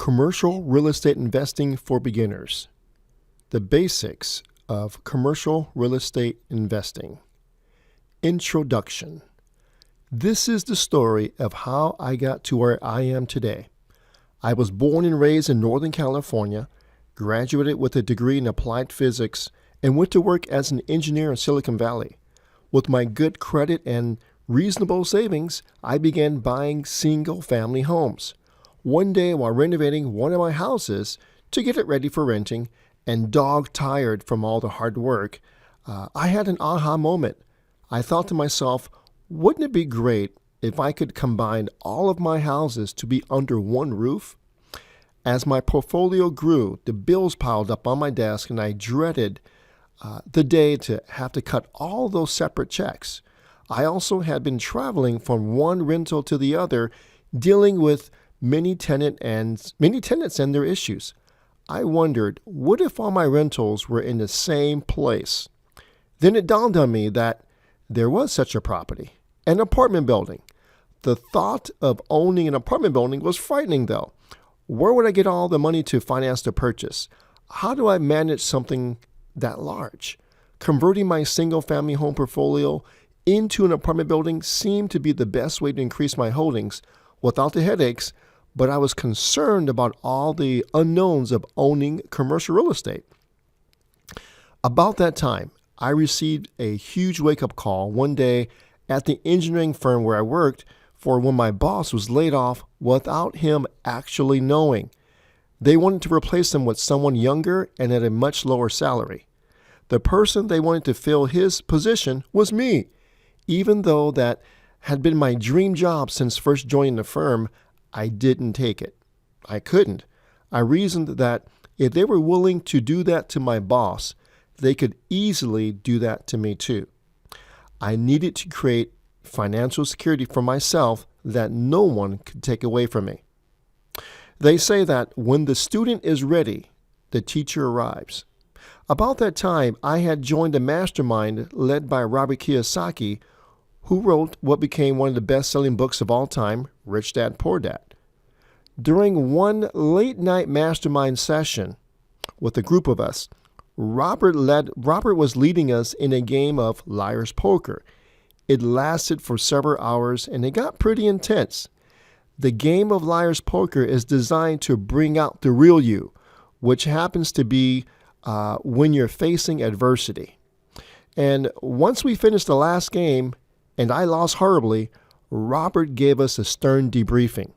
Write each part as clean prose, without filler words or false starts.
Commercial real estate investing for beginners. The basics of commercial real estate investing. Introduction. This is the story of how I got to where I am today. I was born and raised in Northern California, graduated with a degree in applied physics, and went to work as an engineer in Silicon Valley. With my good credit and reasonable savings, I began buying single-family homes. One day while renovating one of my houses to get it ready for renting and dog-tired from all the hard work, I had an aha moment. I thought to myself, wouldn't it be great if I could combine all of my houses to be under one roof? As my portfolio grew, the bills piled up on my desk and I dreaded the day to have to cut all those separate checks. I also had been traveling from one rental to the other, dealing with many tenants and their issues. I wondered, what if all my rentals were in the same place? Then it dawned on me that there was such a property, an apartment building. The thought of owning an apartment building was frightening, though. Where would I get all the money to finance the purchase? How do I manage something that large? Converting my single-family home portfolio into an apartment building seemed to be the best way to increase my holdings without the headaches, but I was concerned about all the unknowns of owning commercial real estate. About that time, I received a huge wake-up call one day at the engineering firm where I worked for when my boss was laid off without him actually knowing. They wanted to replace him with someone younger and at a much lower salary. The person they wanted to fill his position was me. Even though that had been my dream job since first joining the firm, I didn't take it. I couldn't. I reasoned that if they were willing to do that to my boss, they could easily do that to me too. I needed to create financial security for myself that no one could take away from me. They say that when the student is ready, the teacher arrives. About that time, I had joined a mastermind led by Robert Kiyosaki, who wrote what became one of the best-selling books of all time, Rich Dad, Poor Dad. During one late-night mastermind session with a group of us, Robert was leading us in a game of liar's poker. It lasted for several hours, and it got pretty intense. The game of liar's poker is designed to bring out the real you, which happens to be when you're facing adversity. And once we finished the last game, and I lost horribly, Robert gave us a stern debriefing.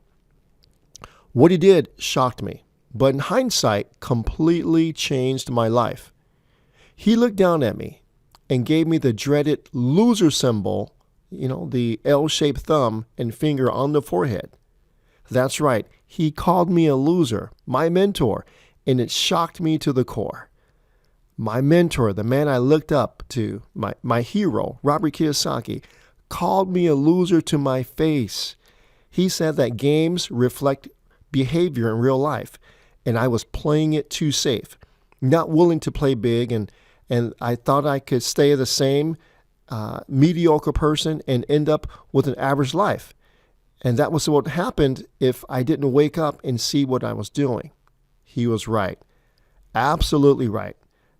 What he did shocked me, but in hindsight, completely changed my life. He looked down at me and gave me the dreaded loser symbol, the L-shaped thumb and finger on the forehead. That's right, he called me a loser, my mentor, and it shocked me to the core. My mentor, the man I looked up to, my hero, Robert Kiyosaki, called me a loser to my face. He said that games reflect behavior in real life, and I was playing it too safe, not willing to play big, and I thought I could stay the same mediocre person and end up with an average life. And that was what happened if I didn't wake up and see what I was doing. He was right. Absolutely right.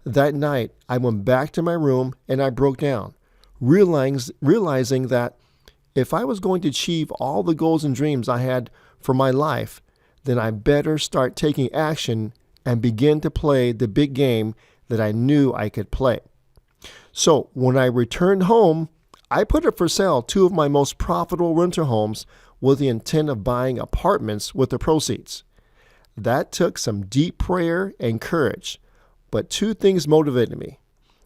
That night, I went back to my room and I broke down, realizing that if I was going to achieve all the goals and dreams I had for my life, then I better start taking action and begin to play the big game that I knew I could play. So when I returned home, I put up for sale two of my most profitable rental homes with the intent of buying apartments with the proceeds. That took some deep prayer and courage, but two things motivated me.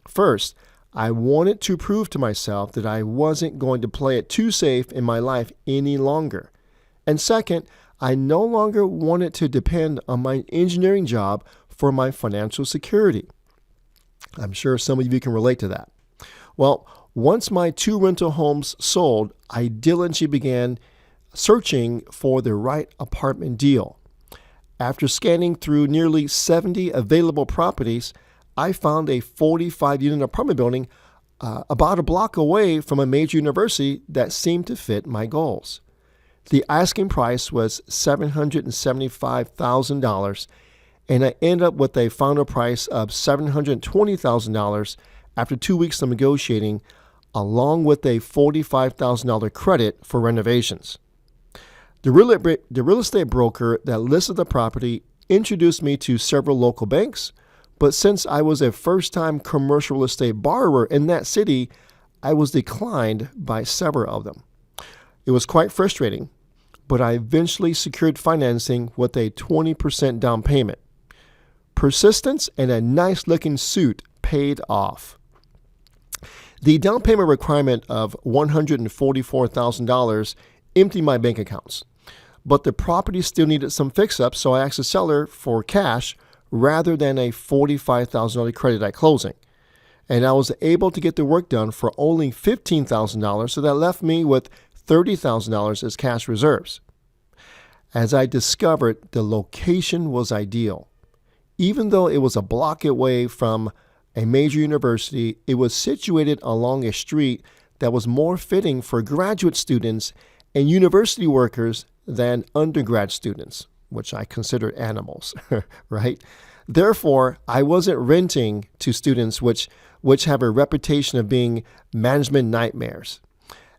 First, I wanted to prove to myself that I wasn't going to play it too safe in my life any longer. And second, I no longer wanted to depend on my engineering job for my financial security. I'm sure some of you can relate to that. Well, once my two rental homes sold, I diligently began searching for the right apartment deal. After scanning through nearly 70 available properties, I found a 45-unit apartment building about a block away from a major university that seemed to fit my goals. The asking price was $775,000, and I ended up with a final price of $720,000 after 2 weeks of negotiating, along with a $45,000 credit for renovations. The real estate broker that listed the property introduced me to several local banks, but since I was a first-time commercial real estate borrower in that city, I was declined by several of them. It was quite frustrating, but I eventually secured financing with a 20% down payment. Persistence and a nice-looking suit paid off. The down payment requirement of $144,000 emptied my bank accounts, but the property still needed some fix-up, so I asked the seller for cash rather than a $45,000 credit at closing. And I was able to get the work done for only $15,000, so that left me with $30,000 as cash reserves. As I discovered, the location was ideal. Even though it was a block away from a major university, it was situated along a street that was more fitting for graduate students and university workers than undergrad students, which I considered animals, right? Therefore, I wasn't renting to students which have a reputation of being management nightmares.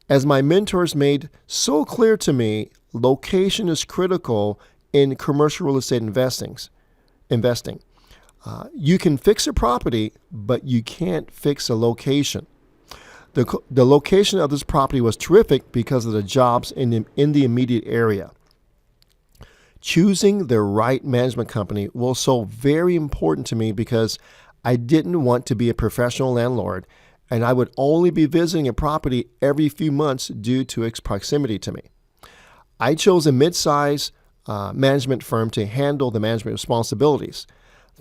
As my mentors made so clear to me, location is critical in commercial real estate investing. You can fix a property, but you can't fix a location. The location of this property was terrific because of the jobs in the immediate area. Choosing the right management company was so very important to me because I didn't want to be a professional landlord, and I would only be visiting a property every few months due to its proximity to me. I chose a mid-size management firm to handle the management responsibilities.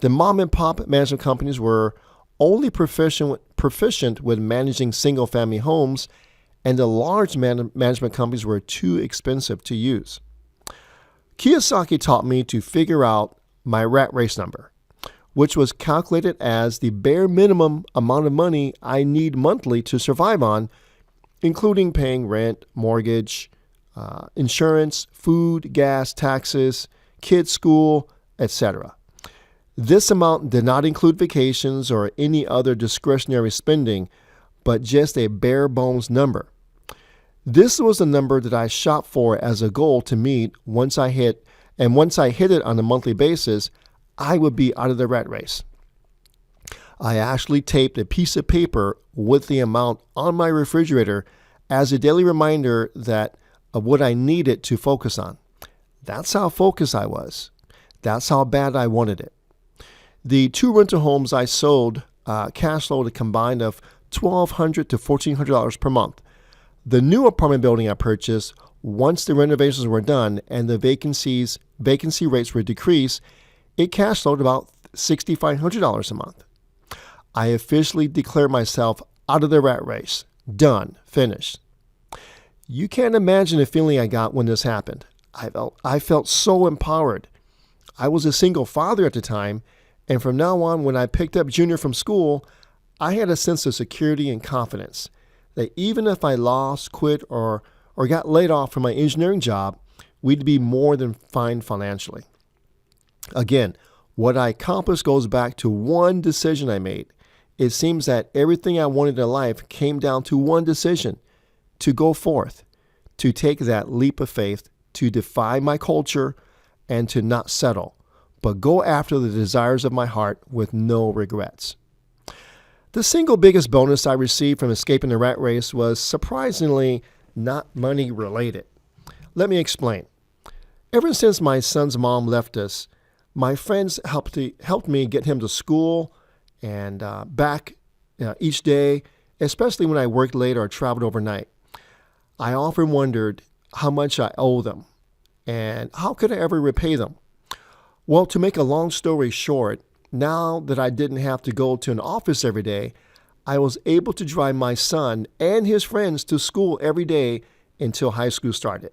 The mom-and-pop management companies were only proficient with managing single-family homes, and the large management companies were too expensive to use. Kiyosaki taught me to figure out my rat race number, which was calculated as the bare minimum amount of money I need monthly to survive on, including paying rent, mortgage, insurance, food, gas, taxes, kids' school, etc. This amount did not include vacations or any other discretionary spending, but just a bare bones number. This was the number that I shot for as a goal to meet once I hit it on a monthly basis, I would be out of the rat race. I actually taped a piece of paper with the amount on my refrigerator as a daily reminder of what I needed to focus on. That's how focused I was. That's how bad I wanted it. The 2 rental homes I sold cash flowed a combined of $1,200 to $1,400 per month. The new apartment building I purchased, once the renovations were done and the vacancy rates were decreased, it cash flowed about $6,500 a month. I officially declared myself out of the rat race. Done. Finished. You can't imagine the feeling I got when this happened. I felt so empowered. I was a single father at the time, and from now on, when I picked up Junior from school, I had a sense of security and confidence that even if I lost, quit, or got laid off from my engineering job, we'd be more than fine financially. Again, what I accomplished goes back to one decision I made. It seems that everything I wanted in life came down to one decision: to go forth, to take that leap of faith, to defy my culture, and to not settle, but go after the desires of my heart with no regrets. The single biggest bonus I received from escaping the rat race was surprisingly not money related. Let me explain. Ever since my son's mom left us, my friends helped me get him to school and back each day, especially when I worked late or traveled overnight. I often wondered how much I owe them and how could I ever repay them. Well, to make a long story short, now that I didn't have to go to an office every day, I was able to drive my son and his friends to school every day until high school started.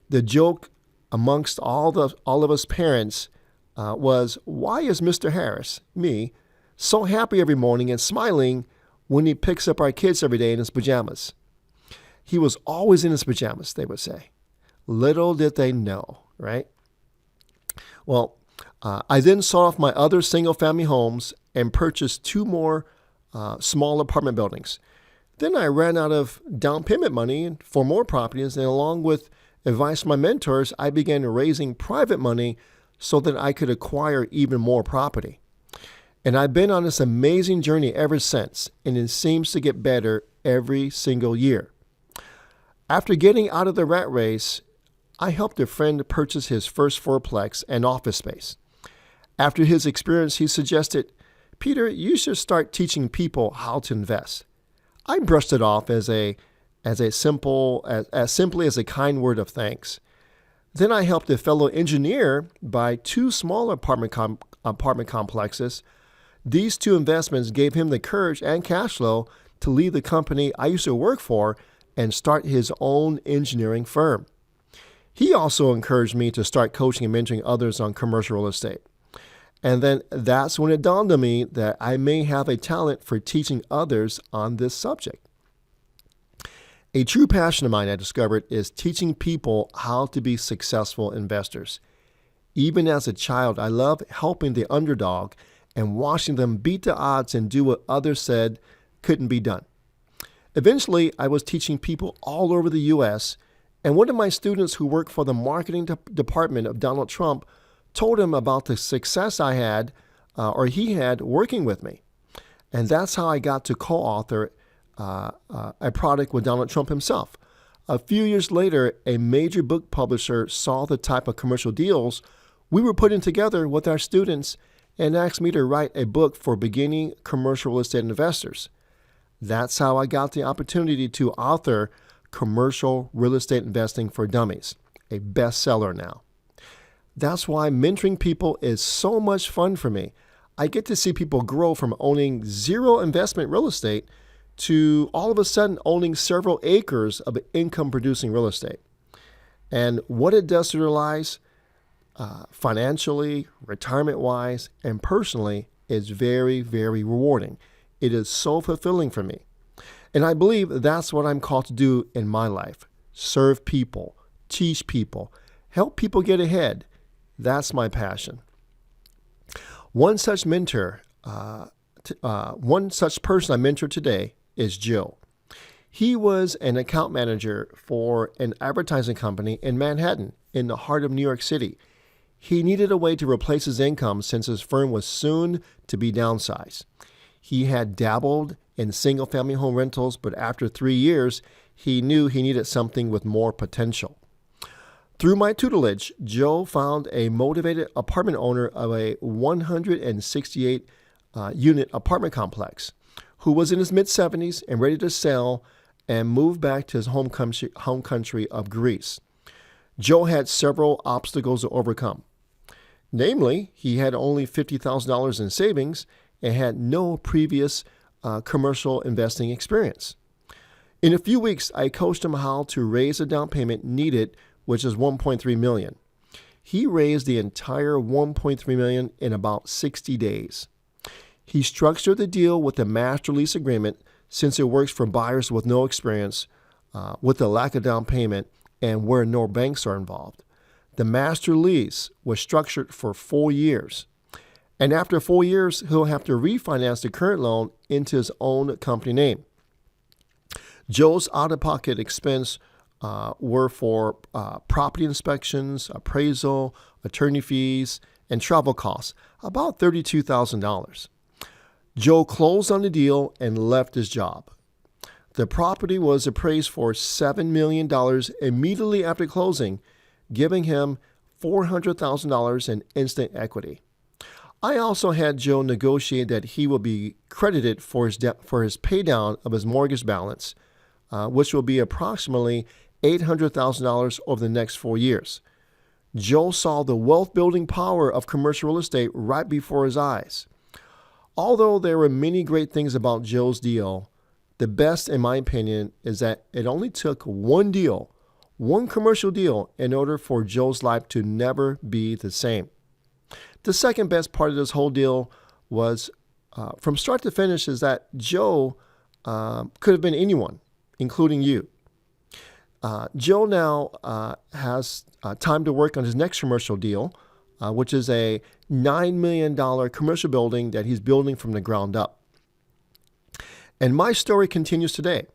The joke amongst all of us parents was, why is Mr. Harris, me, so happy every morning and smiling when he picks up our kids every day in his pajamas? He was always in his pajamas, they would say. Little did they know, right? Well, I then sold off my other single-family homes and purchased 2 more small apartment buildings. Then I ran out of down payment money for more properties, and along with advice from my mentors, I began raising private money so that I could acquire even more property. And I've been on this amazing journey ever since, and it seems to get better every single year. After getting out of the rat race, I helped a friend purchase his first fourplex and office space. After his experience, he suggested, "Peter, you should start teaching people how to invest." I brushed it off as simply as a kind word of thanks. Then I helped a fellow engineer buy 2 small apartment complexes. These 2 investments gave him the courage and cash flow to leave the company I used to work for and start his own engineering firm. He also encouraged me to start coaching and mentoring others on commercial real estate. And then that's when it dawned on me that I may have a talent for teaching others on this subject. A true passion of mine, I discovered, is teaching people how to be successful investors. Even as a child, I loved helping the underdog and watching them beat the odds and do what others said couldn't be done. Eventually, I was teaching people all over the U.S., and one of my students who worked for the marketing department of Donald Trump told him about the success he had working with me. And that's how I got to co-author a product with Donald Trump himself. A few years later, a major book publisher saw the type of commercial deals we were putting together with our students and asked me to write a book for beginning commercial real estate investors. That's how I got the opportunity to author Commercial Real Estate Investing for Dummies, a bestseller now. That's why mentoring people is so much fun for me. I get to see people grow from owning 0 investment real estate to all of a sudden owning several acres of income-producing real estate. And what it does to their lives, financially, retirement-wise, and personally, is very, very rewarding. It is so fulfilling for me. And I believe that's what I'm called to do in my life. Serve people, teach people, help people get ahead. That's my passion. One such person I mentored today is Joe. He was an account manager for an advertising company in Manhattan, in the heart of New York City. He needed a way to replace his income since his firm was soon to be downsized. He had dabbled in single-family home rentals, but after 3 years, he knew he needed something with more potential. Through my tutelage, Joe found a motivated apartment owner of a 168-unit apartment complex who was in his mid-70s and ready to sell and move back to his home country of Greece. Joe had several obstacles to overcome. Namely, he had only $50,000 in savings and had no previous commercial investing experience. In a few weeks, I coached him how to raise the down payment needed, which is $1.3 million. He raised the entire $1.3 million in about 60 days. He structured the deal with a master lease agreement since it works for buyers with no experience, with a lack of down payment, and where no banks are involved. The master lease was structured for 4 years. And after 4 years, he'll have to refinance the current loan into his own company name. Joe's out-of-pocket expense were for property inspections, appraisal, attorney fees, and travel costs, about $32,000. Joe closed on the deal and left his job. The property was appraised for $7 million immediately after closing, giving him $400,000 in instant equity. I also had Joe negotiate that he will be credited for his pay down of his mortgage balance, which will be approximately $800,000 over the next 4 years. Joe saw the wealth-building power of commercial real estate right before his eyes. Although there were many great things about Joe's deal, the best, in my opinion, is that it only took one commercial deal, in order for Joe's life to never be the same. The second best part of this whole deal was, from start to finish, is that Joe could have been anyone, including you. Joe now has time to work on his next commercial deal, which is a $9 million commercial building that he's building from the ground up. And my story continues today.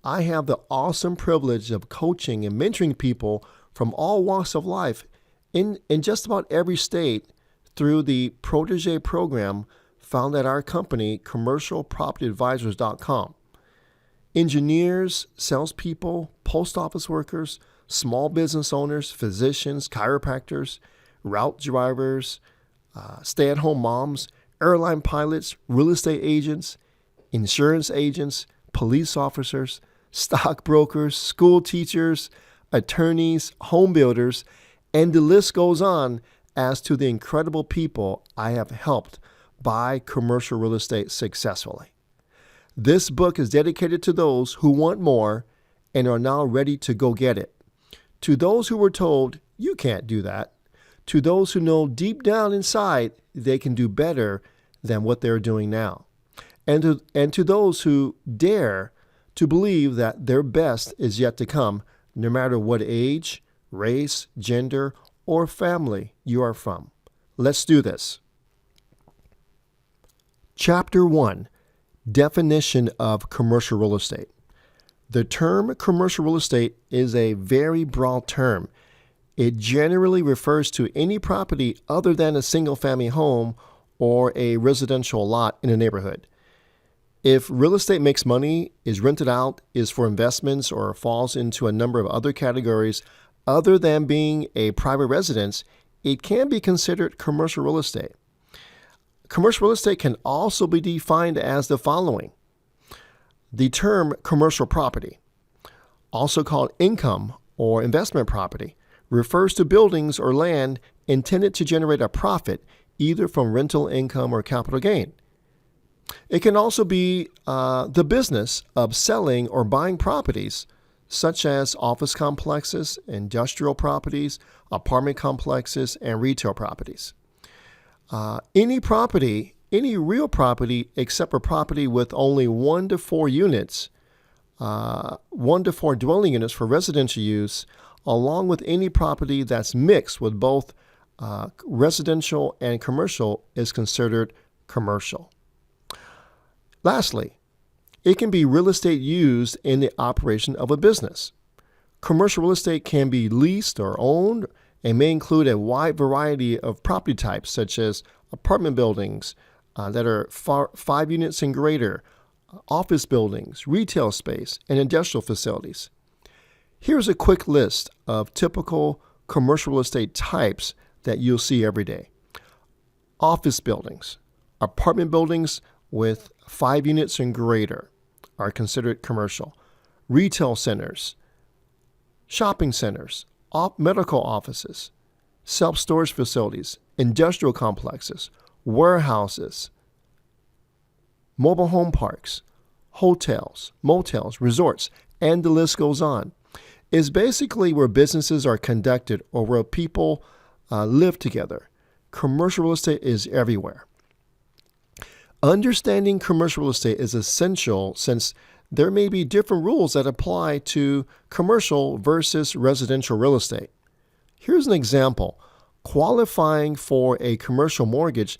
I have the awesome privilege of coaching and mentoring people from all walks of life in just about every state through the Protege program found at our company, commercialpropertyadvisors.com. Engineers, salespeople, post office workers, small business owners, physicians, chiropractors, route drivers, stay-at-home moms, airline pilots, real estate agents, insurance agents, police officers, stockbrokers, school teachers, attorneys, home builders, and the list goes on as to the incredible people I have helped buy commercial real estate successfully. This book is dedicated to those who want more and are now ready to go get it. To those who were told, you can't do that. To those who know deep down inside they can do better than what they're doing now. And to those who dare to believe that their best is yet to come, no matter what age, race, gender, or family you are from. Let's do this. Chapter 1. Definition of commercial real estate. The term commercial real estate is a very broad term. It generally refers to any property other than a single-family home or a residential lot in a neighborhood. If real estate makes money, is rented out, is for investments, or falls into a number of other categories other than being a private residence, it can be considered commercial real estate. Commercial real estate can also be defined as the following. The term commercial property, also called income or investment property, refers to buildings or land intended to generate a profit either from rental income or capital gain. It can also be the business of selling or buying properties, such as office complexes, industrial properties, apartment complexes, and retail properties. Any real property except a property with only 1 to 4 units, 1 to 4 dwelling units for residential use, along with any property that's mixed with both residential and commercial is considered commercial. Lastly, it can be real estate used in the operation of a business. Commercial real estate can be leased or owned and may include a wide variety of property types, such as apartment buildings that are 5 units and greater, office buildings, retail space, and industrial facilities. Here's a quick list of typical commercial real estate types that you'll see every day. Office buildings, apartment buildings with 5 units and greater are considered commercial. Retail centers, shopping centers, medical offices, self-storage facilities, industrial complexes, warehouses, mobile home parks, hotels, motels, resorts, and the list goes on. It's basically where businesses are conducted or where people live together. Commercial real estate is everywhere. Understanding commercial real estate is essential since there may be different rules that apply to commercial versus residential real estate. Here's an example. Qualifying for a commercial mortgage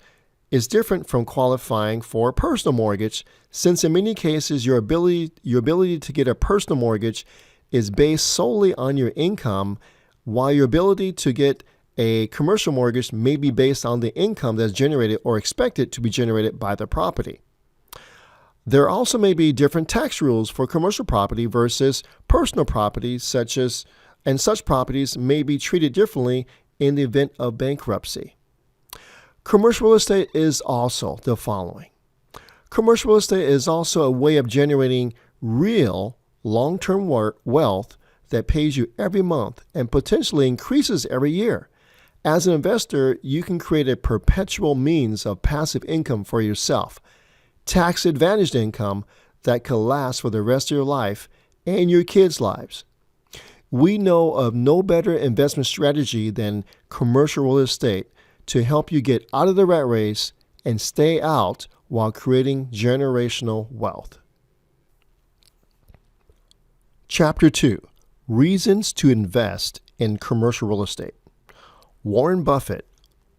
is different from qualifying for a personal mortgage, since in many cases your ability to get a personal mortgage is based solely on your income, while your ability to get a commercial mortgage may be based on the income that's generated or expected to be generated by the property. There also may be different tax rules for commercial property versus personal property, such properties may be treated differently in the event of bankruptcy. Commercial real estate is also the following. Commercial real estate is also a way of generating real long-term wealth that pays you every month and potentially increases every year. As an investor, you can create a perpetual means of passive income for yourself, tax-advantaged income that could last for the rest of your life and your kids' lives. We know of no better investment strategy than commercial real estate to help you get out of the rat race and stay out while creating generational wealth. Chapter 2. Reasons to invest in commercial real estate. Warren Buffett,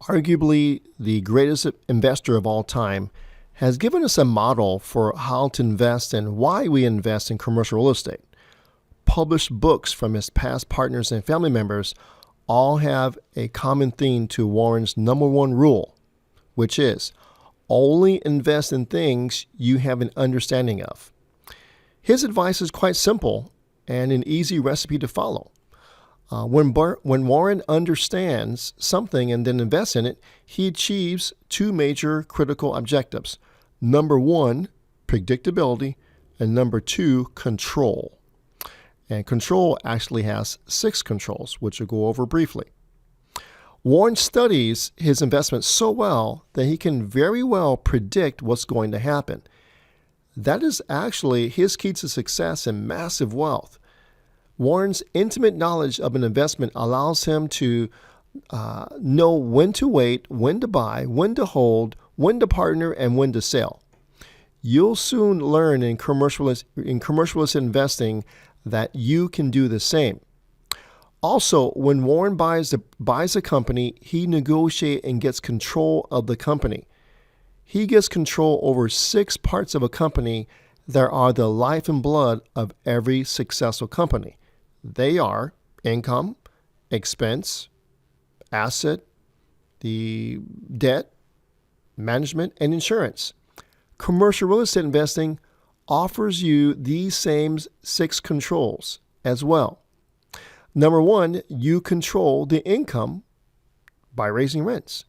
arguably the greatest investor of all time, has given us a model for how to invest and why we invest in commercial real estate. Published books from his past partners and family members all have a common theme to Warren's number one rule, which is only invest in things you have an understanding of. His advice is quite simple and an easy recipe to follow. When Warren understands something and then invests in it, he achieves two major critical objectives. Number one, predictability, and number two, control. And control actually has 6 controls, which we'll go over briefly. Warren studies his investments so well that he can very well predict what's going to happen. That is actually his key to success and massive wealth. Warren's intimate knowledge of an investment allows him to know when to wait, when to buy, when to hold, when to partner, and when to sell. You'll soon learn in commercialist investing that you can do the same. Also, when Warren buys a company, he negotiates and gets control of the company. He gets control over 6 parts of a company that are the life and blood of every successful company. They are income, expense, asset, the debt, management, and insurance. Commercial real estate investing offers you these same 6 controls as well. Number one, you control the income by raising rents.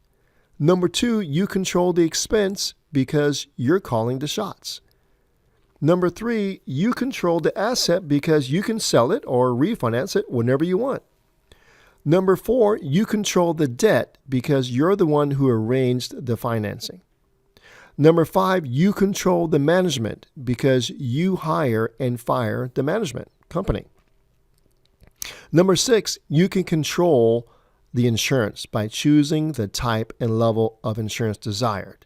Number two, you control the expense because you're calling the shots. Number 3, you control the asset because you can sell it or refinance it whenever you want. Number 4, you control the debt because you're the one who arranged the financing. Number 5, you control the management because you hire and fire the management company. Number 6, you can control the insurance by choosing the type and level of insurance desired.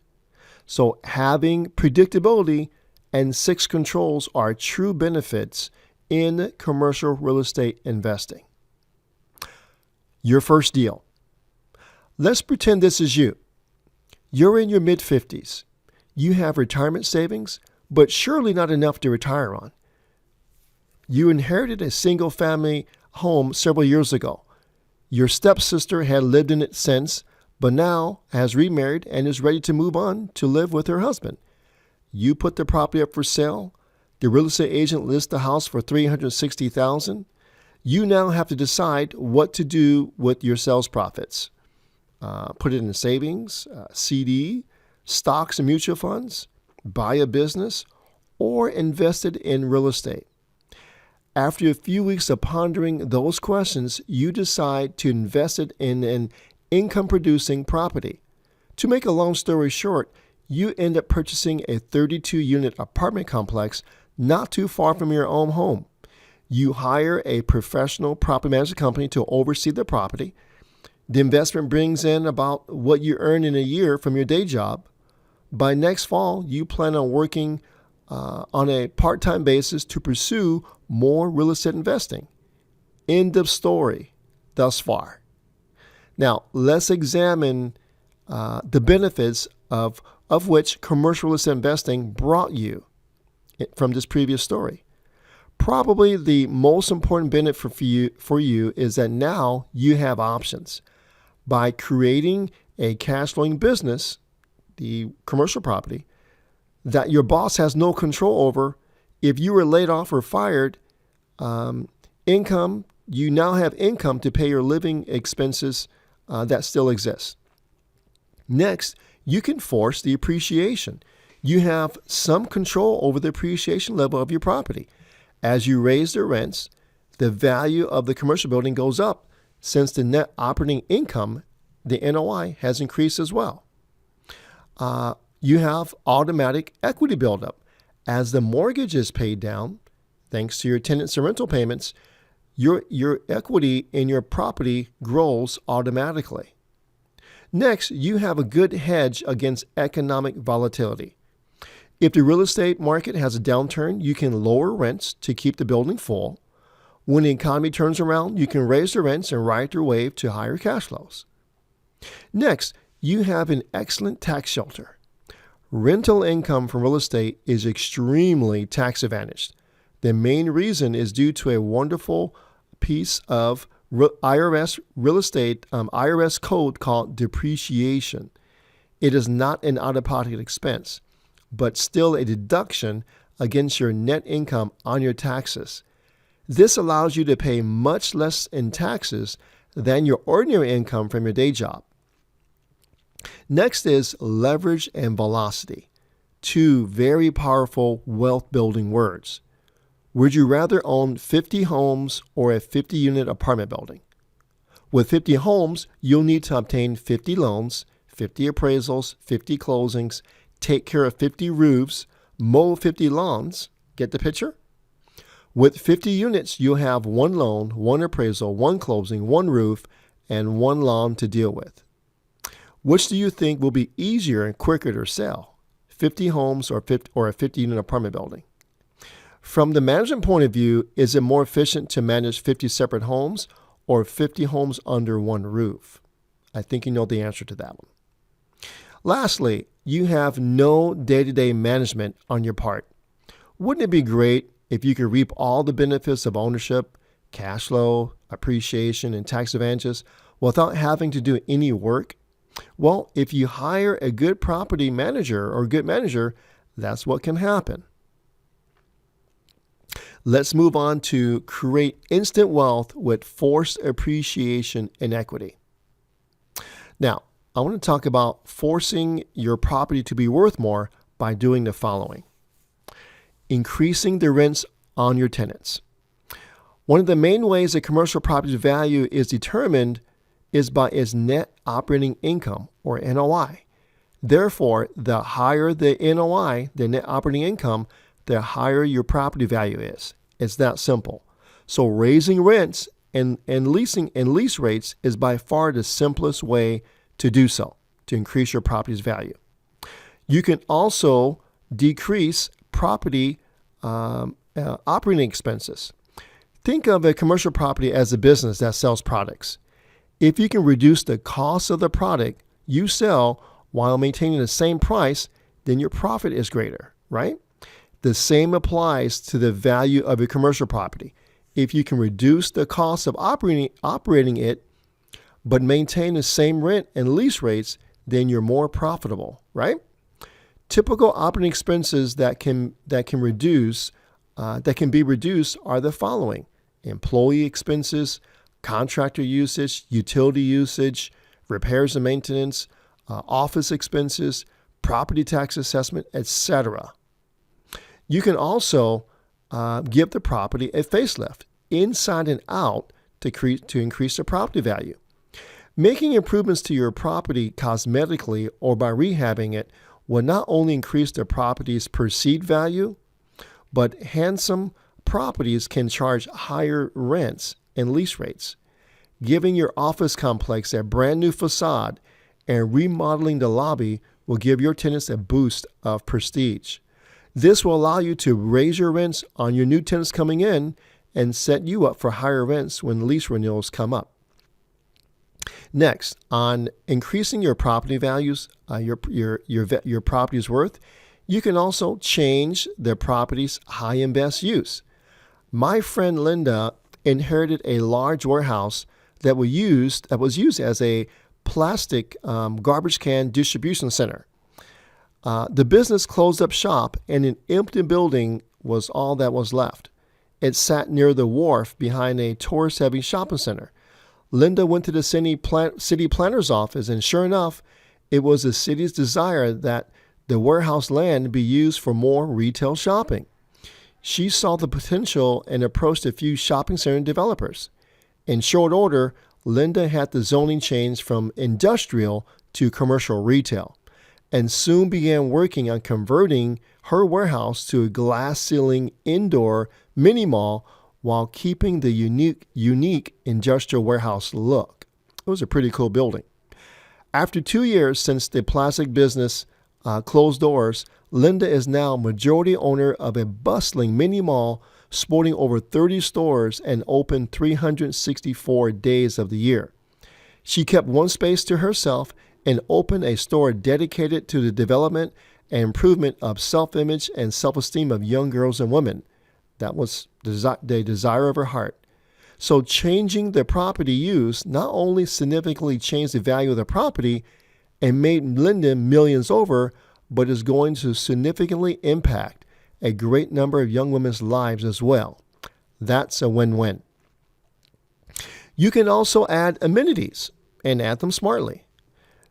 So having predictability and 6 controls are true benefits in commercial real estate investing. Your first deal. Let's pretend this is you. You're in your mid-50s. You have retirement savings, but surely not enough to retire on. You inherited a single-family home several years ago. Your stepsister had lived in it since, but now has remarried and is ready to move on to live with her husband. You put the property up for sale. The real estate agent lists the house for $360,000. You now have to decide what to do with your sales profits. Put it in savings, CD, stocks and mutual funds, buy a business, or invest it in real estate. After a few weeks of pondering those questions, you decide to invest it in an income-producing property. To make a long story short, you end up purchasing a 32-unit apartment complex not too far from your own home. You hire a professional property management company to oversee the property. The investment brings in about what you earn in a year from your day job. By next fall, you plan on working on a part-time basis to pursue more real estate investing. End of story thus far. Now, let's examine the benefits of which commercial real estate investing brought you from this previous story. Probably the most important benefit for you is that now you have options. By creating a cash flowing business, the commercial property, that your boss has no control over, if you were laid off or fired, you now have income to pay your living expenses that still exist. Next, you can force the appreciation. You have some control over the appreciation level of your property. As you raise the rents, the value of the commercial building goes up since the net operating income, the NOI, has increased as well. You have automatic equity buildup. As the mortgage is paid down, thanks to your tenants and rental payments, your equity in your property grows automatically. Next, you have a good hedge against economic volatility. If the real estate market has a downturn, you can lower rents to keep the building full. When the economy turns around, you can raise the rents and ride your wave to higher cash flows. Next, you have an excellent tax shelter. Rental income from real estate is extremely tax advantaged. The main reason is due to a wonderful piece of IRS real estate IRS code called depreciation. It is not an out-of-pocket expense, but still a deduction against your net income on your taxes. This allows you to pay much less in taxes than your ordinary income from your day job. Next is leverage and velocity, two very powerful wealth-building words. Would you rather own 50 homes or a 50-unit apartment building? With 50 homes, you'll need to obtain 50 loans, 50 appraisals, 50 closings, take care of 50 roofs, mow 50 lawns. Get the picture? With 50 units, you'll have one loan, one appraisal, one closing, one roof, and one lawn to deal with. Which do you think will be easier and quicker to sell? 50 homes or a 50-unit apartment building? From the management point of view, is it more efficient to manage 50 separate homes or 50 homes under one roof? I think you know the answer to that one. Lastly, you have no day-to-day management on your part. Wouldn't it be great if you could reap all the benefits of ownership, cash flow, appreciation, and tax advantages without having to do any work? Well, if you hire a good property manager or good manager, that's what can happen. Let's move on to create instant wealth with forced appreciation and equity. Now, I want to talk about forcing your property to be worth more by doing the following. Increasing the rents on your tenants. One of the main ways a commercial property's value is determined is by its net operating income, or NOI. Therefore, the higher the NOI, the net operating income, the higher your property value is. It's that simple. So raising rents and lease rates is by far the simplest way to do so, to increase your property's value. You can also decrease property operating expenses. Think of a commercial property as a business that sells products. If you can reduce the cost of the product you sell while maintaining the same price, then your profit is greater, right? The same applies to the value of a commercial property. If you can reduce the cost of operating it, but maintain the same rent and lease rates, then you're more profitable, right? Typical operating expenses that can be reduced are the following: employee expenses, contractor usage, utility usage, repairs and maintenance, office expenses, property tax assessment, etc. You can also give the property a facelift inside and out to increase the property value. Making improvements to your property cosmetically or by rehabbing it will not only increase the property's perceived value, but handsome properties can charge higher rents and lease rates. Giving your office complex a brand new facade and remodeling the lobby will give your tenants a boost of prestige. This will allow you to raise your rents on your new tenants coming in and set you up for higher rents when lease renewals come up. Next, on increasing your property values, your property's worth, you can also change the property's high and best use. My friend Linda inherited a large warehouse that was used as a plastic garbage can distribution center. The business closed up shop, and an empty building was all that was left. It sat near the wharf behind a tourist-heavy shopping center. Linda went to the city planner's office, and sure enough, it was the city's desire that the warehouse land be used for more retail shopping. She saw the potential and approached a few shopping center developers. In short order, Linda had the zoning changed from industrial to commercial retail, and soon began working on converting her warehouse to a glass-ceiling indoor mini mall while keeping the unique industrial warehouse look. It was a pretty cool building. After 2 years since the plastic business closed doors, Linda is now majority owner of a bustling mini mall sporting over 30 stores and open 364 days of the year. She kept one space to herself and opened a store dedicated to the development and improvement of self-image and self-esteem of young girls and women. That was the desire of her heart. So changing the property use not only significantly changed the value of the property and made Linda millions over, but is going to significantly impact a great number of young women's lives as well. That's a win-win. You can also add amenities and add them smartly.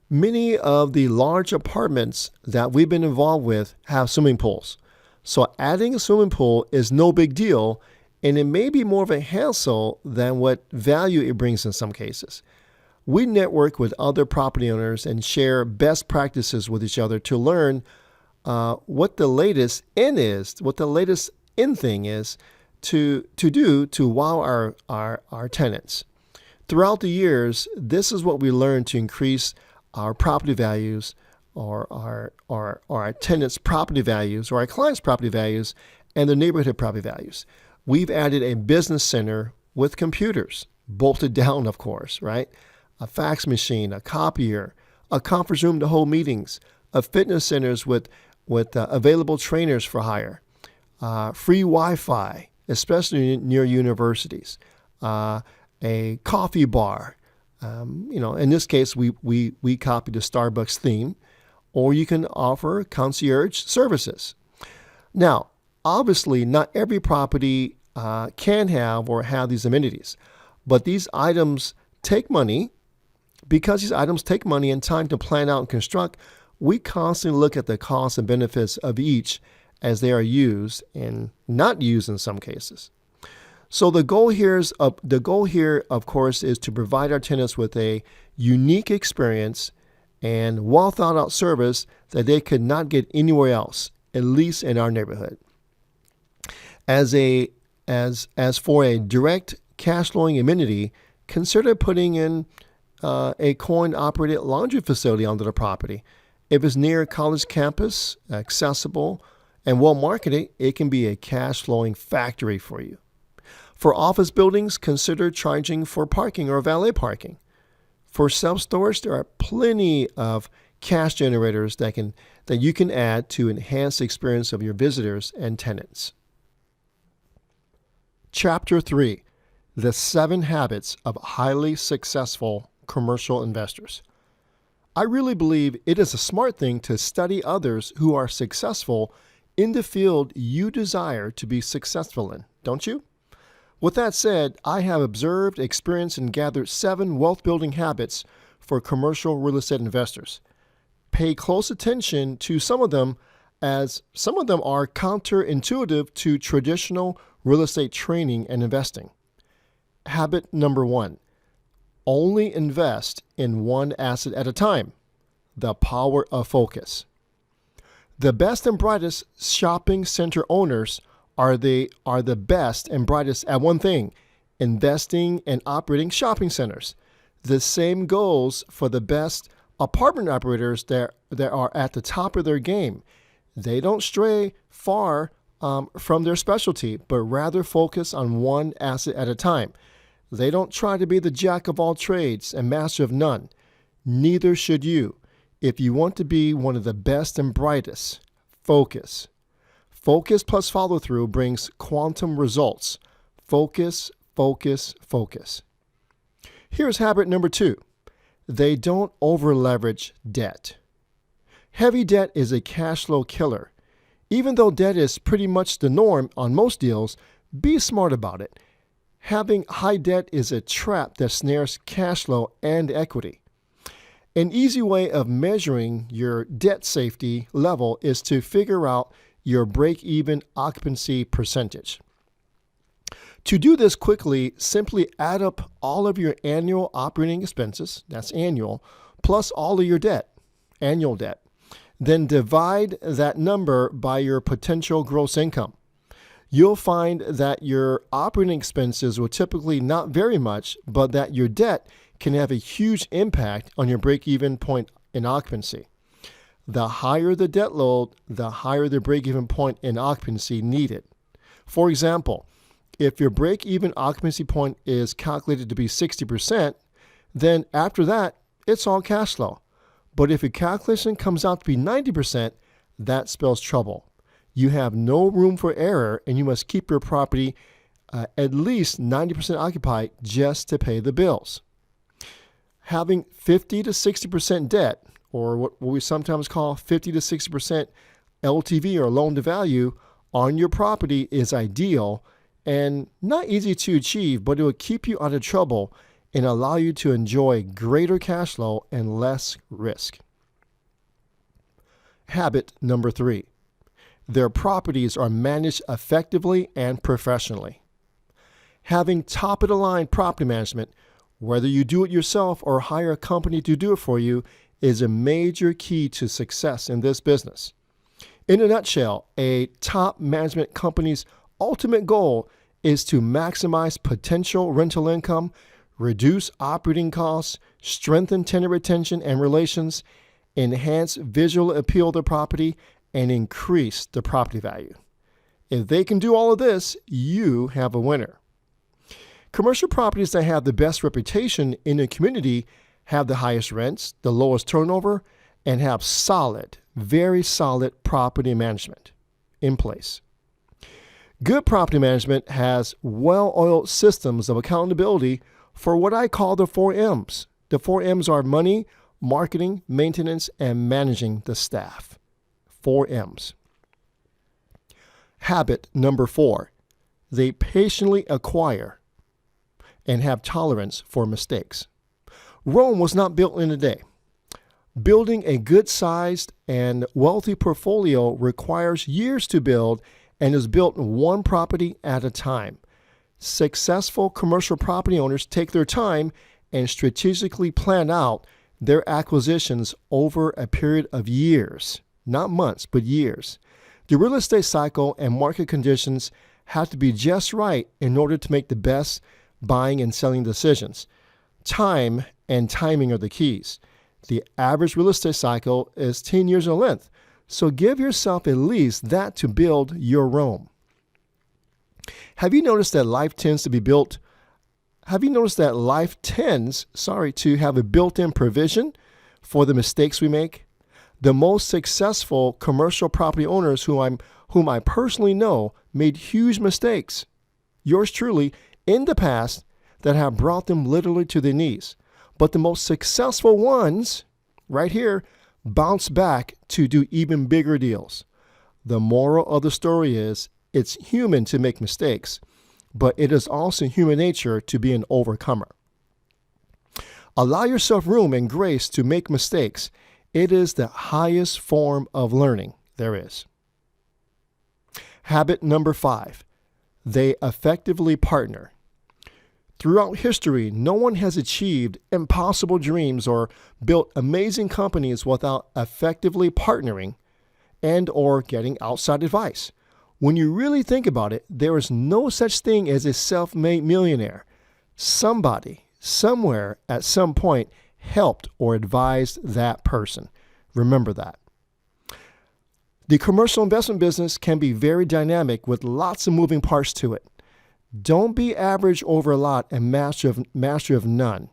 Many of the large apartments that we've been involved with have swimming pools. So adding a swimming pool is no big deal, and it may be more of a hassle than what value it brings in some cases. We network with other property owners and share best practices with each other to learn what the latest in thing is to do to wow our tenants. Throughout the years, this is what we learned to increase our property values or our tenants' property values or our clients' property values and the neighborhood property values. We've added a business center with computers, bolted down, of course, right? A fax machine, a copier, a conference room to hold meetings, a fitness centers with available trainers for hire, free Wi-Fi, especially near universities, a coffee bar. In this case, we copied the Starbucks theme, or you can offer concierge services. Now, obviously, not every property can have or have these amenities, but these items take money. Because these items take money and time to plan out and construct, we constantly look at the costs and benefits of each as they are used and not used in some cases. So the goal here, of course, is to provide our tenants with a unique experience and well thought out service that they could not get anywhere else, at least in our neighborhood. As for a direct cash flowing amenity, consider putting in a coin-operated laundry facility onto the property. If it's near a college campus, accessible, and well-marketed, it can be a cash-flowing factory for you. For office buildings, consider charging for parking or valet parking. For self-storage, there are plenty of cash generators that you can add to enhance the experience of your visitors and tenants. Chapter 3, The 7 Habits of Highly Successful Commercial Investors. I really believe it is a smart thing to study others who are successful in the field you desire to be successful in, don't you? With that said, I have observed, experienced, and gathered 7 wealth-building habits for commercial real estate investors. Pay close attention to some of them, as some of them are counterintuitive to traditional real estate training and investing. Habit number 1. Only invest in one asset at a time. The power of focus. The best and brightest shopping center owners are the best and brightest at one thing, investing and operating shopping centers. The same goes for the best apartment operators that are at the top of their game. They don't stray far from their specialty, but rather focus on one asset at a time. They don't try to be the jack of all trades and master of none. Neither should you. If you want to be one of the best and brightest, focus. Focus plus follow-through brings quantum results. Focus, focus, focus. Here's habit number 2. They don't over-leverage debt. Heavy debt is a cash flow killer. Even though debt is pretty much the norm on most deals, be smart about it. Having high debt is a trap that snares cash flow and equity. An easy way of measuring your debt safety level is to figure out your break-even occupancy percentage. To do this quickly, simply add up all of your annual operating expenses, that's annual, plus all of your debt, annual debt. Then divide that number by your potential gross income. You'll find that your operating expenses will typically not vary much, but that your debt can have a huge impact on your break-even point in occupancy. The higher the debt load, the higher the break-even point in occupancy needed. For example, if your break-even occupancy point is calculated to be 60%, then after that, it's all cash flow. But if your calculation comes out to be 90%, that spells trouble. You have no room for error, and you must keep your property at least 90% occupied just to pay the bills. Having 50 to 60% debt, or what we sometimes call 50 to 60% LTV or loan to value on your property is ideal and not easy to achieve, but it will keep you out of trouble and allow you to enjoy greater cash flow and less risk. Habit number 3. Their properties are managed effectively and professionally. Having top-of-the-line property management, whether you do it yourself or hire a company to do it for you, is a major key to success in this business. In a nutshell, a top management company's ultimate goal is to maximize potential rental income, reduce operating costs, strengthen tenant retention and relations, enhance visual appeal of the property, and increase the property value. If they can do all of this, you have a winner. Commercial properties that have the best reputation in a community have the highest rents, the lowest turnover, and have solid, very solid property management in place. Good property management has well-oiled systems of accountability for what I call the 4 M's. The 4 M's are money, marketing, maintenance, and managing the staff. 4 M's. Habit number 4. They patiently acquire and have tolerance for mistakes. Rome was not built in a day. Building a good-sized and wealthy portfolio requires years to build and is built one property at a time. Successful commercial property owners take their time and strategically plan out their acquisitions over a period of years, not months, but years. The real estate cycle and market conditions have to be just right in order to make the best buying and selling decisions. Time and timing are the keys. The average real estate cycle is 10 years in length, so give yourself at least that to build your Rome. Have you noticed that life tends to have a built-in provision for the mistakes we make? The most successful commercial property owners whom I personally know made huge mistakes, yours truly, in the past that have brought them literally to their knees. But the most successful ones, right here, bounce back to do even bigger deals. The moral of the story is it's human to make mistakes, but it is also human nature to be an overcomer. Allow yourself room and grace to make mistakes. It is the highest form of learning there is. Habit number 5. They effectively partner. Throughout history, no one has achieved impossible dreams or built amazing companies without effectively partnering and or getting outside advice. When you really think about it, there is no such thing as a self-made millionaire. Somebody, somewhere, at some point, helped or advised that person. Remember that. The commercial investment business can be very dynamic with lots of moving parts to it. Don't be average over a lot and master of none.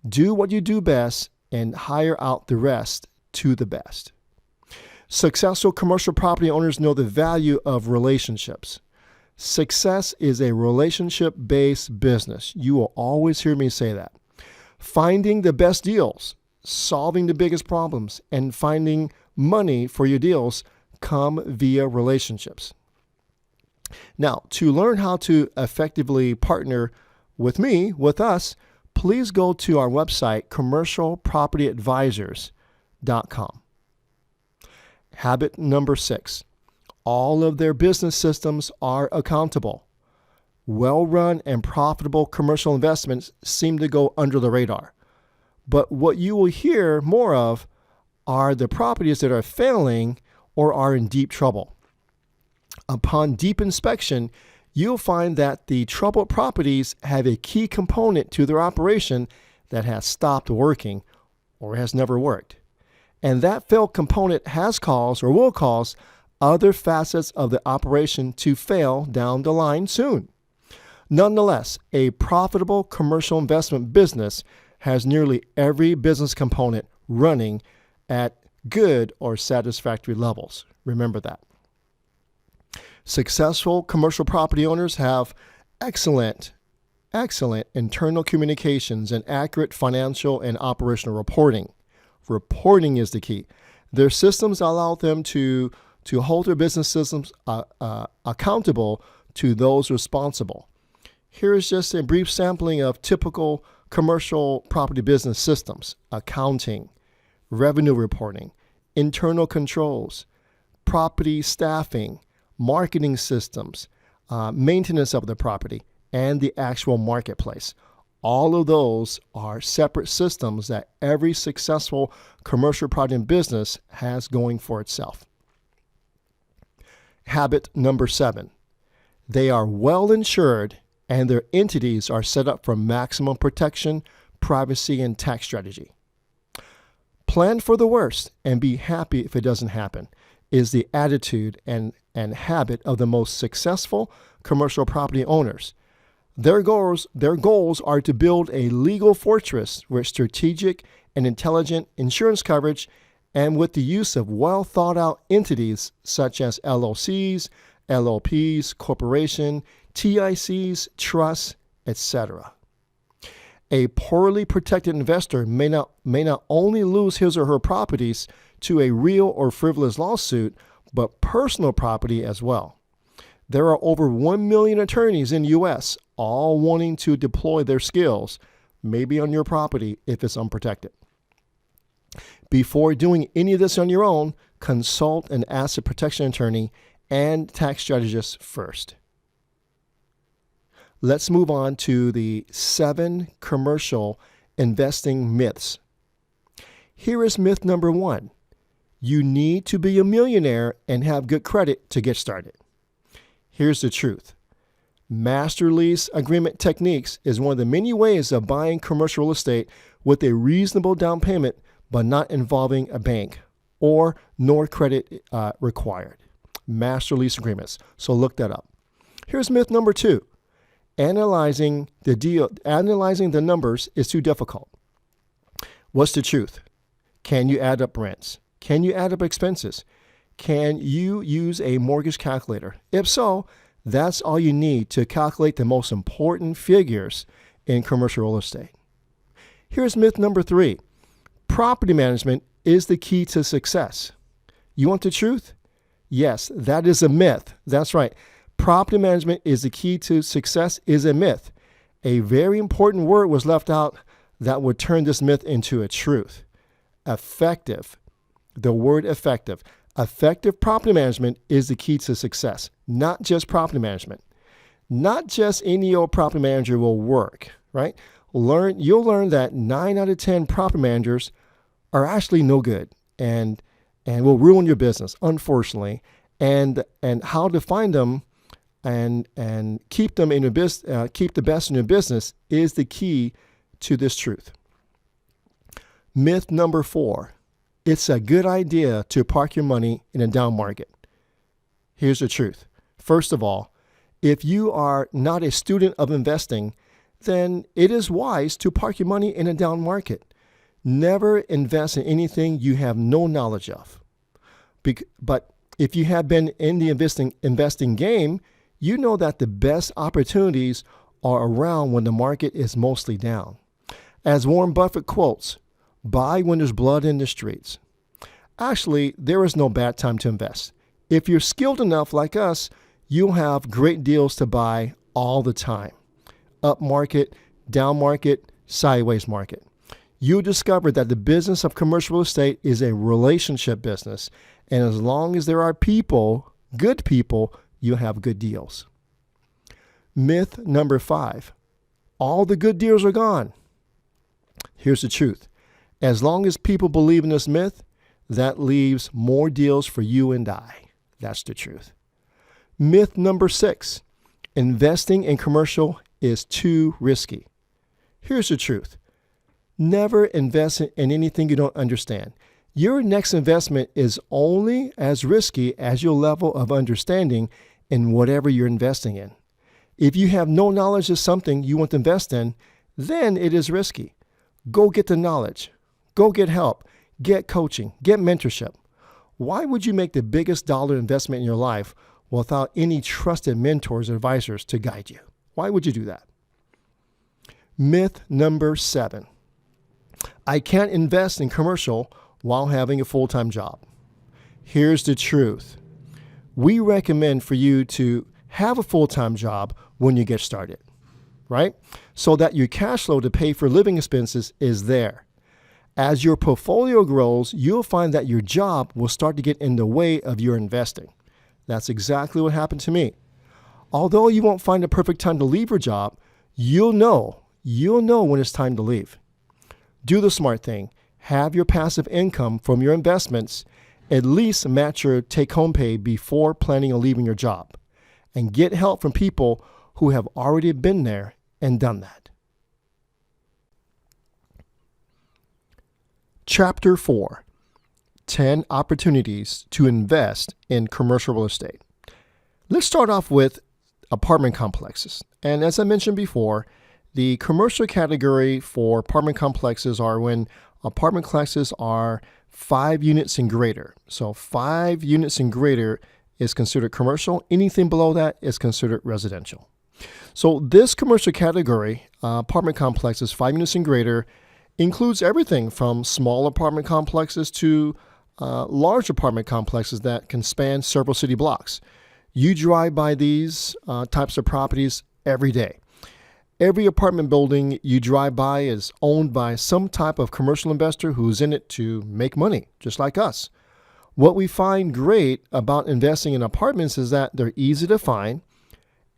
Do what you do best and hire out the rest to the best. Successful commercial property owners know the value of relationships. Success is a relationship-based business. You will always hear me say that. Finding the best deals, solving the biggest problems, and finding money for your deals come via relationships. Now, to learn how to effectively partner with me, with us, please go to our website, commercialpropertyadvisors.com. Habit number 6. All of their business systems are accountable. Well-run and profitable commercial investments seem to go under the radar. But what you will hear more of are the properties that are failing or are in deep trouble. Upon deep inspection, you'll find that the troubled properties have a key component to their operation that has stopped working or has never worked. And that failed component has caused or will cause other facets of the operation to fail down the line soon. Nonetheless, a profitable commercial investment business has nearly every business component running at good or satisfactory levels. Remember that. Successful commercial property owners have excellent internal communications and accurate financial and operational reporting. Reporting is the key. Their systems allow them to hold their business systems accountable to those responsible. Here is just a brief sampling of typical commercial property business systems: accounting, revenue reporting, internal controls, property staffing, marketing systems, maintenance of the property, and the actual marketplace. All of those are separate systems that every successful commercial property business has going for itself. Habit number 7. They are well insured and their entities are set up for maximum protection, privacy, and tax strategy. Plan for the worst and be happy if it doesn't happen is the attitude and habit of the most successful commercial property owners. Their goals are to build a legal fortress with strategic and intelligent insurance coverage and with the use of well thought out entities such as LLCs, LLPs, corporation, TICs, trusts, etc. A poorly protected investor may not only lose his or her properties to a real or frivolous lawsuit, but personal property as well. There are over 1 million attorneys in the U.S., all wanting to deploy their skills, maybe on your property if it's unprotected. Before doing any of this on your own, consult an asset protection attorney and tax strategist first. Let's move on to the 7 commercial investing myths. Here is myth number 1. You need to be a millionaire and have good credit to get started. Here's the truth. Master lease agreement techniques is one of the many ways of buying commercial real estate with a reasonable down payment, but not involving a bank or nor credit required. Master lease agreements. So look that up. Here's myth number 2. Analyzing the numbers is too difficult. What's the truth? Can you add up rents? Can you add up expenses? Can you use a mortgage calculator? If so, that's all you need to calculate the most important figures in commercial real estate. Here's myth number 3. Property management is the key to success. You want the truth? Yes, that is a myth. That's right. Property management is the key to success is a myth. A very important word was left out that would turn this myth into a truth. Effective. The word effective. Effective property management is the key to success, not just property management. Not just any old property manager will work, right? You'll learn that 9 out of 10 property managers are actually no good and will ruin your business, unfortunately. And how to find them and keep them in your keep the best in your business is the key to this truth. Myth number 4. It's a good idea to park your money in a down market. Here's the truth. First of all, if you are not a student of investing, then it is wise to park your money in a down market. Never invest in anything you have no knowledge of. But if you have been in the investing game, you know that the best opportunities are around when the market is mostly down. As Warren Buffett quotes, buy when there's blood in the streets. Actually, there is no bad time to invest. If you're skilled enough like us, you'll have great deals to buy all the time. Up market, down market, sideways market. You'll discover that the business of commercial real estate is a relationship business. And as long as there are people, good people, you'll have good deals. Myth number 5. All the good deals are gone. Here's the truth. As long as people believe in this myth, that leaves more deals for you and I. That's the truth. Myth number 6. Investing in commercial is too risky. Here's the truth. Never invest in anything you don't understand. Your next investment is only as risky as your level of understanding in whatever you're investing in. If you have no knowledge of something you want to invest in, then it is risky. Go get the knowledge. Go get help. Get coaching. Get mentorship. Why would you make the biggest dollar investment in your life without any trusted mentors or advisors to guide you? Why would you do that? Myth number 7. I can't invest in commercial while having a full-time job. Here's the truth. We recommend for you to have a full-time job when you get started, right? So that your cash flow to pay for living expenses is there. As your portfolio grows, you'll find that your job will start to get in the way of your investing. That's exactly what happened to me. Although you won't find a perfect time to leave your job, you'll know when it's time to leave. Do the smart thing. Have your passive income from your investments at least match your take-home pay before planning on leaving your job. And get help from people who have already been there and done that. Chapter 4. 10 opportunities to invest in commercial real estate. Let's start off with apartment complexes. And as I mentioned before, the commercial category for apartment complexes are when apartment complexes are 5 units and greater. So 5 units and greater is considered commercial. Anything below that is considered residential. So this commercial category, apartment complexes 5 units and greater, includes everything from small apartment complexes to large apartment complexes that can span several city blocks. You drive by these types of properties every day. Every apartment building you drive by is owned by some type of commercial investor who's in it to make money, just like us. What we find great about investing in apartments is that they're easy to find,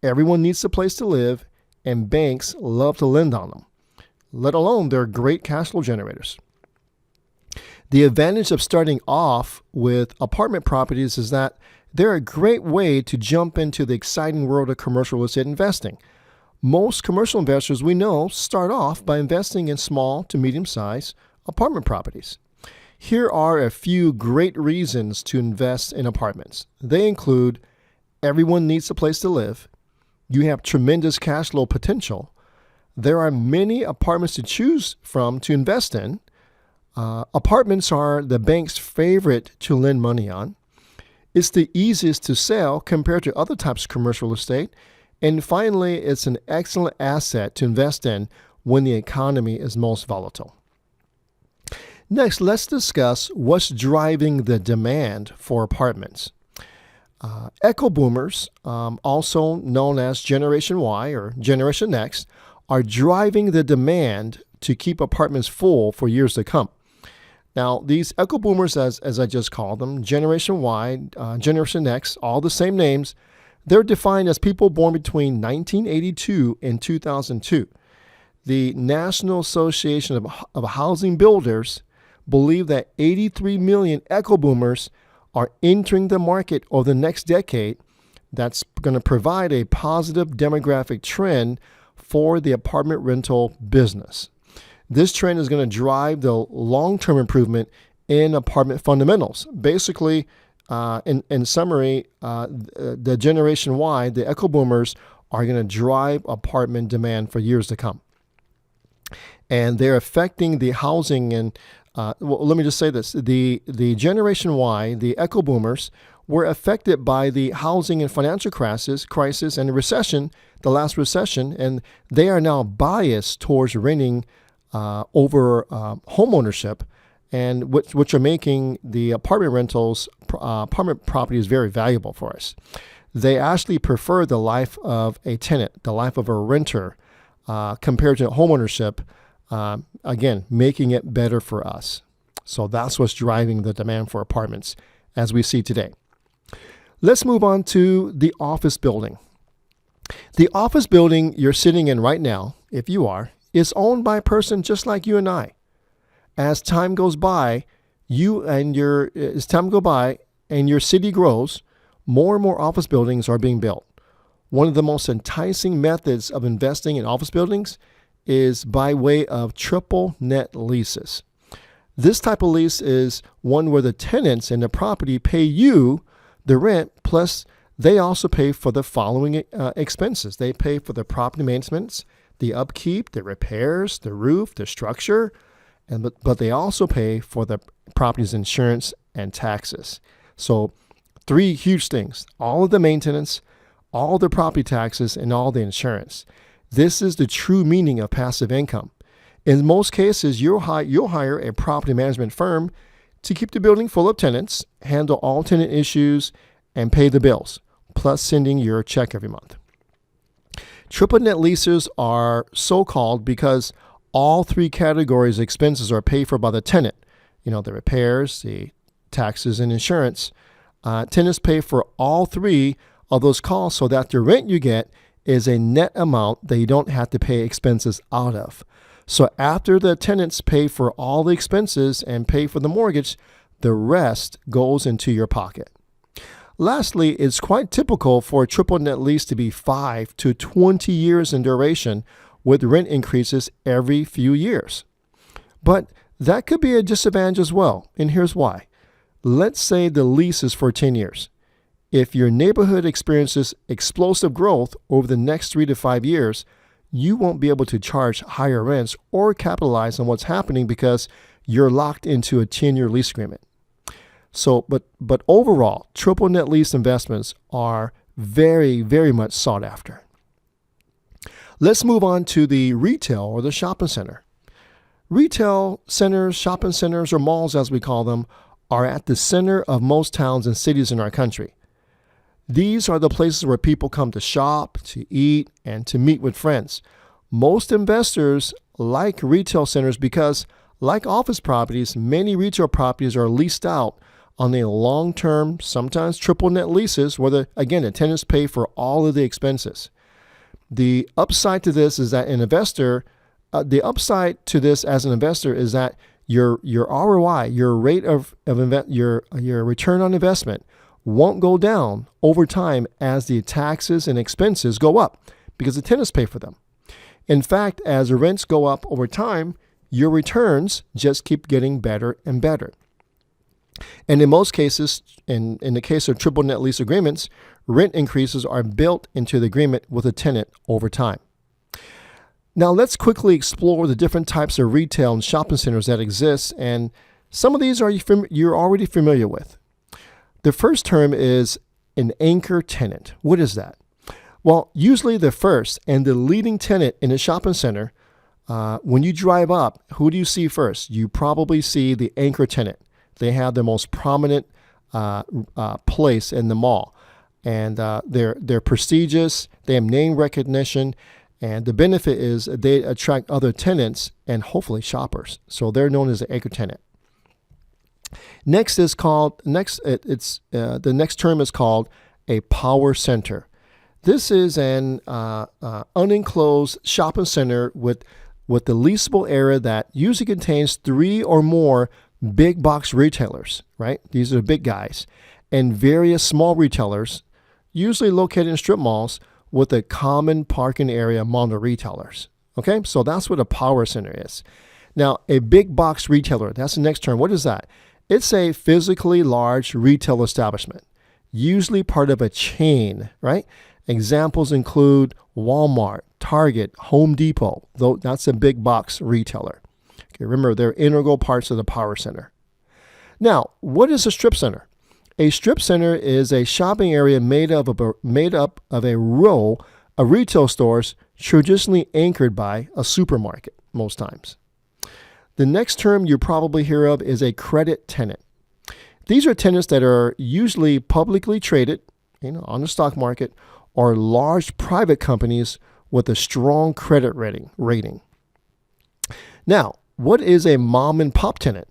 everyone needs a place to live, and banks love to lend on them, let alone they're great cash flow generators. The advantage of starting off with apartment properties is that they're a great way to jump into the exciting world of commercial real estate investing. Most commercial investors we know start off by investing in small to medium-sized apartment properties. Here are a few great reasons to invest in apartments. They include everyone needs a place to live. You have tremendous cash flow potential. There are many apartments to choose from to invest in. Apartments are the bank's favorite to lend money on. It's the easiest to sell compared to other types of commercial real estate. And finally, it's an excellent asset to invest in when the economy is most volatile. Next, let's discuss what's driving the demand for apartments. Echo boomers, also known as Generation Y or Generation X, are driving the demand to keep apartments full for years to come. Now, these echo boomers, as I just called them, Generation Y, Generation X, all the same names, they're defined as people born between 1982 and 2002. The National Association of Housing Builders believe that 83 million echo boomers are entering the market over the next decade. That's going to provide a positive demographic trend for the apartment rental business. This trend is going to drive the long-term improvement in apartment fundamentals. Basically, in summary, the Generation Y, the echo boomers, are going to drive apartment demand for years to come. And they're affecting the housing and, let me just say this. The Generation Y, the echo boomers, were affected by the housing and financial crisis and the recession, the last recession, and they are now biased towards renting over home ownership, and which are making the apartment rentals, apartment properties very valuable for us. They actually prefer the life of a tenant, the life of a renter, compared to home ownership, again, making it better for us. So that's what's driving the demand for apartments as we see today. Let's move on to the office building. The office building you're sitting in right now, if you are, is owned by a person just like you and I. As time goes by, as time goes by and your city grows, more and more office buildings are being built. One of the most enticing methods of investing in office buildings is by way of triple net leases. This type of lease is one where the tenants in the property pay you the rent, plus they also pay for the following expenses. They pay for the property maintenance, the upkeep, the repairs, the roof, the structure, but they also pay for the property's insurance and taxes. So 3 huge things: all of the maintenance, all the property taxes, and all the insurance. This is the true meaning of passive income. In most cases, you'll hire a property management firm to keep the building full of tenants, handle all tenant issues, and pay the bills, plus sending your check every month. Triple net leases are so-called because all 3 categories of expenses are paid for by the tenant. The repairs, the taxes, and insurance. Tenants pay for all 3 of those costs so that the rent you get is a net amount that you don't have to pay expenses out of. So after the tenants pay for all the expenses and pay for the mortgage, the rest goes into your pocket. Lastly, it's quite typical for a triple net lease to be 5 to 20 years in duration, with rent increases every few years. But that could be a disadvantage as well, and here's why. Let's say the lease is for 10 years. If your neighborhood experiences explosive growth over the next 3 to 5 years, you won't be able to charge higher rents or capitalize on what's happening because you're locked into a 10-year lease agreement. So, but overall, triple net lease investments are very, very much sought after. Let's move on to the retail or the shopping center. Retail centers, shopping centers, or malls as we call them, are at the center of most towns and cities in our country. These are the places where people come to shop, to eat, and to meet with friends. Most investors like retail centers because, like office properties, many retail properties are leased out on a long-term, sometimes triple net leases where, the tenants pay for all of the expenses. The upside to this is that as an investor is that your ROI, your rate of your return on investment won't go down over time as the taxes and expenses go up because the tenants pay for them. In fact, as the rents go up over time, your returns just keep getting better and better. And in most cases, in the case of triple net lease agreements, rent increases are built into the agreement with a tenant over time. Now let's quickly explore the different types of retail and shopping centers that exist, and some of these you're already familiar with. The first term is an anchor tenant. What is that? Well, usually the first and the leading tenant in a shopping center, when you drive up, who do you see first? You probably see the anchor tenant. They have the most prominent place in the mall, and they're prestigious. They have name recognition, and the benefit is they attract other tenants and hopefully shoppers. So they're known as the anchor tenant. The next term is called a power center. This is an unenclosed shopping center with the leasable area that usually contains 3 or more big box retailers, right? These are the big guys, and various small retailers, usually located in strip malls with a common parking area among the retailers. Okay, so that's what a power center is. Now, a big box retailer, that's the next term. What is that? It's a physically large retail establishment, usually part of a chain, right? Examples include Walmart, Target, Home Depot. Though that's a big box retailer. Okay, remember, they're integral parts of the power center. Now, what is a strip center? A strip center is a shopping area made up of a row of retail stores traditionally anchored by a supermarket most times. The next term you probably hear of is a credit tenant. These are tenants that are usually publicly traded, on the stock market, or large private companies with a strong credit rating. Now, what is a mom and pop tenant?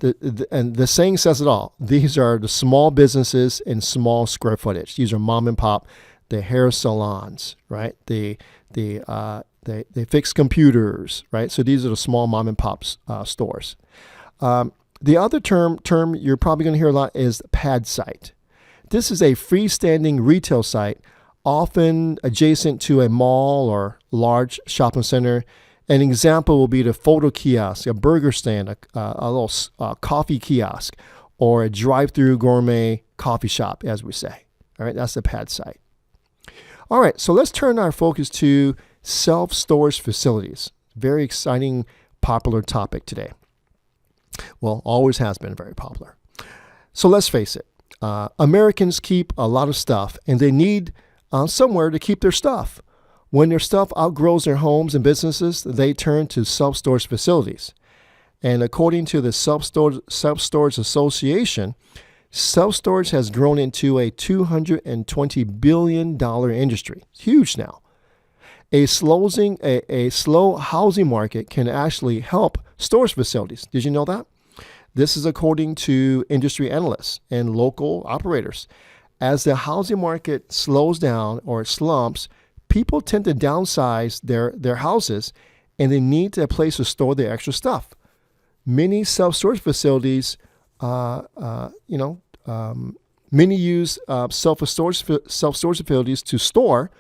And the saying says it all. These are the small businesses in small square footage. These are mom and pop, the hair salons, right? They fix computers, right? So these are the small mom and pop stores. The other term you're probably going to hear a lot is pad site. This is a freestanding retail site, often adjacent to a mall or large shopping center. An example will be the photo kiosk, a burger stand, a little coffee kiosk, or a drive-through gourmet coffee shop, as we say. All right, that's the pad site. All right, so let's turn our focus to self-storage facilities. Very exciting, popular topic today. Well, always has been very popular. So let's face it, Americans keep a lot of stuff, and they need somewhere to keep their stuff. When their stuff outgrows their homes and businesses, they turn to self-storage facilities. And according to the Self-Storage Association, self-storage has grown into a $220 billion industry. It's huge now. A slow housing market can actually help storage facilities. Did you know that? This is according to industry analysts and local operators. As the housing market slows down or slumps, people tend to downsize their houses, and they need a place to store their extra stuff. Many self-storage facilities, many use self-storage facilities to store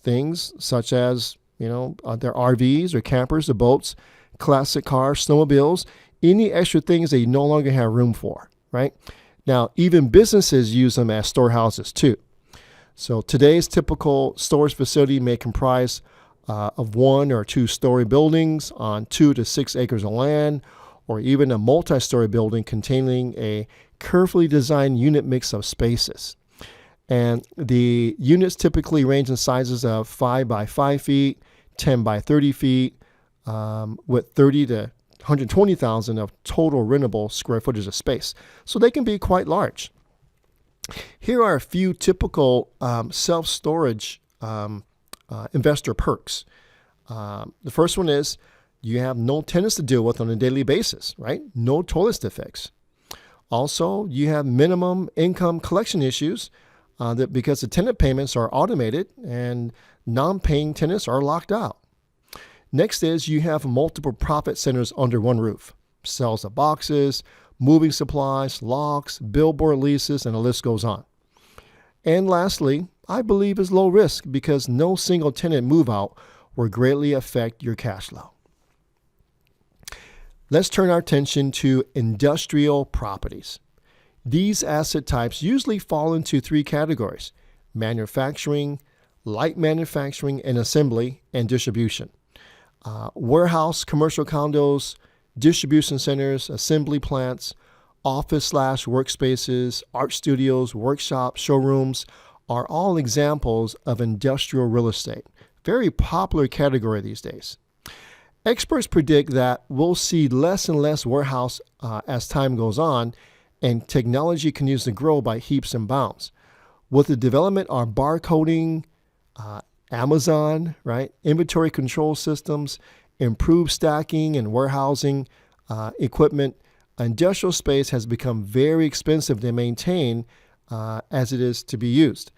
things such as, their RVs or campers, the boats, classic cars, snowmobiles, any extra things that you no longer have room for, right? Now, even businesses use them as storehouses too. So today's typical storage facility may comprise of 1 or 2 story buildings on 2 to 6 acres of land, or even a multi-story building containing a carefully designed unit mix of spaces. And the units typically range in sizes of 5 by 5 feet, 10 by 30 feet, with 30 to 120,000 of total rentable square footage of space. So they can be quite large. Here are a few typical self-storage investor perks. The first one is you have no tenants to deal with on a daily basis, right? No toilets to fix. Also, you have minimum income collection issues because the tenant payments are automated and non-paying tenants are locked out. Next is you have multiple profit centers under one roof. Sales of boxes, moving supplies, locks, billboard leases, and the list goes on. And lastly, I believe is low risk because no single tenant move out will greatly affect your cash flow. Let's turn our attention to industrial properties. These asset types usually fall into 3 categories: manufacturing, light manufacturing and assembly, and distribution. Warehouse, commercial condos, distribution centers, assembly plants, office/workspaces, art studios, workshops, showrooms are all examples of industrial real estate. Very popular category these days. Experts predict that we'll see less and less warehouse as time goes on, and technology continues to grow by heaps and bounds. With the development of barcoding, Amazon, right, inventory control systems, improved stacking and warehousing equipment, industrial space has become very expensive to maintain as it is to be used.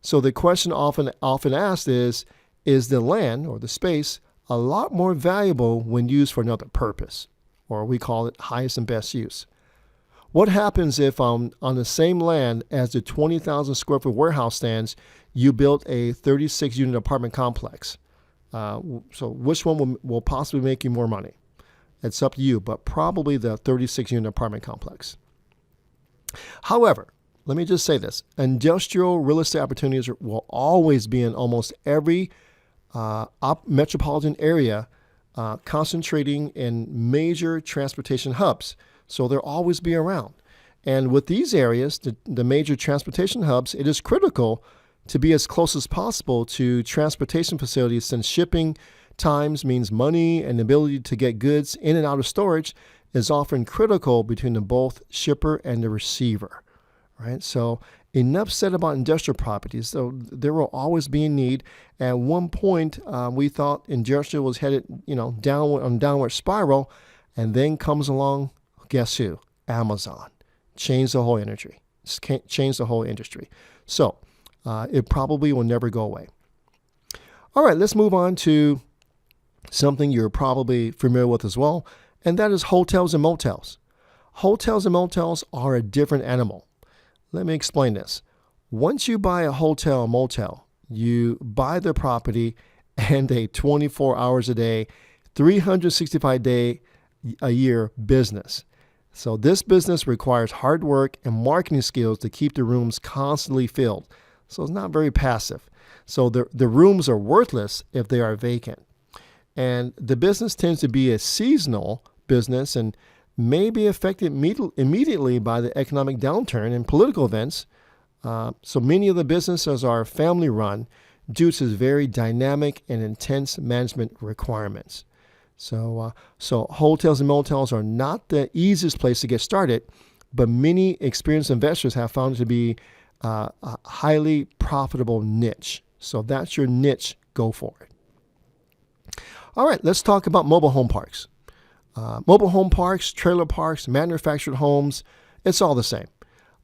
So the question often asked is the land or the space a lot more valuable when used for another purpose, or we call it highest and best use? What happens if on the same land as the 20,000 square foot warehouse stands, you built a 36 unit apartment complex? So which one will possibly make you more money? It's up to you, but probably the 36 unit apartment complex. However, let me just say this. Industrial real estate opportunities will always be in almost every metropolitan area, concentrating in major transportation hubs. So they'll always be around. And with these areas, the major transportation hubs, it is critical to be as close as possible to transportation facilities, since shipping times means money, and the ability to get goods in and out of storage is often critical between both shipper and the receiver, right? So enough said about industrial properties. So there will always be a need. At one point, we thought industrial was headed, downward spiral, and then comes along, guess who? Amazon. Changed the whole industry. Changed the whole industry. So it probably will never go away. All right, let's move on to something you're probably familiar with as well, and that is hotels and motels. Hotels and motels are a different animal. Let me explain this. Once you buy a hotel or motel, you buy the property and a 24 hours a day, 365-day a year business. So this business requires hard work and marketing skills to keep the rooms constantly filled. So it's not very passive. So the rooms are worthless if they are vacant. And the business tends to be a seasonal business and may be affected immediately by the economic downturn and political events. So many of the businesses are family run due to very dynamic and intense management requirements. So hotels and motels are not the easiest place to get started, but many experienced investors have found it to be a highly profitable niche. So if that's your niche, go for it. All right, let's talk about mobile home parks. Mobile home parks, trailer parks, manufactured homes, it's all the same.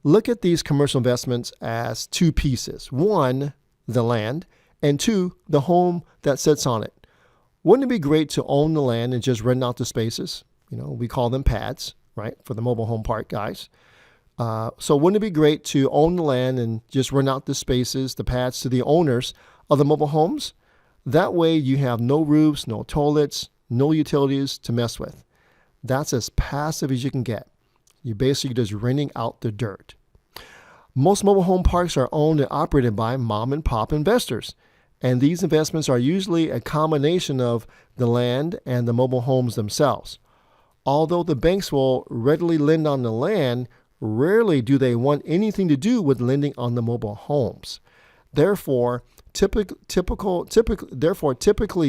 Look at these commercial investments as two pieces. One, the land, and two, the home that sits on it. Wouldn't it be great to own the land and just rent out the spaces? We call them pads, right, for the mobile home park guys. So wouldn't it be great to own the land and just rent out the spaces, the pads, to the owners of the mobile homes? That way you have no roofs, no toilets, no utilities to mess with. That's as passive as you can get. You're basically just renting out the dirt. Most mobile home parks are owned and operated by mom and pop investors. And these investments are usually a combination of the land and the mobile homes themselves. Although the banks will readily lend on the land, rarely do they want anything to do with lending on the mobile homes. Therefore, typically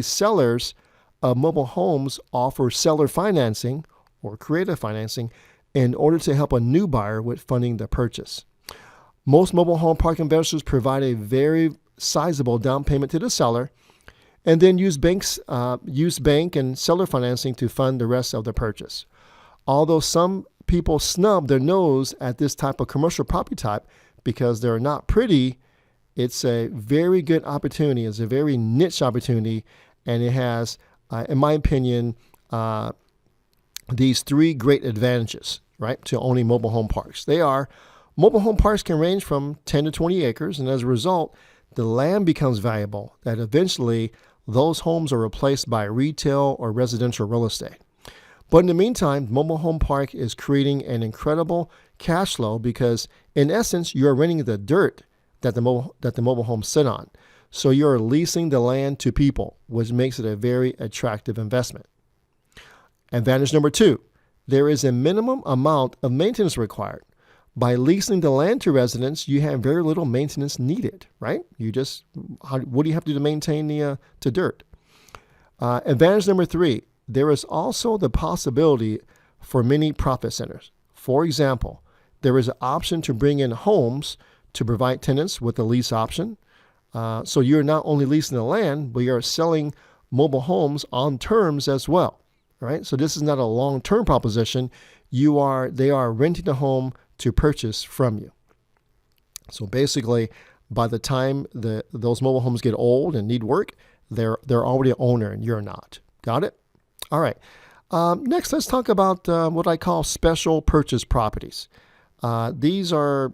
sellers of mobile homes offer seller financing or creative financing in order to help a new buyer with funding the purchase. Most mobile home park investors provide a very sizable down payment to the seller and then use bank and seller financing to fund the rest of the purchase. Although some people snub their nose at this type of commercial property type because they're not pretty, it's a very good opportunity. It's a very niche opportunity, and it has, in my opinion, these three great advantages, right, to owning mobile home parks. They are, mobile home parks can range from 10 to 20 acres, and as a result, the land becomes valuable that eventually those homes are replaced by retail or residential real estate. But in the meantime, mobile home park is creating an incredible cash flow because in essence, you're renting the dirt that the mobile homes sit on. So you're leasing the land to people, which makes it a very attractive investment. Advantage number two, there is a minimum amount of maintenance required. By leasing the land to residents, you have very little maintenance needed, right? What do you have to do to maintain the dirt? Advantage number three, there is also the possibility for many profit centers. For example, there is an option to bring in homes to provide tenants with a lease option. So you're not only leasing the land, but you're selling mobile homes on terms as well, right? So this is not a long-term proposition. They are renting the home to purchase from you. So basically, by the time those mobile homes get old and need work, they're already an owner and you're not. Got it? All right. Next, let's talk about what I call special purpose properties. These are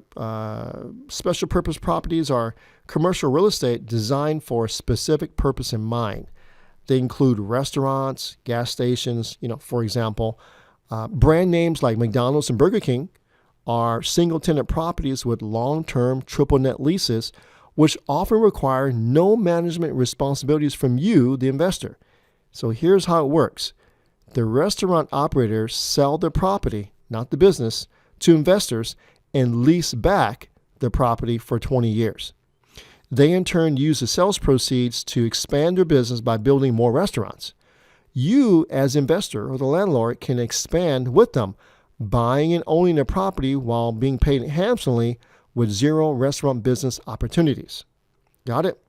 special purpose properties are commercial real estate designed for a specific purpose in mind. They include restaurants, gas stations, for example. Brand names like McDonald's and Burger King are single-tenant properties with long-term triple-net leases, which often require no management responsibilities from you, the investor. So here's how it works. The restaurant operators sell their property, not the business, to investors and lease back the property for 20 years. They in turn use the sales proceeds to expand their business by building more restaurants. You, as investor or the landlord, can expand with them, buying and owning the property while being paid handsomely with zero restaurant business opportunities. Got it?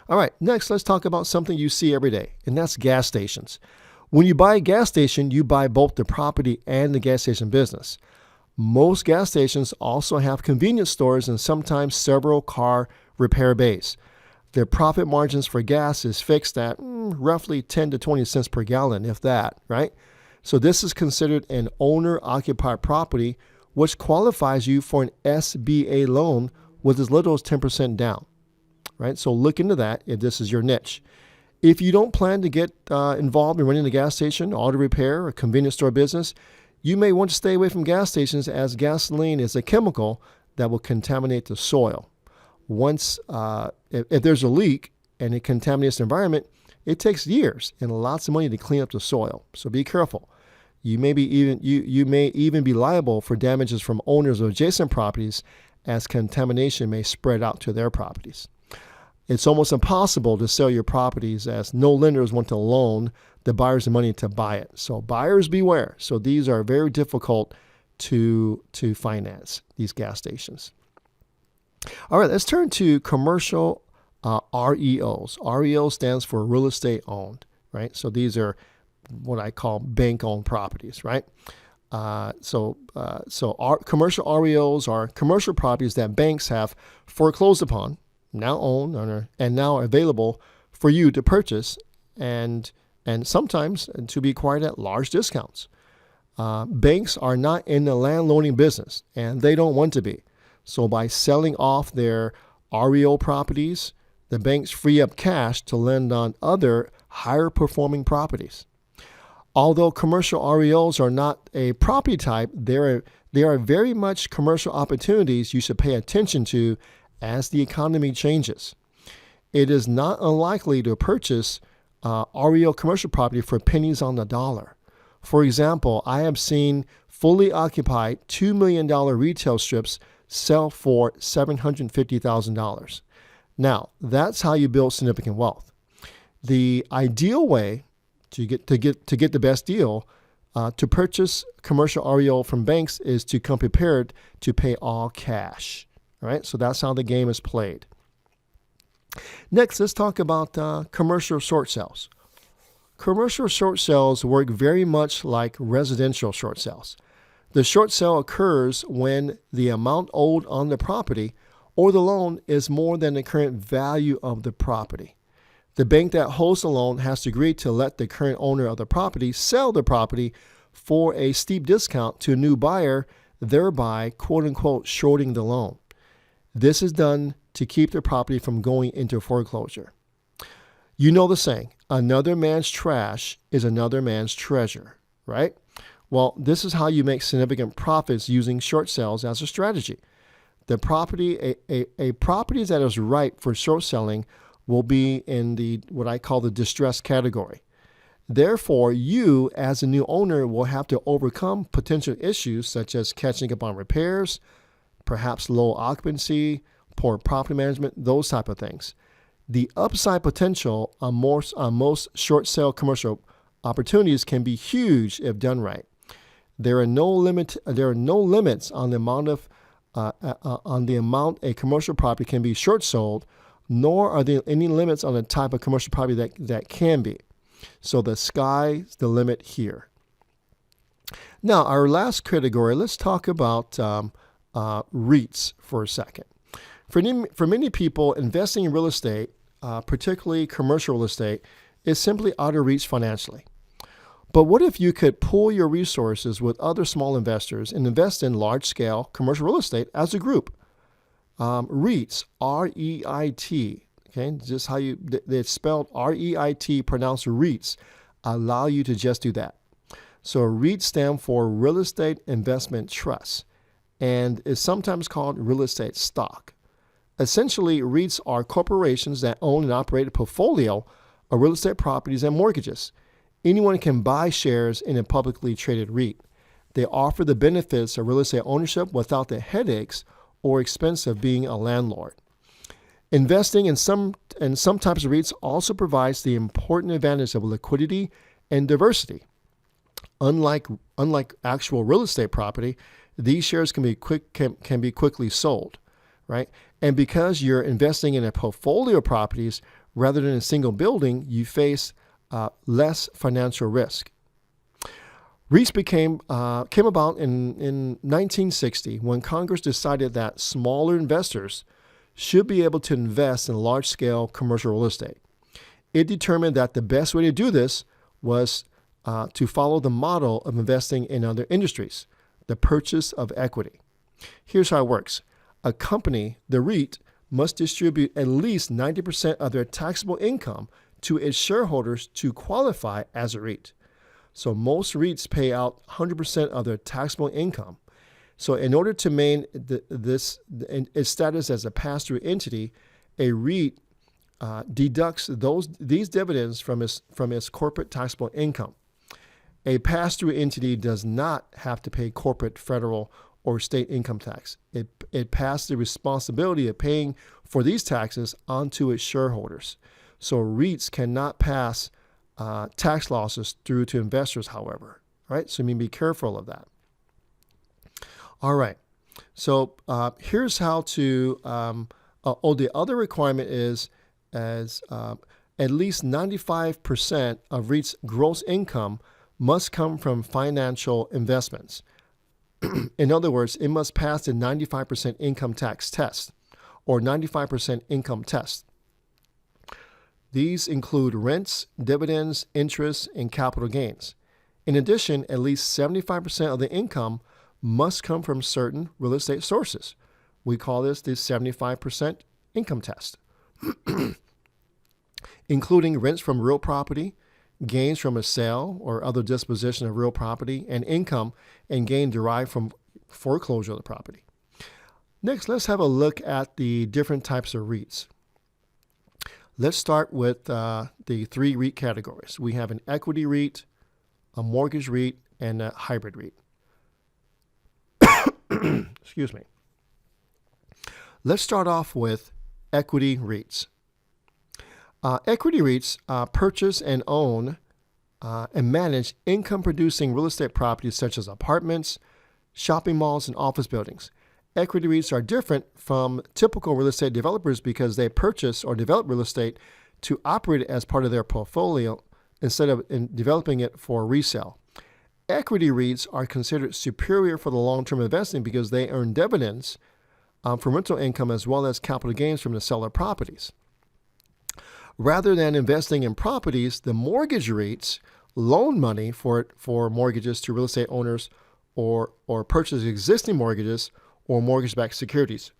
All right, next let's talk about something you see every day, and that's gas stations. When you buy a gas station, you buy both the property and the gas station business. Most gas stations also have convenience stores and sometimes several car repair bays. Their profit margins for gas is fixed at roughly 10 to 20 cents per gallon, if that, right? So this is considered an owner-occupied property, which qualifies you for an SBA loan with as little as 10% down, right? So look into that if this is your niche. If you don't plan to get involved in running a gas station, auto repair, or convenience store business, you may want to stay away from gas stations, as gasoline is a chemical that will contaminate the soil. Once, if there's a leak and it contaminates the environment, it takes years and lots of money to clean up the soil. So be careful. You may even be liable for damages from owners of adjacent properties, as contamination may spread out to their properties. It's almost impossible to sell your properties, as no lenders want to loan the buyers the money to buy it. So buyers beware. So these are very difficult to finance, these gas stations. All right, let's turn to commercial REOs. REO stands for real estate owned, right? So these are what I call bank-owned properties, right? So our commercial REOs are commercial properties that banks have foreclosed upon, now owned, and now available for you to purchase, and sometimes to be acquired at large discounts. Banks are not in the land loaning business, and they don't want to be. So by selling off their REO properties, the banks free up cash to lend on other higher performing properties. Although commercial REOs are not a property type, they are very much commercial opportunities you should pay attention to as the economy changes. It is not unlikely to purchase REO commercial property for pennies on the dollar. For example, I have seen fully occupied $2 million retail strips sell for $750,000. Now, that's how you build significant wealth. The ideal way to get the best deal to purchase commercial REO from banks is to come prepared to pay all cash. All right, so that's how the game is played. Next, let's talk about commercial short sales. Commercial short sales work very much like residential short sales. The short sale occurs when the amount owed on the property or the loan is more than the current value of the property. The bank that holds the loan has to agree to let the current owner of the property sell the property for a steep discount to a new buyer, thereby, quote unquote, shorting the loan. This is done to keep the property from going into foreclosure. You know the saying, another man's trash is another man's treasure, right? Well, this is how you make significant profits using short sales as a strategy. The property, a property that is ripe for short selling will be in the what I call the distressed category. Therefore, you as a new owner will have to overcome potential issues such as catching up on repairs, perhaps low occupancy, poor property management, those type of things. The upside potential on most short sale commercial opportunities can be huge if done right. There are no limits on the amount a commercial property can be short sold, nor are there any limits on the type of commercial property that can be. So the sky's the limit here. Now, our last category, let's talk about REITs for a second. For many people, investing in real estate, particularly commercial real estate, is simply out of reach financially. But what if you could pool your resources with other small investors and invest in large-scale commercial real estate as a group? REITs, R-E-I-T, okay, just how it's spelled R-E-I-T, pronounced REITs, allow you to just do that. So REITs stand for Real Estate Investment Trust and is sometimes called real estate stock. Essentially, REITs are corporations that own and operate a portfolio of real estate properties and mortgages. Anyone can buy shares in a publicly traded REIT. They offer the benefits of real estate ownership without the headaches or expense of being a landlord. Investing in some types of REITs also provides the important advantage of liquidity and diversity. Unlike actual real estate property, these shares can be quickly sold, right? And because you're investing in a portfolio of properties rather than a single building, you face less financial risk. REITs came about in 1960 when Congress decided that smaller investors should be able to invest in large-scale commercial real estate. It determined that the best way to do this was to follow the model of investing in other industries, the purchase of equity. Here's how it works. A company, the REIT, must distribute at least 90% of their taxable income to its shareholders to qualify as a REIT. So most REITs pay out 100% of their taxable income. So in order to maintain its status as a pass-through entity, a REIT deducts these dividends from its corporate taxable income. A pass-through entity does not have to pay corporate, federal, or state income tax. It passes the responsibility of paying for these taxes onto its shareholders. So REITs cannot pass tax losses through to investors, however. Right? So you need to be careful of that. All right. So here's how to. The other requirement is at least 95% of REITs' gross income must come from financial investments. In other words, it must pass the 95% income tax test or 95% income test. These include rents, dividends, interest, and capital gains. In addition, at least 75% of the income must come from certain real estate sources. We call this the 75% income test, including rents from real property, gains from a sale or other disposition of real property, and income and gain derived from foreclosure of the property. Next, let's have a look at the different types of REITs. Let's start with the three REIT categories. We have an equity REIT, a mortgage REIT, and a hybrid REIT. Excuse me. Let's start off with equity REITs. Equity REITs purchase and own and manage income-producing real estate properties such as apartments, shopping malls, and office buildings. Equity REITs are different from typical real estate developers because they purchase or develop real estate to operate it as part of their portfolio instead of developing it for resale. Equity REITs are considered superior for the long-term investing because they earn dividends from rental income as well as capital gains from the seller properties. Rather than investing in properties, the mortgage REITs loan money for mortgages to real estate owners or purchase existing mortgages or mortgage-backed securities.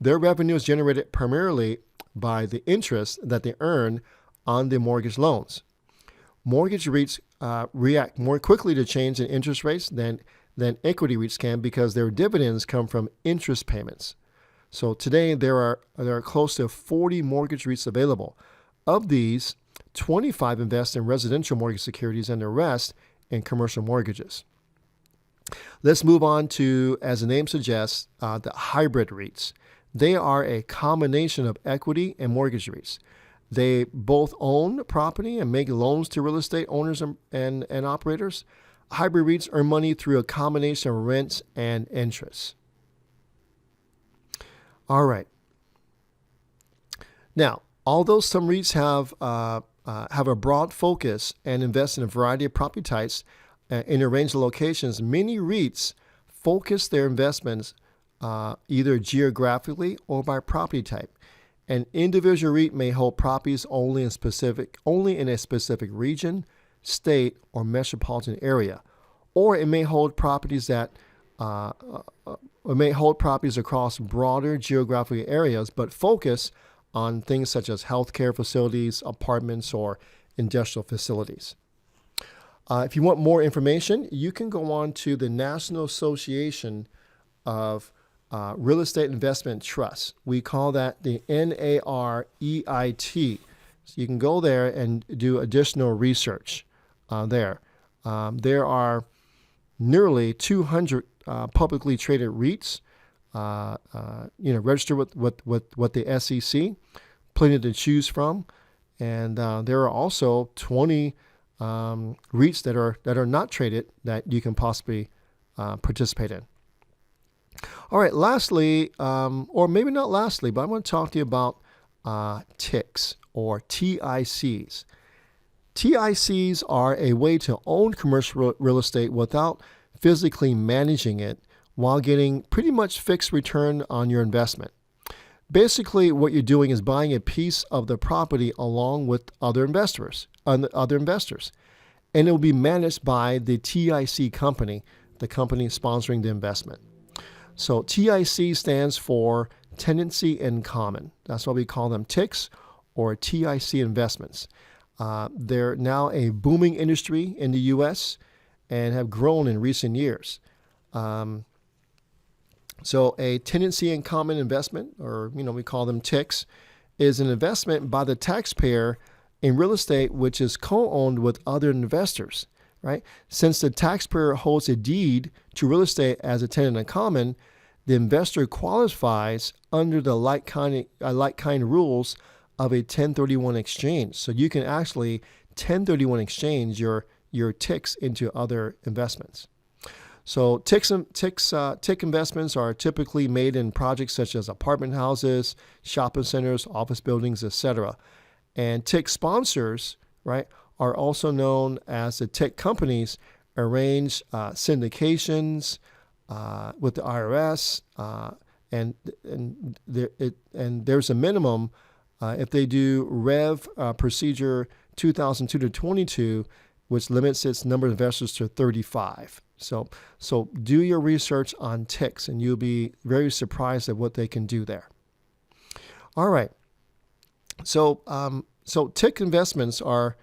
Their revenue is generated primarily by the interest that they earn on the mortgage loans. Mortgage REITs react more quickly to change in interest rates than equity REITs can because their dividends come from interest payments. So today there are close to 40 mortgage REITs available. Of these, 25 invest in residential mortgage securities and the rest in commercial mortgages. Let's move on to, as the name suggests, the hybrid REITs. They are a combination of equity and mortgage REITs. They both own property and make loans to real estate owners and operators. Hybrid REITs earn money through a combination of rents and interest. All right. Now, although some REITs have a broad focus and invest in a variety of property types in a range of locations, many REITs focus their investments either geographically or by property type. An individual REIT may hold properties only in a specific region, state, or metropolitan area, or it may hold properties across broader geographic areas, but focus on things such as healthcare facilities, apartments, or industrial facilities. If you want more information, you can go on to the National Association of Real Estate Investment Trusts. We call that the NAREIT. So you can go there and do additional research there. There are nearly 200 publicly traded REITs, registered with the SEC, plenty to choose from, and there are also 20 REITs that are not traded that you can possibly participate in. All right, lastly, or maybe not lastly, but I want to talk to you about TICs or TICs. TICs are a way to own commercial real estate without physically managing it while getting pretty much fixed return on your investment. Basically, what you're doing is buying a piece of the property along with other investors, and it will be managed by the TIC company, the company sponsoring the investment. So TIC stands for Tenancy in Common. That's why we call them TICs or TIC investments. They're now a booming industry in the U.S. and have grown in recent years. So a tenancy in common investment, or we call them TICs, is an investment by the taxpayer in real estate which is co-owned with other investors, right? Since the taxpayer holds a deed to real estate as a tenant in common, the investor qualifies under the like-kind rules of a 1031 exchange. So you can actually 1031 exchange your TICs into other investments. So TIC investments are typically made in projects such as apartment houses, shopping centers, office buildings, etc. And TIC sponsors, right, are also known as the TIC companies, arrange syndications with the IRS, and there's a minimum if they do Rev Procedure 2002 to 22, which limits its number of investors to 35. So do your research on TICs, and you'll be very surprised at what they can do there. All right. So TIC investments are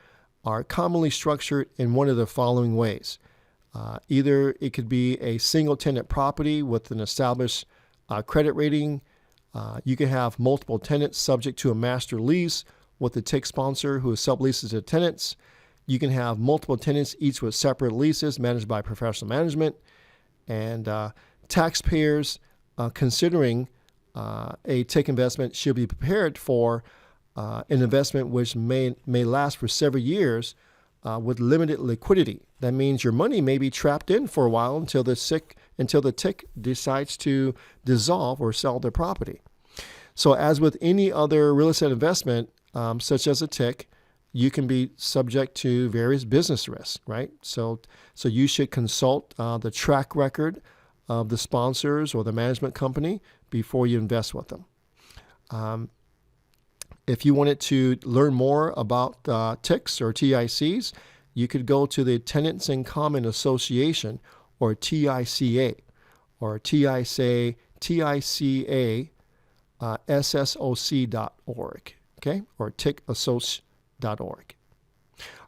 commonly structured in one of the following ways. Either it could be a single tenant property with an established credit rating. You can have multiple tenants subject to a master lease with the TIC sponsor who subleases to tenants. You can have multiple tenants, each with separate leases managed by professional management. And taxpayers considering a TIC investment should be prepared for an investment which may last for several years with limited liquidity. That means your money may be trapped in for a while until the TIC decides to dissolve or sell their property. So as with any other real estate investment, such as a TIC, you can be subject to various business risks, right? So you should consult the track record of the sponsors or the management company before you invest with them. If you wanted to learn more about TICs or TICs, you could go to the Tenants in Common Association, or TICA, or TICA SSOC.org, okay, or TICAssociation.org.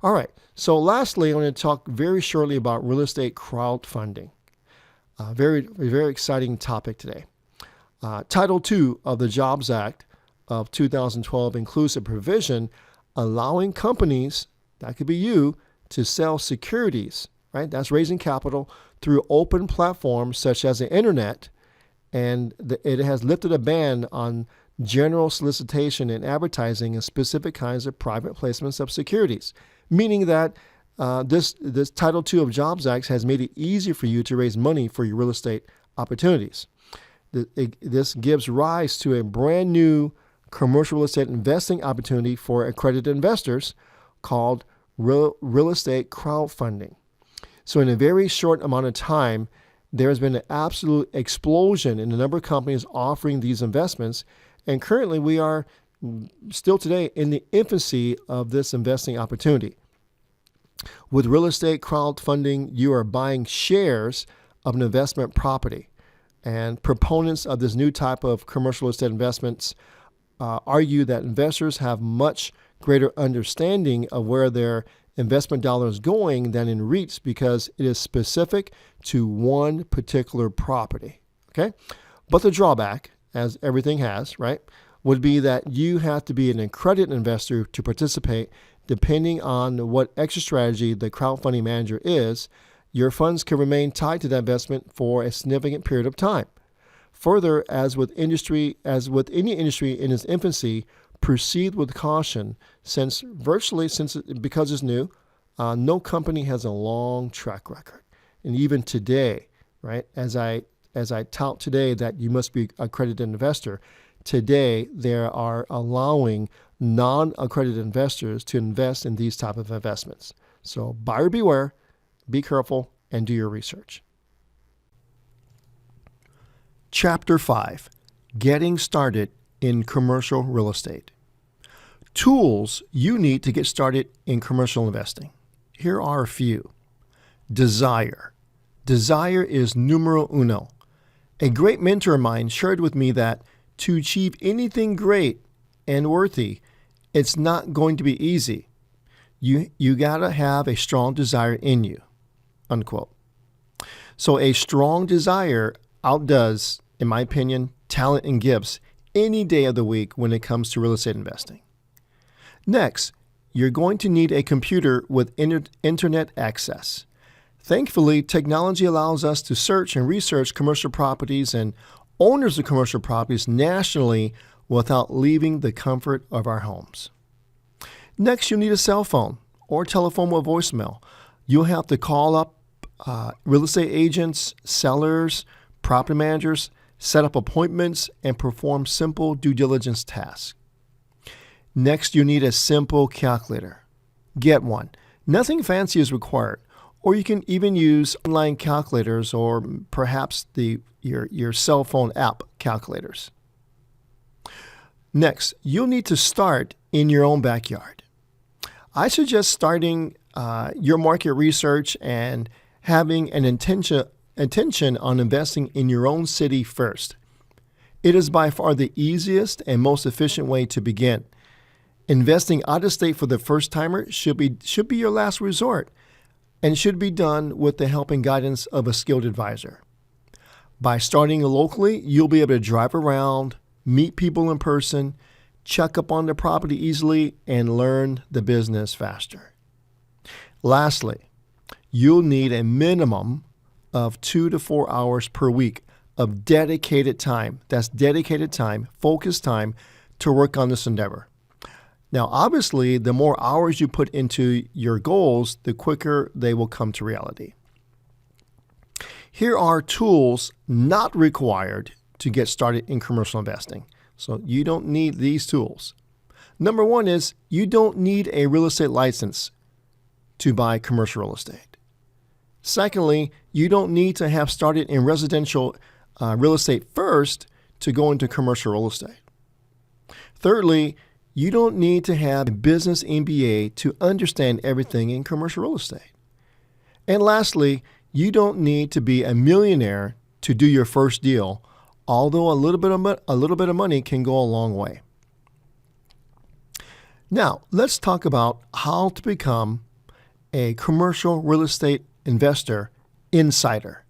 All right, so lastly, I'm going to talk very shortly about real estate crowdfunding. Very exciting topic today. Title II of the Jobs Act of 2012 includes a provision allowing companies, that could be you, to sell securities, right? That's raising capital through open platforms such as the internet, and it has lifted a ban on general solicitation and advertising in specific kinds of private placements of securities, meaning that this Title II of Jobs Act has made it easier for you to raise money for your real estate opportunities. This gives rise to a brand new commercial real estate investing opportunity for accredited investors called real estate crowdfunding. So in a very short amount of time, there has been an absolute explosion in the number of companies offering these investments. And currently we are still today in the infancy of this investing opportunity. With real estate crowdfunding, you are buying shares of an investment property. And proponents of this new type of commercial real estate investments argue that investors have much greater understanding of where their investment dollar is going than in REITs because it is specific to one particular property. Okay, but the drawback, as everything has, right, would be that you have to be an accredited investor to participate. Depending on what exit strategy the crowdfunding manager is, your funds can remain tied to that investment for a significant period of time. Further, as with any industry in its infancy, proceed with caution because it's new, no company has a long track record. And even today, right, as I tout today that you must be an accredited investor, today they are allowing non-accredited investors to invest in these type of investments. So buyer beware, be careful, and do your research. Chapter 5, Getting Started in Commercial Real Estate. Tools you need to get started in commercial investing. Here are a few. Desire. Desire is numero uno. A great mentor of mine shared with me that to achieve anything great and worthy, it's not going to be easy. You got to have a strong desire in you, unquote. So a strong desire outdoes, in my opinion, talent and gifts any day of the week when it comes to real estate investing. Next, you're going to need a computer with internet access. Thankfully, technology allows us to search and research commercial properties and owners of commercial properties nationally without leaving the comfort of our homes. Next, you'll need a cell phone or telephone with voicemail. You'll have to call up real estate agents, sellers, property managers, set up appointments, and perform simple due diligence tasks. Next, you need a simple calculator. Get one. Nothing fancy is required, or you can even use online calculators or perhaps your cell phone app calculators. Next, you'll need to start in your own backyard. I suggest starting your market research and having an intention on investing in your own city first. It is by far the easiest and most efficient way to begin. Investing out of state for the first timer should be your last resort and should be done with the help and guidance of a skilled advisor. By starting locally, you'll be able to drive around, meet people in person, check up on the property easily, and learn the business faster. Lastly, you'll need a minimum of 2 to 4 hours per week of dedicated time. That's dedicated time, focused time to work on this endeavor. Now, obviously, the more hours you put into your goals, the quicker they will come to reality. Here are tools not required to get started in commercial investing. So you don't need these tools. Number one is you don't need a real estate license to buy commercial real estate. Secondly, you don't need to have started in residential real estate first to go into commercial real estate. Thirdly, you don't need to have a business MBA to understand everything in commercial real estate. And lastly, you don't need to be a millionaire to do your first deal, although a little bit of money can go a long way. Now, let's talk about how to become a commercial real estate investor insider.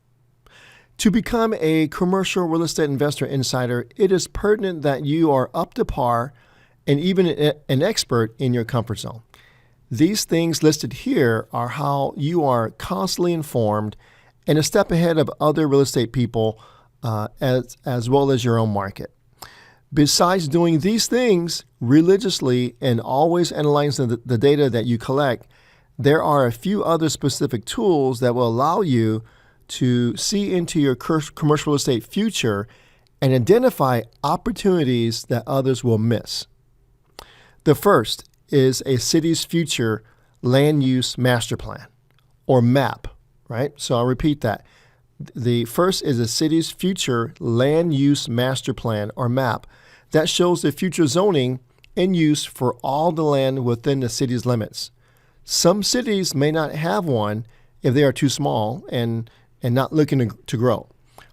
To become a commercial real estate investor insider, it is pertinent that you are up to par and even an expert in your comfort zone. These things listed here are how you are constantly informed and a step ahead of other real estate people as well as your own market. Besides doing these things religiously and always analyzing the data that you collect, there are a few other specific tools that will allow you to see into your commercial real estate future and identify opportunities that others will miss. The first is a city's future land use master plan, or MAP, right? So I'll repeat that. The first is a city's future land use master plan, or MAP, that shows the future zoning and use for all the land within the city's limits. Some cities may not have one if they are too small and not looking to grow.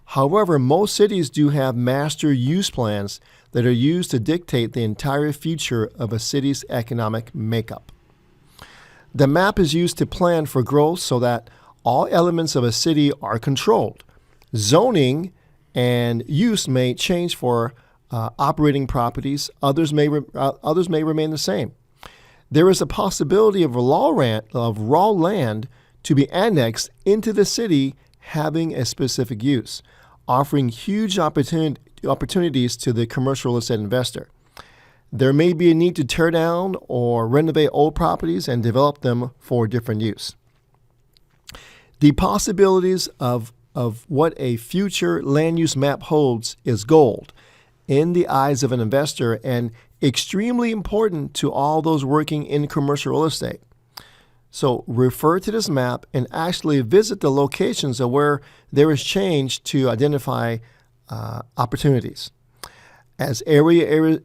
However, most cities do have master use plans that are used to dictate the entire future of a city's economic makeup. The map is used to plan for growth so that all elements of a city are controlled. Zoning and use may change for operating properties. Others may remain the same. There is a possibility of raw land to be annexed into the city having a specific use, offering huge opportunities to the commercial real estate investor. There may be a need to tear down or renovate old properties and develop them for different use. The possibilities of what a future land use map holds is gold in the eyes of an investor and extremely important to all those working in commercial real estate. So refer to this map and actually visit the locations of where there is change to identify opportunities. As every area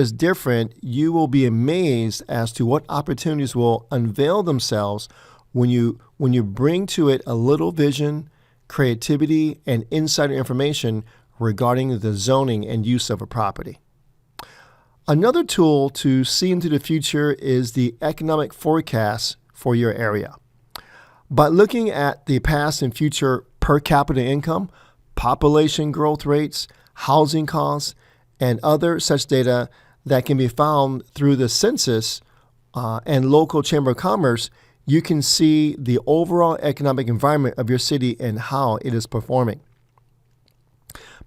is different, you will be amazed as to what opportunities will unveil themselves when you bring to it a little vision, creativity, and insider information regarding the zoning and use of a property. Another tool to see into the future is the economic forecast for your area. By looking at the past and future per capita income, population growth rates, housing costs, and other such data that can be found through the census and local chamber of commerce, you can see the overall economic environment of your city and how it is performing.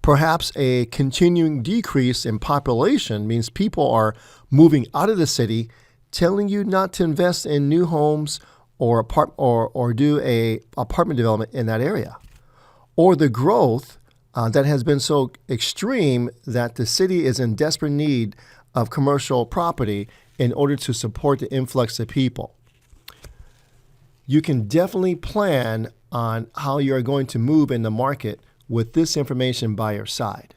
Perhaps a continuing decrease in population means people are moving out of the city, telling you not to invest in new homes or do a apartment development in that area. Or the growth that has been so extreme that the city is in desperate need of commercial property in order to support the influx of people. You can definitely plan on how you're going to move in the market with this information by your side.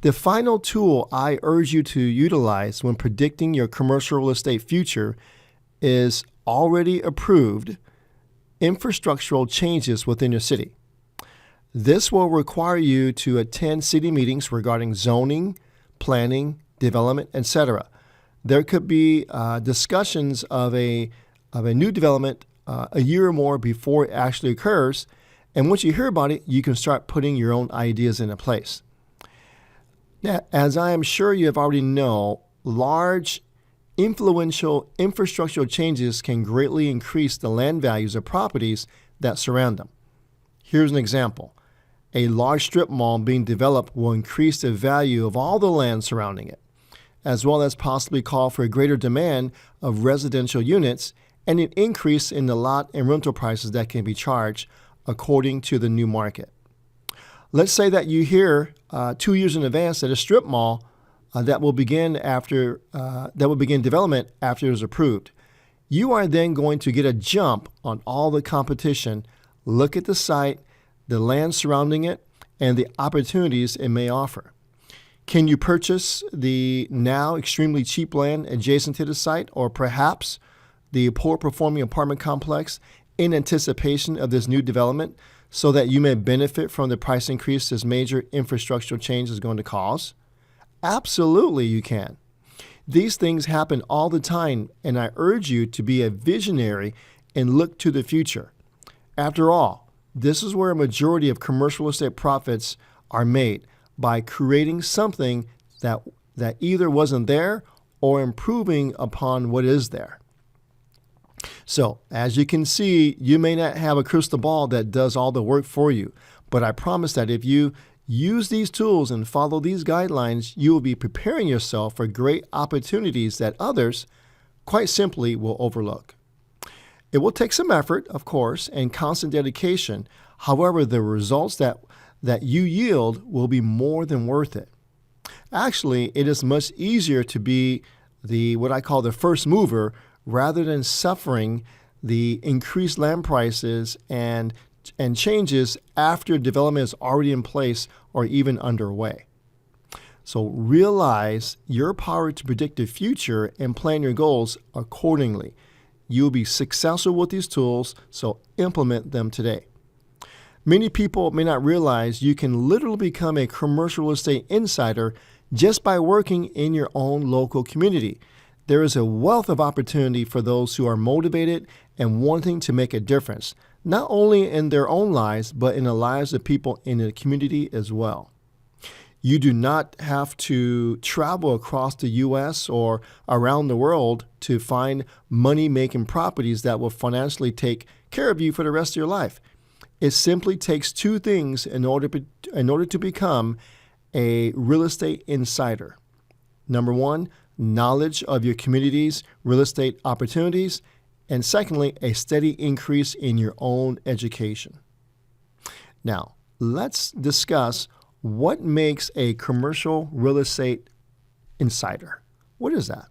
The final tool I urge you to utilize when predicting your commercial real estate future is already approved infrastructural changes within your city. This will require you to attend city meetings regarding zoning, planning, development, etc. There could be discussions of a new development a year or more before it actually occurs. And once you hear about it, you can start putting your own ideas into place. Now, as I am sure you have already know, large, influential infrastructural changes can greatly increase the land values of properties that surround them. Here's an example. A large strip mall being developed will increase the value of all the land surrounding it, as well as possibly call for a greater demand of residential units and an increase in the lot and rental prices that can be charged according to the new market. Let's say that you hear 2 years in advance that a strip mall that will begin development after it is approved. You are then going to get a jump on all the competition. Look at the site, the land surrounding it, and the opportunities it may offer. Can you purchase the now extremely cheap land adjacent to the site, or perhaps the poor-performing apartment complex in anticipation of this new development so that you may benefit from the price increase this major infrastructural change is going to cause? Absolutely, you can. These things happen all the time, and I urge you to be a visionary and look to the future. After all, this is where a majority of commercial real estate profits are made, by creating something that either wasn't there or improving upon what is there. So, as you can see, you may not have a crystal ball that does all the work for you, but I promise that if you use these tools and follow these guidelines, you will be preparing yourself for great opportunities that others, quite simply, will overlook. It will take some effort, of course, and constant dedication. However, the results that you yield will be more than worth it. Actually, it is much easier to be what I call the first mover rather than suffering the increased land prices and changes after development is already in place or even underway. So realize your power to predict the future and plan your goals accordingly. You'll be successful with these tools, so implement them today. Many people may not realize you can literally become a commercial real estate insider just by working in your own local community. There is a wealth of opportunity for those who are motivated and wanting to make a difference, not only in their own lives, but in the lives of people in the community as well. You do not have to travel across the U.S. or around the world to find money-making properties that will financially take care of you for the rest of your life. It simply takes two things in order to become a real estate insider. Number one, knowledge of your community's real estate opportunities, and secondly, a steady increase in your own education. Now, let's discuss what makes a commercial real estate insider. What is that?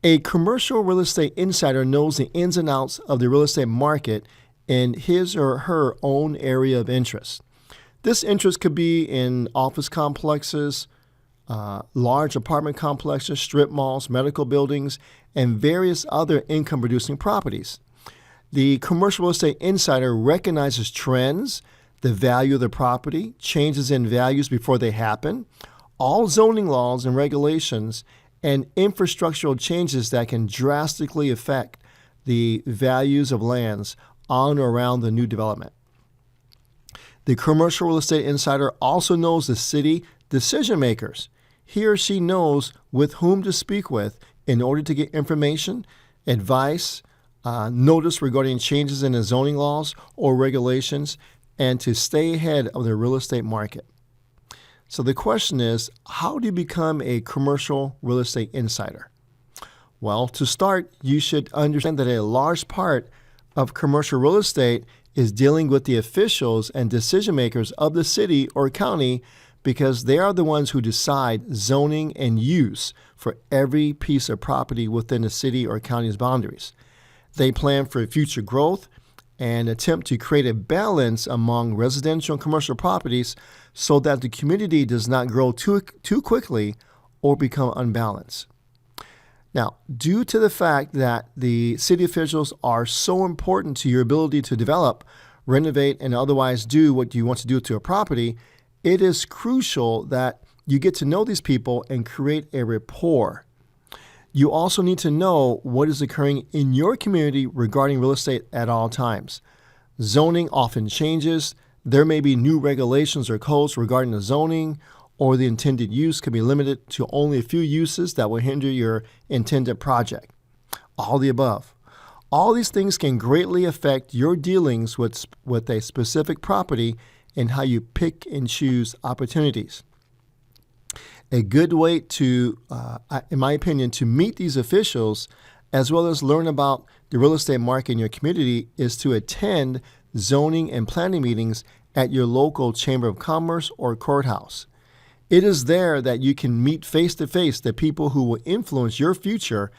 A commercial real estate insider knows the ins and outs of the real estate market in his or her own area of interest. This interest could be in office complexes, large apartment complexes, strip malls, medical buildings, and various other income-producing properties. The commercial real estate insider recognizes trends, the value of the property, changes in values before they happen, all zoning laws and regulations and infrastructural changes that can drastically affect the values of lands on or around the new development. The commercial real estate insider also knows the city decision makers. He or she knows with whom to speak with in order to get information, advice, notice regarding changes in the zoning laws or regulations, and to stay ahead of the real estate market. So the question is, how do you become a commercial real estate insider? Well, to start, you should understand that a large part of commercial real estate is dealing with the officials and decision makers of the city or county, because they are the ones who decide zoning and use for every piece of property within the city or county's boundaries. They plan for future growth and attempt to create a balance among residential and commercial properties so that the community does not grow too quickly or become unbalanced. Now, due to the fact that the city officials are so important to your ability to develop, renovate, and otherwise do what you want to do to a property, it is crucial that you get to know these people and create a rapport. You also need to know what is occurring in your community regarding real estate at all times. Zoning often changes. There may be new regulations or codes regarding the zoning, or the intended use can be limited to only a few uses that will hinder your intended project. All the above. All these things can greatly affect your dealings with a specific property and how you pick and choose opportunities. A good way to, in my opinion, to meet these officials as well as learn about the real estate market in your community is to attend zoning and planning meetings at your local Chamber of Commerce or courthouse. It is there that you can meet face-to-face the people who will influence your future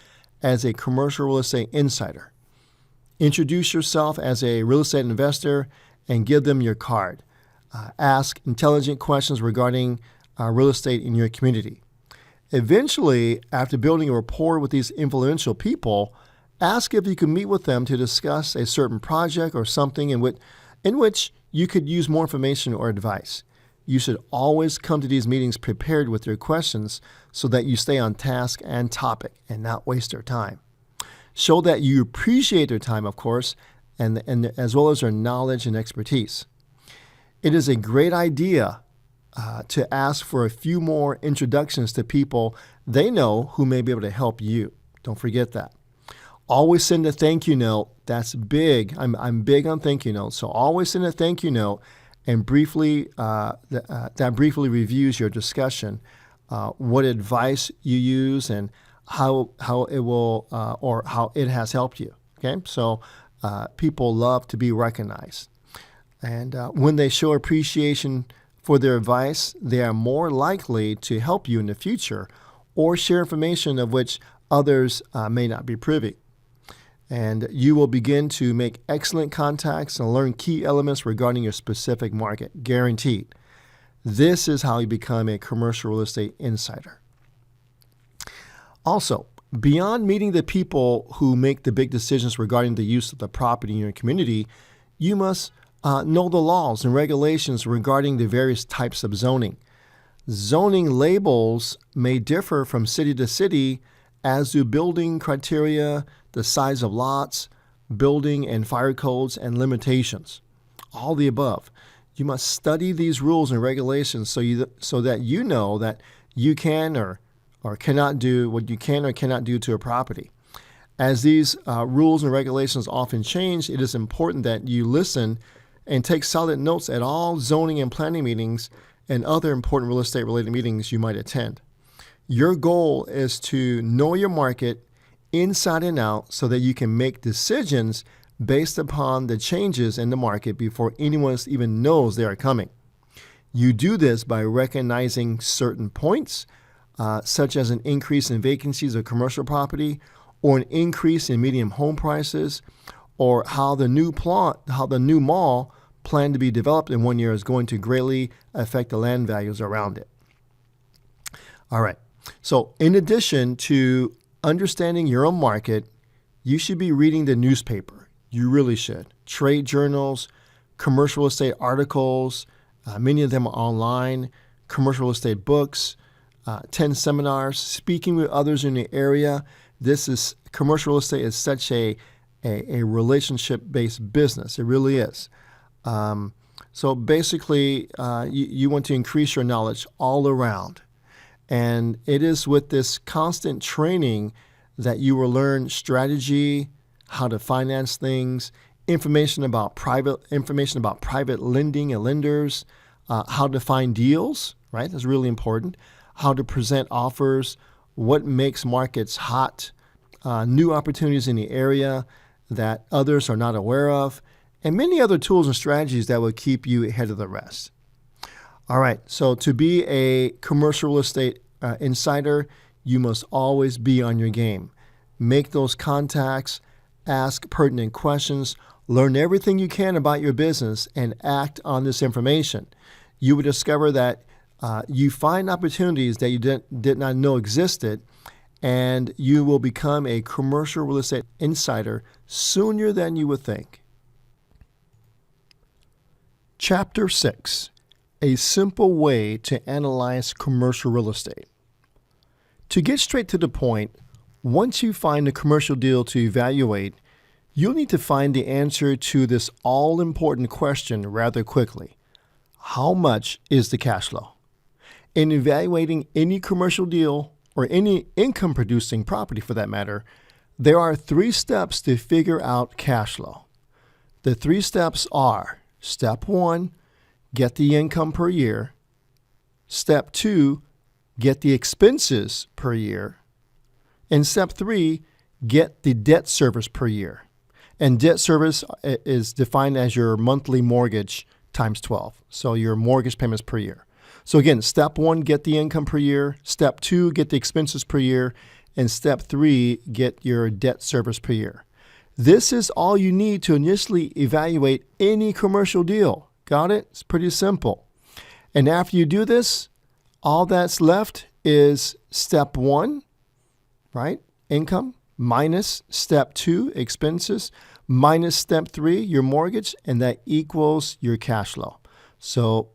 as a commercial real estate insider. Introduce yourself as a real estate investor and give them your card. Ask intelligent questions regarding real estate in your community. Eventually, after building a rapport with these influential people, ask if you can meet with them to discuss a certain project or something in which you could use more information or advice. You should always come to these meetings prepared with your questions so that you stay on task and topic and not waste their time. Show that you appreciate their time, of course, and as well as their knowledge and expertise. It is a great idea to ask for a few more introductions to people they know who may be able to help you. Don't forget that. Always send a thank you note. That's big. I'm big on thank you notes. So always send a thank you note and briefly that briefly reviews your discussion, what advice you use, and how it will or how it has helped you. Okay, so people love to be recognized, and when they show appreciation for their advice, they are more likely to help you in the future or share information of which others may not be privy. And you will begin to make excellent contacts and learn key elements regarding your specific market, guaranteed. This is how you become a commercial real estate insider. Also, beyond meeting the people who make the big decisions regarding the use of the property in your community, you must know the laws and regulations regarding the various types of zoning. Zoning labels may differ from city to city, as do building criteria, the size of lots, building and fire codes, and limitations. All the above. You must study these rules and regulations so that you know that you can or cannot do what you can or cannot do to a property. As these rules and regulations often change, it is important that you listen and take solid notes at all zoning and planning meetings and other important real estate related meetings you might attend. Your goal is to know your market inside and out so that you can make decisions based upon the changes in the market before anyone even knows they are coming. You do this by recognizing certain points, such as an increase in vacancies of commercial property, or an increase in median home prices, or how the new mall planned to be developed in 1 year is going to greatly affect the land values around it. All right. So in addition to understanding your own market, you should be reading the newspaper. You really should. Trade journals, commercial real estate articles, many of them are online, commercial real estate books, attend seminars, speaking with others in the area. Commercial real estate is such a relationship-based business. It really is. So basically, you want to increase your knowledge all around. And it is with this constant training that you will learn strategy, how to finance things, information about private lending and lenders, how to find deals, right? That's really important. How to present offers, what makes markets hot, new opportunities in the area that others are not aware of, and many other tools and strategies that will keep you ahead of the rest. All right, so to be a commercial real estate insider, you must always be on your game. Make those contacts, ask pertinent questions, learn everything you can about your business, and act on this information. You will discover that you find opportunities that you did not know existed, and you will become a commercial real estate insider sooner than you would think. Chapter 6, A Simple Way to Analyze Commercial Real Estate. To get straight to the point, once you find a commercial deal to evaluate, you'll need to find the answer to this all-important question rather quickly. How much is the cash flow? In evaluating any commercial deal or any income-producing property for that matter, there are 3 steps to figure out cash flow. The 3 steps are: Step 1, get the income per year. Step 2, get the expenses per year. And Step 3, get the debt service per year. And debt service is defined as your monthly mortgage times 12. So your mortgage payments per year. So again, Step 1, get the income per year. Step 2, get the expenses per year. And Step 3, get your debt service per year. This is all you need to initially evaluate any commercial deal. Got it? It's pretty simple. And after you do this, all that's left is Step 1, right? Income, minus Step 2, expenses, minus Step 3, your mortgage, and that equals your cash flow. So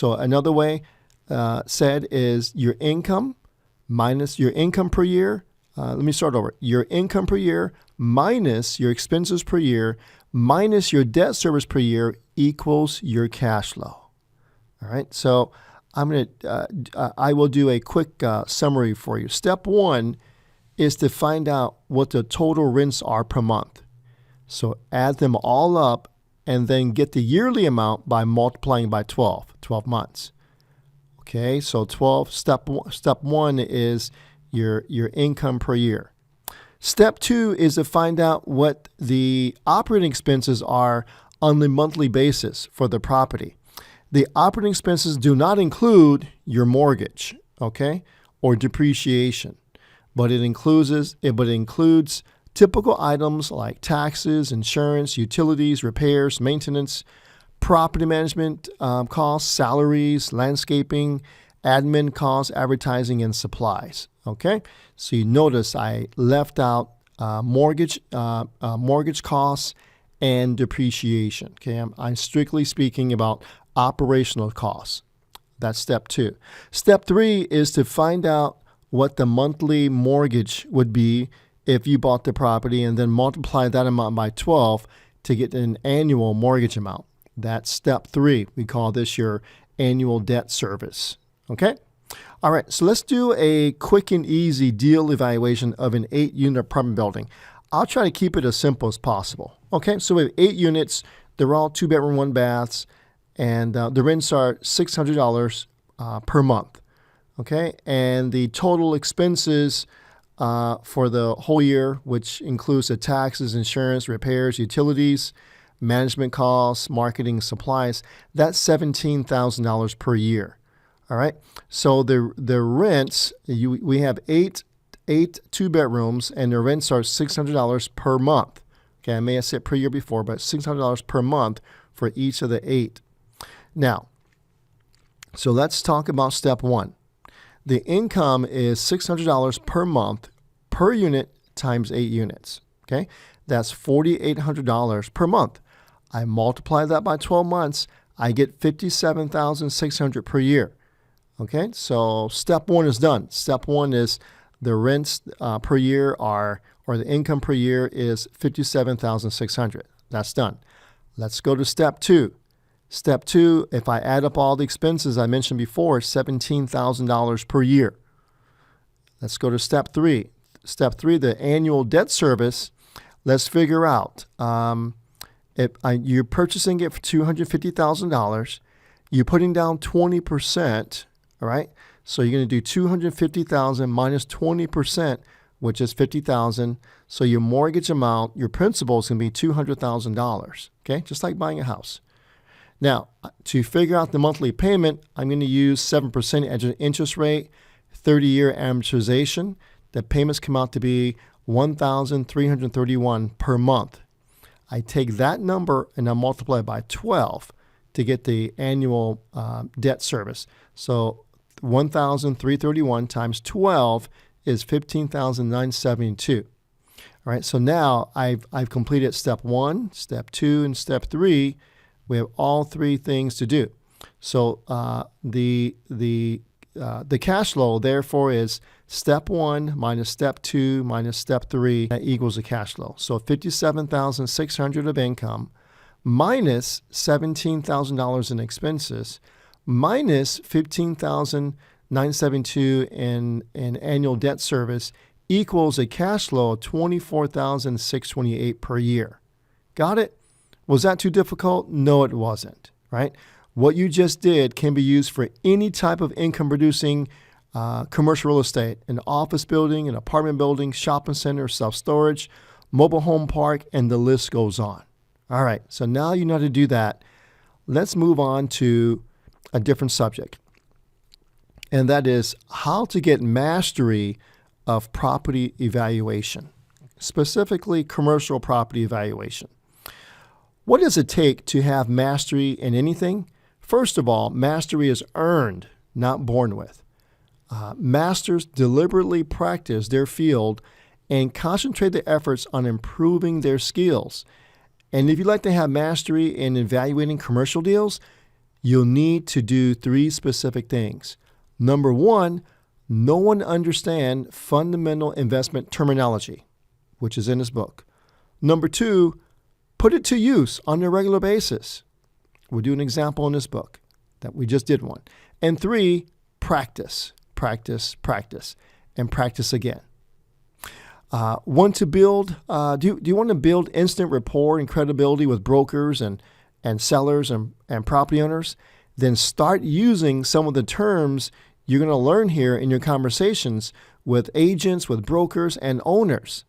another way said is your income minus your income per year. Let me start over. Your income per year minus your expenses per year minus your debt service per year equals your cash flow. All right. So I will do a quick summary for you. Step 1 is to find out what the total rents are per month. So add them all up and then get the yearly amount by multiplying by 12 months. Okay, so step 1 is your income per year. Step 2 is to find out what the operating expenses are on the monthly basis for the property. The operating expenses do not include your mortgage, okay, or depreciation, but it includes typical items like taxes, insurance, utilities, repairs, maintenance, property management costs, salaries, landscaping, admin costs, advertising, and supplies. Okay, so you notice I left out mortgage costs and depreciation. Okay, I'm strictly speaking about operational costs. That's step 2. Step 3 is to find out what the monthly mortgage would be if you bought the property and then multiply that amount by 12 to get an annual mortgage amount. That's step 3. We call this your annual debt service. Okay? All right, so let's do a quick and easy deal evaluation of an 8-unit apartment building. I'll try to keep it as simple as possible. Okay, so we have 8 units. They're all 2-bedroom, 1 baths, and the rents are $600 per month. Okay, and the total expenses for the whole year, which includes the taxes, insurance, repairs, utilities, management costs, marketing, supplies, that's $17,000 per year. All right. So the rents, we have eight 2-bedrooms, and the rents are $600 per month. Okay, I may have said per year before, but $600 per month for each of the 8. Now, so let's talk about step 1. The income is $600 per month per unit times 8 units. Okay, that's $4,800 per month. I multiply that by 12 months, I get $57,600 per year. Okay, so step one is done. Step one is the rents per year or the income per year is $57,600. That's done. Let's go to step two. Step two, if I add up all the expenses I mentioned before, $17,000 per year. Let's go to step three. Step three, the annual debt service. Let's figure out you're purchasing it for $250,000. You're putting down 20%. All right. So you're going to do $250,000 minus 20%, which is $50,000. So your mortgage amount, your principal is going to be $200,000. Okay, just like buying a house. Now, to figure out the monthly payment, I'm going to use 7% as an interest rate, 30-year amortization. The payments come out to be $1,331 per month. I take that number and I multiply it by 12 to get the annual debt service. So 1,331 times 12 is 15,972. All right, so now I've completed step one, step two, and step three. We have all three things to do. So the cash flow, therefore, is step one minus step two minus step three. That equals the cash flow. So $57,600 of income minus $17,000 in expenses minus $15,972 in annual debt service equals a cash flow of $24,628 per year. Got it? Was that too difficult? No, it wasn't, right? What you just did can be used for any type of income-producing commercial real estate, an office building, an apartment building, shopping center, self-storage, mobile home park, and the list goes on. All right, so now you know how to do that. Let's move on to a different subject, and that is how to get mastery of property evaluation, specifically commercial property evaluation. What does it take to have mastery in anything? First of all, mastery is earned, not born with. Masters deliberately practice their field and concentrate their efforts on improving their skills. And if you'd like to have mastery in evaluating commercial deals, you'll need to do three specific things. Number one, no one understands fundamental investment terminology, which is in this book. Number two, put it to use on a regular basis. We'll do an example in this book that we just did one. And three, practice, practice, practice, and practice again. Want to build? Do you want to build instant rapport and credibility with brokers and sellers and property owners? Then start using some of the terms you're going to learn here in your conversations with agents, with brokers, and owners.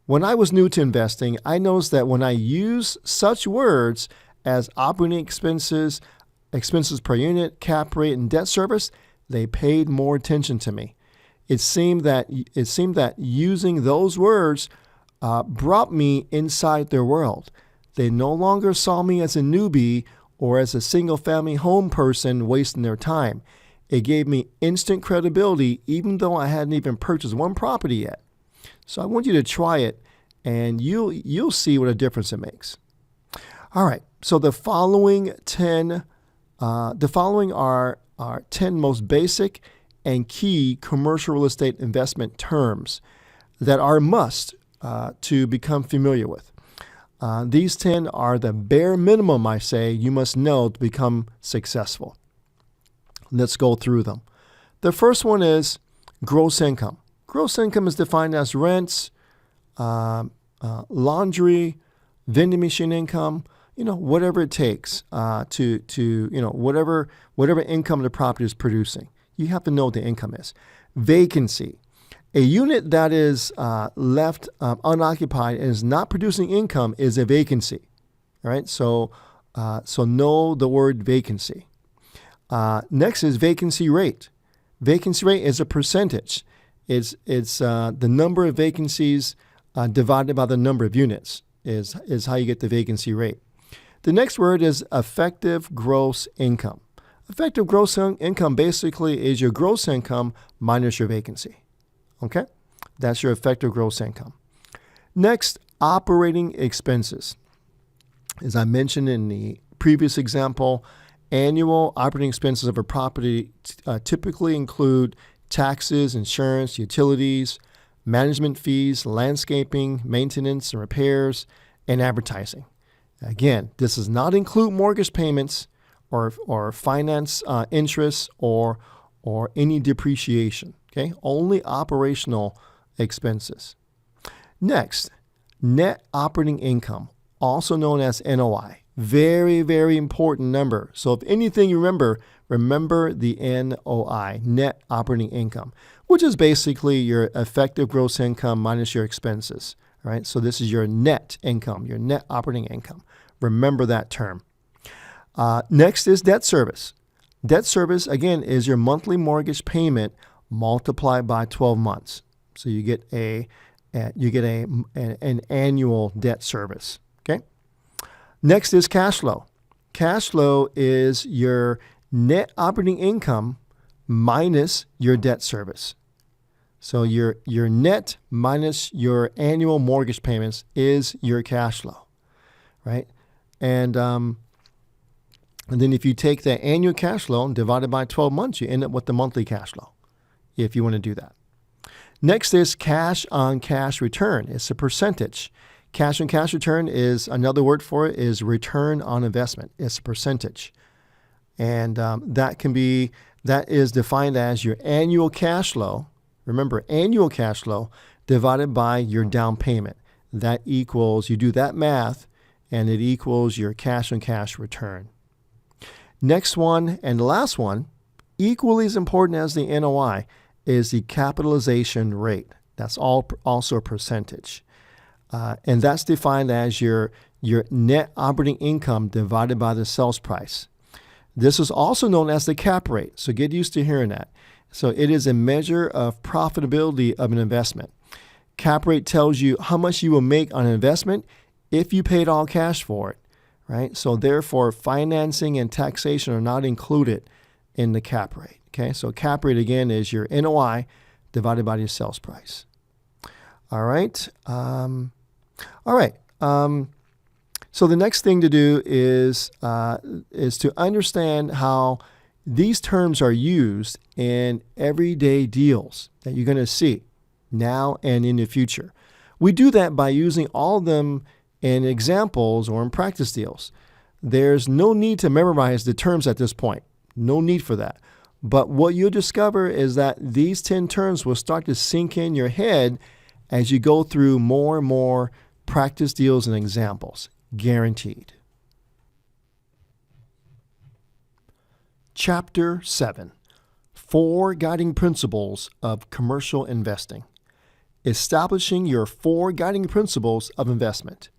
When I was new to investing, I noticed that when I use such words as operating expenses, expenses per unit, cap rate, and debt service, they paid more attention to me. It seemed that using those words brought me inside their world. They no longer saw me as a newbie or as a single-family home person wasting their time. It gave me instant credibility even though I hadn't even purchased one property yet. So I want you to try it, and you'll see what a difference it makes. All right. So the following are 10 most basic and key commercial real estate investment terms that are a must to become familiar with. These 10 are the bare minimum, I say, you must know to become successful. Let's go through them. The first one is gross income. Gross income is defined as rents, laundry, vending machine income, whatever it takes whatever income the property is producing. You have to know what the income is. Vacancy. A unit that is left unoccupied and is not producing income is a vacancy. All right, so know the word vacancy. Next is vacancy rate. Vacancy rate is a percentage. It's the number of vacancies divided by the number of units is how you get the vacancy rate. The next word is effective gross income. Effective gross income basically is your gross income minus your vacancy. Okay? That's your effective gross income. Next, operating expenses. As I mentioned in the previous example, Annual operating expenses of a property typically include taxes, insurance, utilities, management fees, landscaping, maintenance and repairs, and advertising. Again, this does not include mortgage payments or finance interest or any depreciation. Okay, only operational expenses. Next, net operating income, also known as NOI. Very, very important number. So if anything you remember the NOI, net operating income, which is basically your effective gross income minus your expenses. All right, so this is your net income, your net operating income. Remember that term. Next is debt service. Debt service, again, is your monthly mortgage payment multiplied by 12 months. So you get an annual debt service. Okay. Next is cash flow. Cash flow is your net operating income minus your debt service. So your net minus your annual mortgage payments is your cash flow, right? And then if you take the annual cash flow and divide it by 12 months, you end up with the monthly cash flow, if you want to do that. Next is cash on cash return. It's a percentage. Cash on cash return is another word for it is return on investment. It's a percentage. And that is defined as your annual cash flow. Remember, annual cash flow divided by your down payment. That equals, you do that math, and it equals your cash on cash return. Next one, and the last one, equally as important as the NOI, is the capitalization rate. That's also a percentage. And that's defined as your net operating income divided by the sales price. This is also known as the cap rate, so get used to hearing that. So it is a measure of profitability of an investment. Cap rate tells you how much you will make on an investment if you paid all cash for it, right? So therefore, financing and taxation are not included in the cap rate. Okay, so cap rate again is your NOI divided by your sales price. All right. So the next thing to do is to understand how these terms are used in everyday deals that you're going to see now and in the future. We do that by using all of them in examples or in practice deals. There's no need to memorize the terms at this point. No need for that. But what you'll discover is that these 10 terms will start to sink in your head as you go through more and more practice deals and examples. Guaranteed. Chapter 7. 4 Guiding Principles of Commercial Investing. Establishing your 4 guiding principles of investment.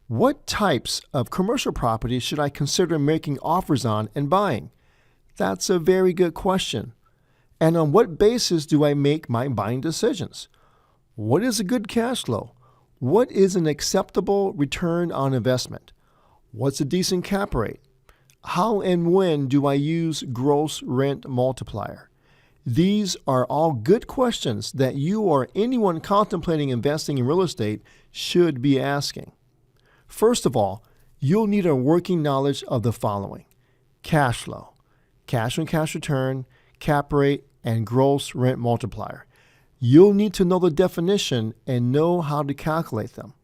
What types of commercial properties should I consider making offers on and buying? That's a very good question. And on what basis do I make my buying decisions? What is a good cash flow? What is an acceptable return on investment? What's a decent cap rate? How and when do I use gross rent multiplier? These are all good questions that you or anyone contemplating investing in real estate should be asking. First of all, you'll need a working knowledge of the following: cash flow, cash on cash return, cap rate, and gross rent multiplier. You'll need to know the definition and know how to calculate them.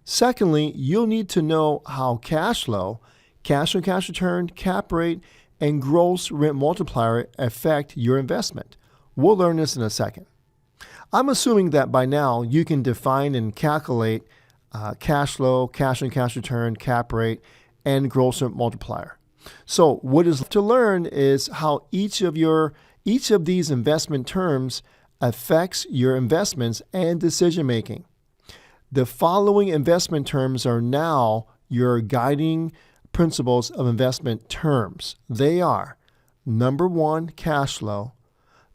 Secondly, you'll need to know how cash flow, cash on cash return, cap rate, and gross rent multiplier affect your investment. We'll learn this in a second. I'm assuming that by now you can define and calculate cash flow, cash on cash return, cap rate, and gross rent multiplier. So what is to learn is how each of these investment terms affects your investments and decision making. The following investment terms are now your guiding principles of investment terms. They are: number 1, cash flow;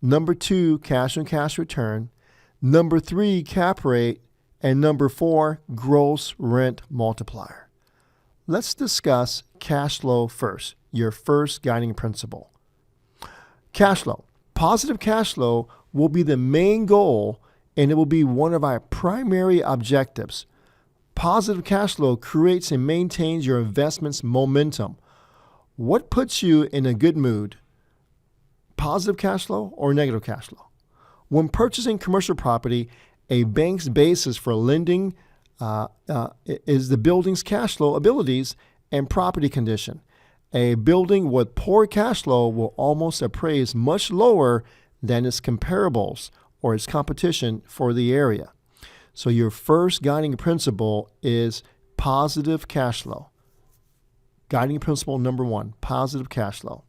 number 2, cash on cash return; number 3, cap rate; and number 4, gross rent multiplier. Let's discuss cash flow first, your first guiding principle. Cash flow. Positive cash flow will be the main goal, and it will be one of our primary objectives. Positive cash flow creates and maintains your investment's momentum. What puts you in a good mood? Positive cash flow or negative cash flow? When purchasing commercial property, a bank's basis for lending is the building's cash flow abilities and property condition. A building with poor cash flow will almost appraise much lower than its comparables or its competition for the area. So your first guiding principle is positive cash flow. Guiding principle number 1, positive cash flow.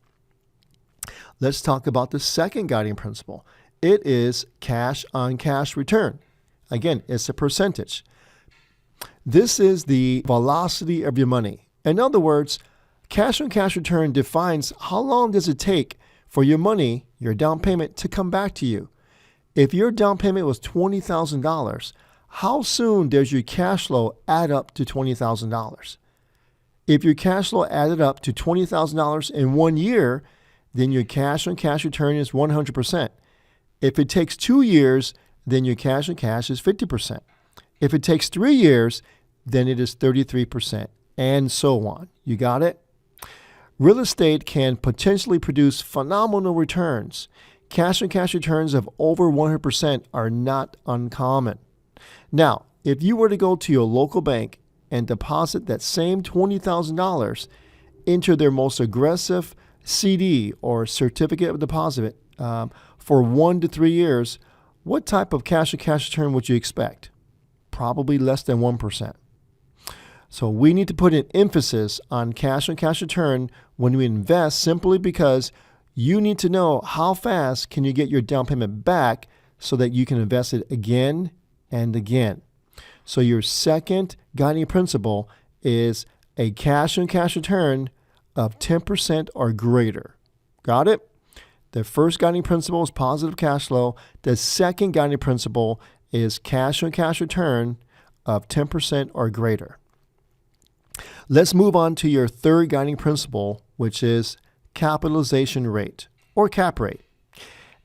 Let's talk about the second guiding principle. It is cash on cash return. Again, it's a percentage. This is the velocity of your money. In other words, cash on cash return defines how long does it take for your money, your down payment, to come back to you. If your down payment was $20,000, how soon does your cash flow add up to $20,000? If your cash flow added up to $20,000 in 1 year, then your cash on cash return is 100%. If it takes 2 years, then your cash on cash is 50%. If it takes 3 years, then it is 33%, and so on. You got it? Real estate can potentially produce phenomenal returns. Cash on cash returns of over 100% are not uncommon. Now, if you were to go to your local bank and deposit that same $20,000 into their most aggressive CD or certificate of deposit for 1 to 3 years, what type of cash on cash return would you expect? Probably less than 1%. So we need to put an emphasis on cash on cash return when we invest, simply because you need to know how fast can you get your down payment back so that you can invest it again and again. So your second guiding principle is a cash on cash return of 10% or greater. Got it? The first guiding principle is positive cash flow. The second guiding principle is cash on cash return of 10% or greater. Let's move on to your third guiding principle, which is capitalization rate or cap rate.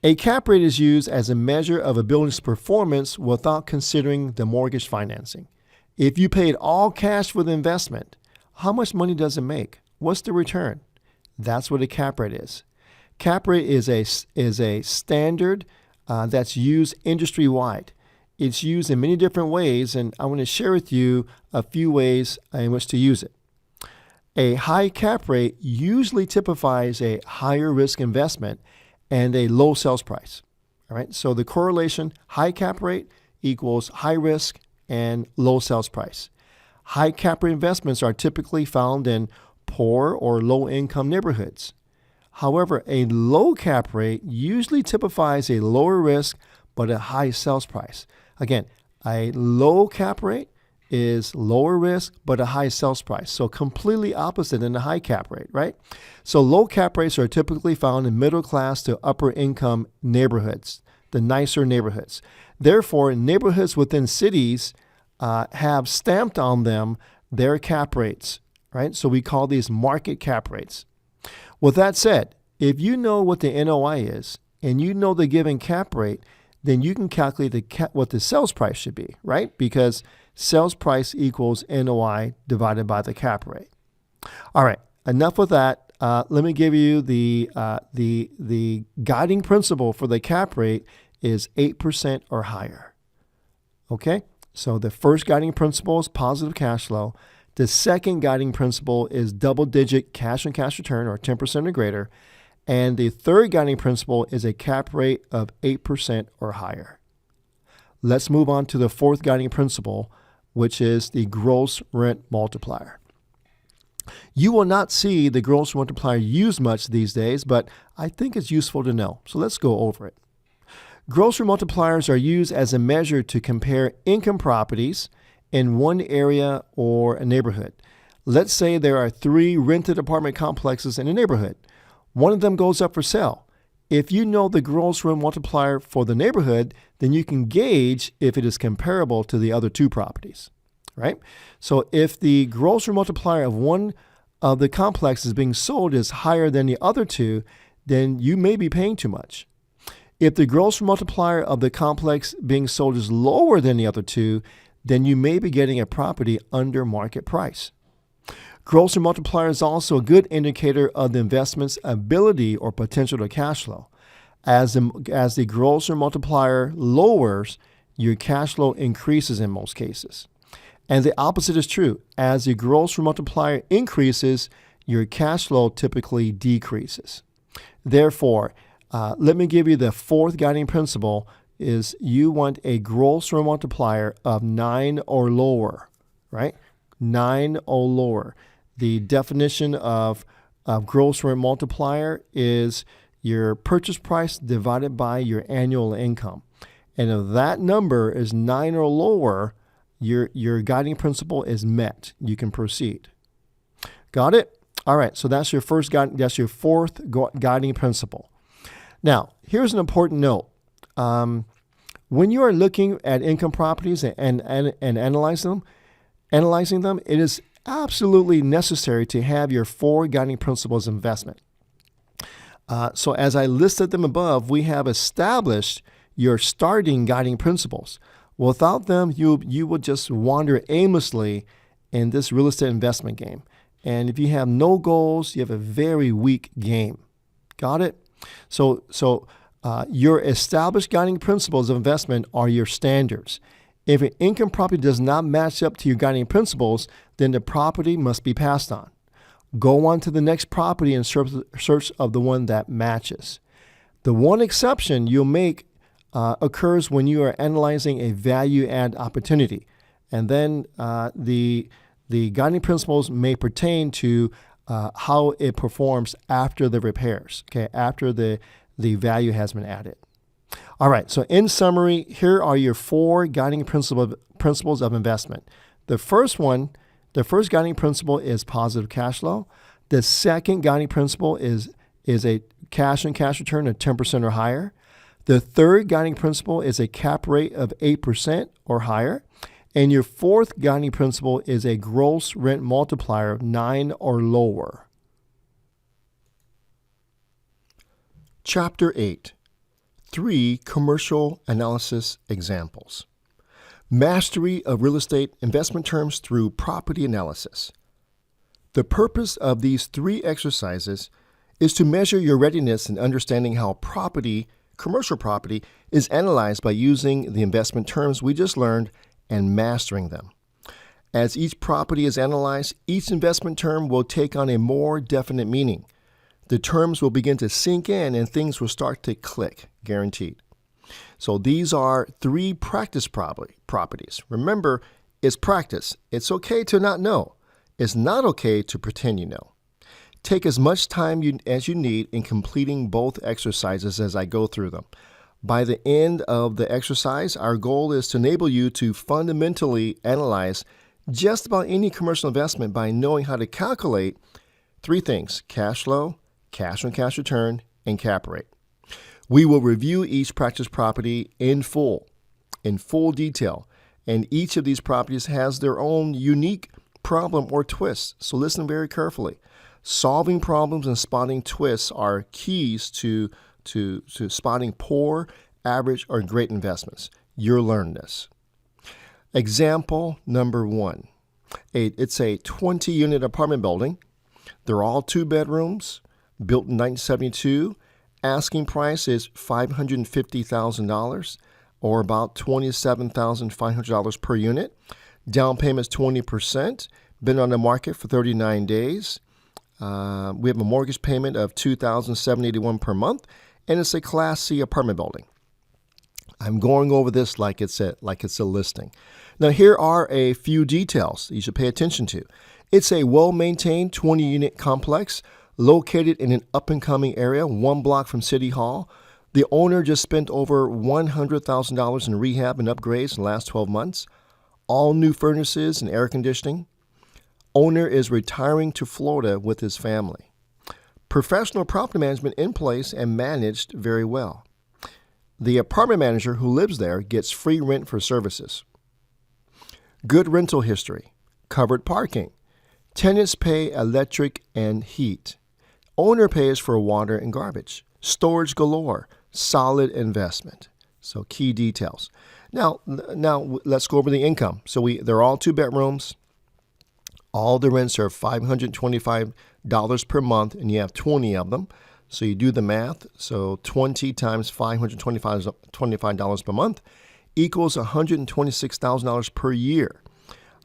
A cap rate is used as a measure of a building's performance without considering the mortgage financing. If you paid all cash for the investment, how much money does it make? What's the return? That's what a cap rate is. Cap rate is a standard that's used industry-wide. It's used in many different ways, and I want to share with you a few ways in which to use it. A high cap rate usually typifies a higher risk investment and a low sales price. All right, so the correlation, high cap rate equals high risk and low sales price. High cap rate investments are typically found in poor or low income neighborhoods. However, a low cap rate usually typifies a lower risk but a high sales price. Again, a low cap rate is lower risk but a high sales price. So completely opposite than a high cap rate, right? So low cap rates are typically found in middle class to upper income neighborhoods, the nicer neighborhoods. Therefore, neighborhoods within cities have stamped on them their cap rates, right? So we call these market cap rates. With that said, if you know what the NOI is and you know the given cap rate, then you can calculate what the sales price should be, right? Because sales price equals NOI divided by the cap rate. All right, enough with that. Let me give you the guiding principle for the cap rate is 8% or higher. Okay, so the first guiding principle is positive cash flow. The second guiding principle is double-digit cash on cash return or 10% or greater. And the third guiding principle is a cap rate of 8% or higher. Let's move on to the fourth guiding principle, which is the gross rent multiplier. You will not see the gross multiplier used much these days, but I think it's useful to know. So let's go over it. Gross rent multipliers are used as a measure to compare income properties in one area or a neighborhood. Let's say there are 3 rented apartment complexes in a neighborhood. One of them goes up for sale. If you know the gross rent multiplier for the neighborhood, then you can gauge if it is comparable to the other 2 properties, right? So if the gross rent multiplier of one of the complexes being sold is higher than the other 2, then you may be paying too much. If the gross rent multiplier of the complex being sold is lower than the other 2, then you may be getting a property under market price. Gross rent multiplier is also a good indicator of the investment's ability or potential to cash flow. As the gross rent multiplier lowers, your cash flow increases in most cases. And the opposite is true. As the gross rent multiplier increases, your cash flow typically decreases. Therefore, let me give you the fourth guiding principle is you want a gross rent multiplier of 9 or lower, right? 9 or lower. The definition of gross rent multiplier is your purchase price divided by your annual income. And if that number is 9 or lower, your guiding principle is met. You can proceed. Got it? All right, so that's your fourth guiding principle. Now, here's an important note. When you are looking at income properties and analyzing them, it is absolutely necessary to have your 4 guiding principles of investment. So as I listed them above, we have established your starting guiding principles. Without them, you will just wander aimlessly in this real estate investment game. And if you have no goals, you have a very weak game. Got it? So your established guiding principles of investment are your standards. If an income property does not match up to your guiding principles, then the property must be passed on. Go on to the next property in search of the one that matches. The one exception you'll make occurs when you are analyzing a value add opportunity. And then the guiding principles may pertain to how it performs after the repairs, okay, after the value has been added. All right, so in summary, here are your 4 guiding principles of investment. The first guiding principle is positive cash flow. The second guiding principle is a cash on cash return of 10% or higher. The third guiding principle is a cap rate of 8% or higher. And your fourth guiding principle is a gross rent multiplier of 9 or lower. Chapter 8. 3 Commercial Analysis Examples. Mastery of real estate investment terms through property analysis. The purpose of these 3 exercises is to measure your readiness in understanding how commercial property, is analyzed by using the investment terms we just learned and mastering them. As each property is analyzed, each investment term will take on a more definite meaning. The terms will begin to sink in and things will start to click, guaranteed. So these are 3 practice properties. Remember, it's practice. It's okay to not know. It's not okay to pretend you know. Take as much time as you need in completing both exercises as I go through them. By the end of the exercise, our goal is to enable you to fundamentally analyze just about any commercial investment by knowing how to calculate 3 things: cash flow, cash on cash return, and cap rate. We will review each practice property in full detail, and each of these properties has their own unique problem or twist, so listen very carefully. Solving problems and spotting twists are keys to spotting poor, average, or great investments. You'll learn this. Example number 1. It's a 20-unit apartment building. They're all 2 bedrooms, built in 1972. Asking price is $550,000, or about $27,500 per unit. Down payment is 20%. Been on the market for 39 days. We have a mortgage payment of $2,781 per month, and it's a Class C apartment building. I'm going over this like it's a listing. Now, here are a few details you should pay attention to. It's a well-maintained 20-unit complex located in an up-and-coming area, 1 block from City Hall. The owner just spent over $100,000 in rehab and upgrades in the last 12 months. All new furnaces and air conditioning. Owner is retiring to Florida with his family. Professional property management in place and managed very well. The apartment manager who lives there gets free rent for services. Good rental history. Covered parking. Tenants pay electric and heat. Owner pays for water and garbage. Storage galore. Solid investment. So key details. Now let's go over the income. So they're all 2 bedrooms. All the rents are $525 per month, and you have 20 of them. So you do the math. So 20 times $525 per month equals $126,000 per year.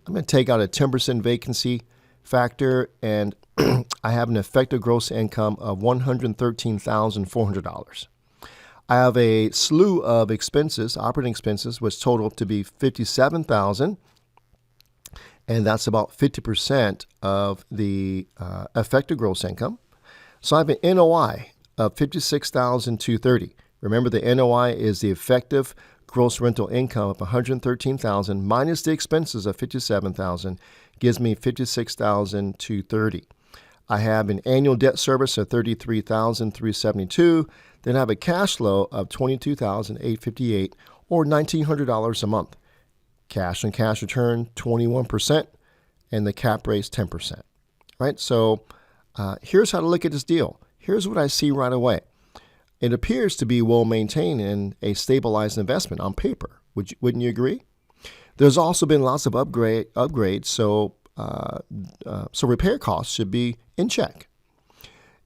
I'm going to take out a 10% vacancy factor, and I have an effective gross income of $113,400. I have a slew of expenses, operating expenses, which total up to be $57,000, and that's about 50% of the effective gross income. So I have an NOI of $56,230. Remember, the NOI is the effective gross rental income of $113,000 minus the expenses of $57,000 gives me $56,230. I have an annual debt service of $33,372. Then I have a cash flow of $22,858 or $1,900 a month. Cash on cash return 21%, and the cap rate is 10%. Right? So here's how to look at this deal. Here's what I see right away. It appears to be well maintained and a stabilized investment on paper. Wouldn't you agree? There's also been lots of upgrades, so repair costs should be in check.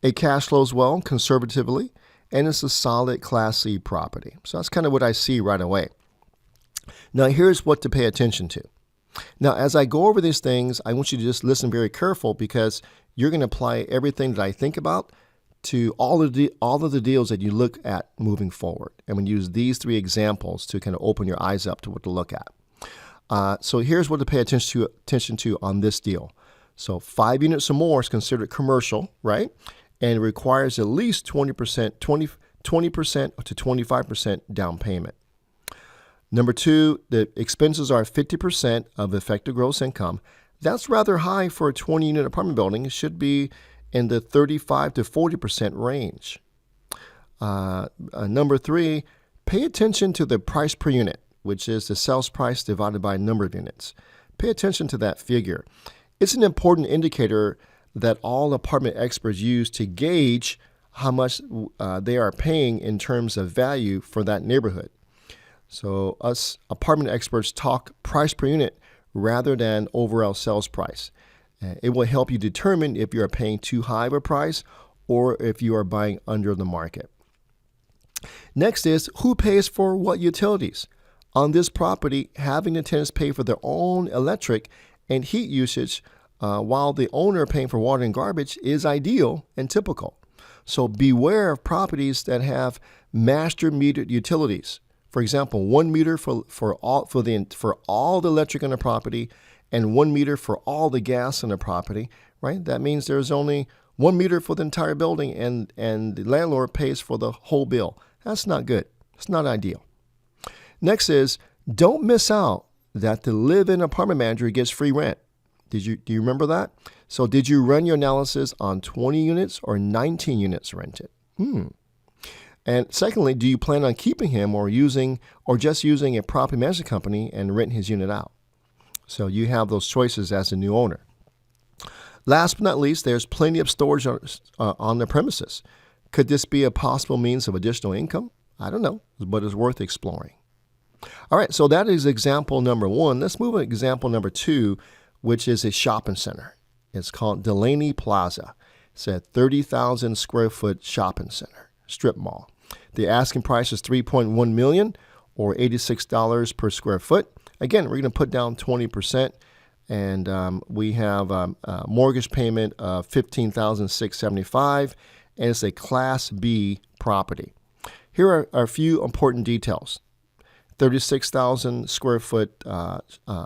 It cash flows well conservatively, and it's a solid Class C property. So that's kind of what I see right away. Now, here's what to pay attention to. Now, as I go over these things, I want you to just listen very careful, because you're going to apply everything that I think about to all of the deals that you look at moving forward. And we use these three examples to kind of open your eyes up to what to look at. So here's what to pay attention to on this deal. So 5 units or more is considered commercial, right? And it requires at least 20% to 25% down payment. Number two, the expenses are 50% of effective gross income. That's rather high for a 20-unit apartment building. It should be in the 35 to 40% range. Number three, pay attention to the price per unit, which is the sales price divided by number of units. Pay attention to that figure. It's an important indicator that all apartment experts use to gauge how much they are paying in terms of value for that neighborhood. So us apartment experts talk price per unit rather than overall sales price. It will help you determine if you are paying too high of a price or if you are buying under the market. Next is, who pays for what utilities? On this property, having the tenants pay for their own electric and heat usage while the owner paying for water and garbage is ideal and typical. So beware of properties that have master metered utilities. For example, 1 meter for all the electric on the property and 1 meter for all the gas on the property, right? That means there's only 1 meter for the entire building, and the landlord pays for the whole bill. That's not good. It's not ideal. Next is, don't miss out that the live-in apartment manager gets free rent. Do you remember that? So did you run your analysis on 20 units or 19 units rented? And secondly, do you plan on keeping him or just using a property management company and renting his unit out? So you have those choices as a new owner. Last but not least, there's plenty of storage on the premises. Could this be a possible means of additional income? I don't know, but it's worth exploring. All right, so that is example number one. Let's move to example number two, which is a shopping center. It's called Delaney Plaza. It's a 30,000 square foot shopping center, strip mall. The asking price is $3.1 million or $86 per square foot. Again, we're going to put down 20%, and we have a mortgage payment of $15,675, and it's a Class B property. Here are a few important details. 36,000 square foot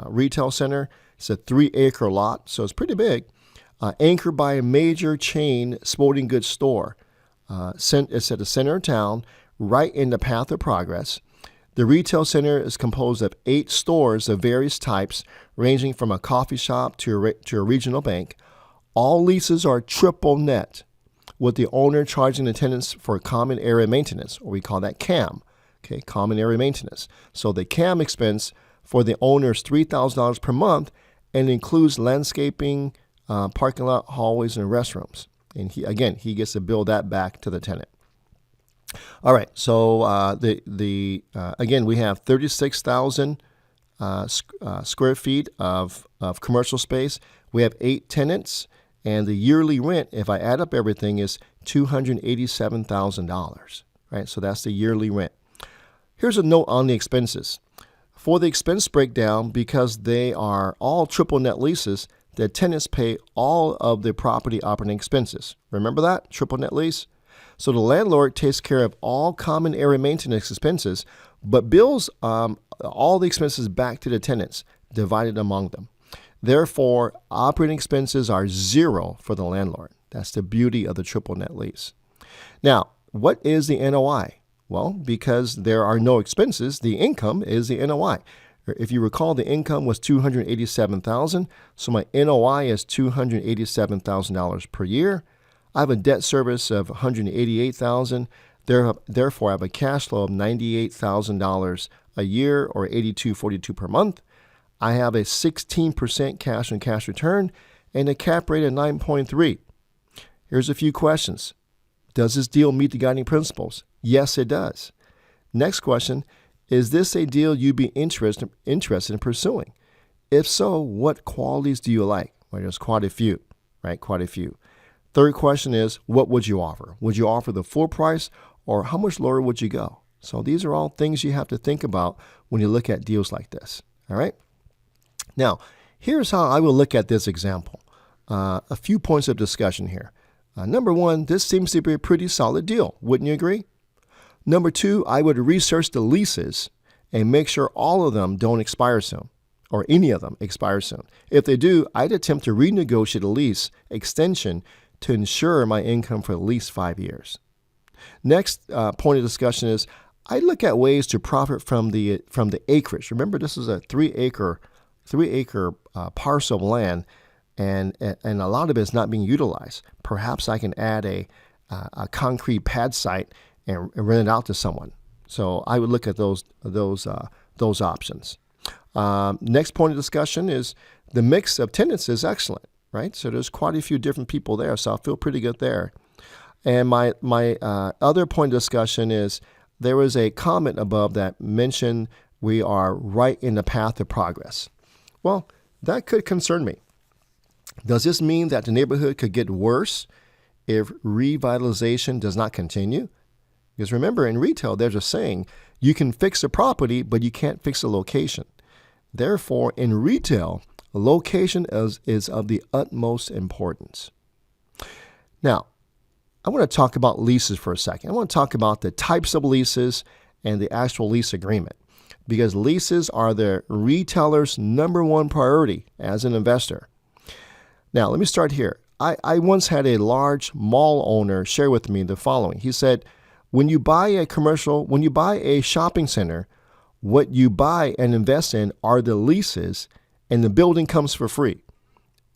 retail center. It's a 3-acre lot, so it's pretty big. Anchored by a major chain sporting goods store. It's at the center of town, right in the path of progress. The retail center is composed of 8 stores of various types, ranging from a coffee shop to a regional bank. All leases are triple net, with the owner charging the tenants for common area maintenance, or we call that CAM, okay, common area maintenance. So the CAM expense for the owner is $3,000 per month and includes landscaping, parking lot, hallways, and restrooms. And he gets to bill that back to the tenant. All right, so again, we have 36,000 square feet of commercial space. We have 8 tenants, and the yearly rent, if I add up everything, is $287,000, right? So that's the yearly rent. Here's a note on the expenses. For the expense breakdown, because they are all triple net leases, the tenants pay all of the property operating expenses. Remember that? Triple net lease? So the landlord takes care of all common area maintenance expenses, but bills all the expenses back to the tenants, divided among them. Therefore, operating expenses are zero for the landlord. That's the beauty of the triple net lease. Now, what is the NOI? Well, because there are no expenses, the income is the NOI. If you recall, the income was $287,000, so my NOI is $287,000 per year. I have a debt service of $188,000. Therefore, I have a cash flow of $98,000 a year, or $82.42 per month. I have a 16% cash on cash return and a cap rate of 9.3. Here's a few questions. Does this deal meet the guiding principles? Yes, it does. Next question, is this a deal you'd be interested in pursuing? If so, what qualities do you like? Well, there's quite a few, right? Quite a few. Third question is, what would you offer? Would you offer the full price, or how much lower would you go? So these are all things you have to think about when you look at deals like this, all right? Now, here's how I will look at this example. A few points of discussion here. Number one, this seems to be a pretty solid deal. Wouldn't you agree? Number two, I would research the leases and make sure all of them don't expire soon, or any of them expire soon. If they do, I'd attempt to renegotiate a lease extension to ensure my income for at least 5 years. Next point of discussion is, I look at ways to profit from the acreage. Remember, this is a 3-acre parcel of land, and a lot of it is not being utilized. Perhaps I can add a concrete pad site and rent it out to someone. So I would look at those options. Next point of discussion is, the mix of tenants is excellent, right? So there's quite a few different people there, so I feel pretty good there. And my other point of discussion is, there was a comment above that mentioned we are right in the path of progress. Well, that could concern me. Does this mean that the neighborhood could get worse if revitalization does not continue? Because remember, in retail, there's a saying, you can fix a property, but you can't fix a location. Therefore, in retail, location is of the utmost importance. Now, I want to talk about leases for a second. I want to talk about the types of leases and the actual lease agreement, because leases are the retailer's number one priority as an investor. Now, let me start here. I once had a large mall owner share with me the following. He said, when you buy a shopping center, what you buy and invest in are the leases, and the building comes for free,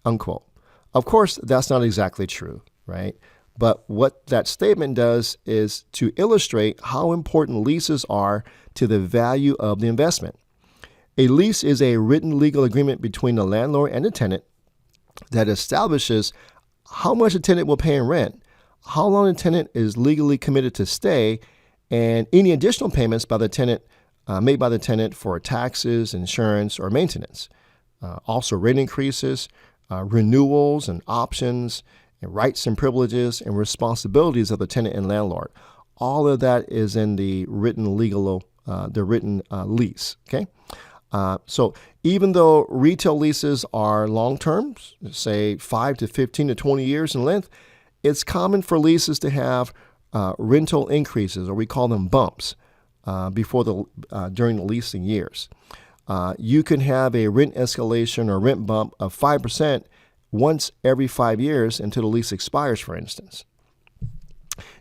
unquote. Of course, that's not exactly true, right? But what that statement does is to illustrate how important leases are to the value of the investment. A lease is a written legal agreement between the landlord and the tenant that establishes how much a tenant will pay in rent, how long the tenant is legally committed to stay, and any additional payments by the tenant made by the tenant for taxes, insurance, or maintenance. Also rent increases, renewals and options, and rights and privileges and responsibilities of the tenant and landlord. All of that is in the written lease. Okay. So even though retail leases are long-term, say 5 to 15 to 20 years in length, it's common for leases to have rental increases, or we call them bumps, during the leasing years. You can have a rent escalation or rent bump of 5% once every 5 years until the lease expires, for instance.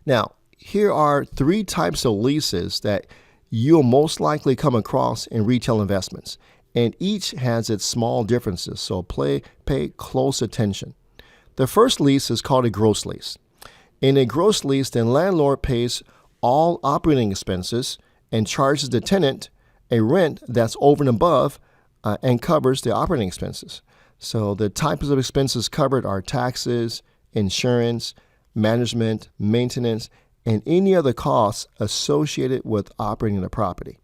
Now, here are 3 types of leases that you'll most likely come across in retail investments, and each has its small differences, so pay close attention. The first lease is called a gross lease. In a gross lease, the landlord pays all operating expenses and charges the tenant a rent that's over and above and covers the operating expenses. So the types of expenses covered are taxes, insurance, management, maintenance, and any other costs associated with operating the property.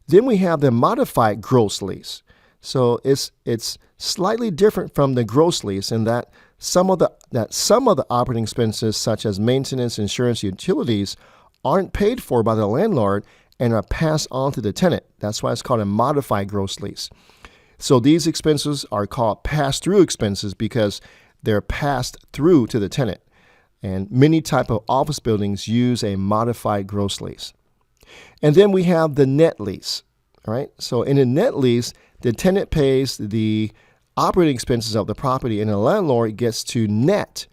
Then we have the modified gross lease. So it's slightly different from the gross lease in that some of the operating expenses, such as maintenance, insurance, utilities, aren't paid for by the landlord and are passed on to the tenant. That's why it's called a modified gross lease. So these expenses are called pass-through expenses because they're passed through to the tenant. And many type of office buildings use a modified gross lease. And then we have the net lease. All right. So in a net lease, the tenant pays the operating expenses of the property, and the landlord gets to net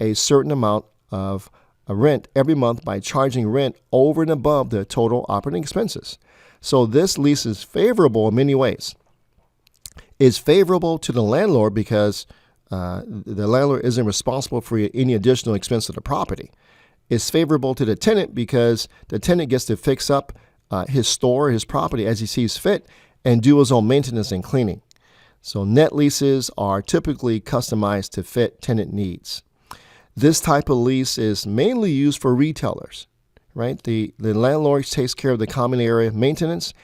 a certain amount of rent every month by charging rent over and above the total operating expenses. So this lease is favorable in many ways. It's favorable to the landlord because the landlord isn't responsible for any additional expense of the property. It's favorable to the tenant because the tenant gets to fix up his store, his property as he sees fit, and do his own maintenance and cleaning. So net leases are typically customized to fit tenant needs. This type of lease is mainly used for retailers, right? The landlord takes care of the common area maintenance,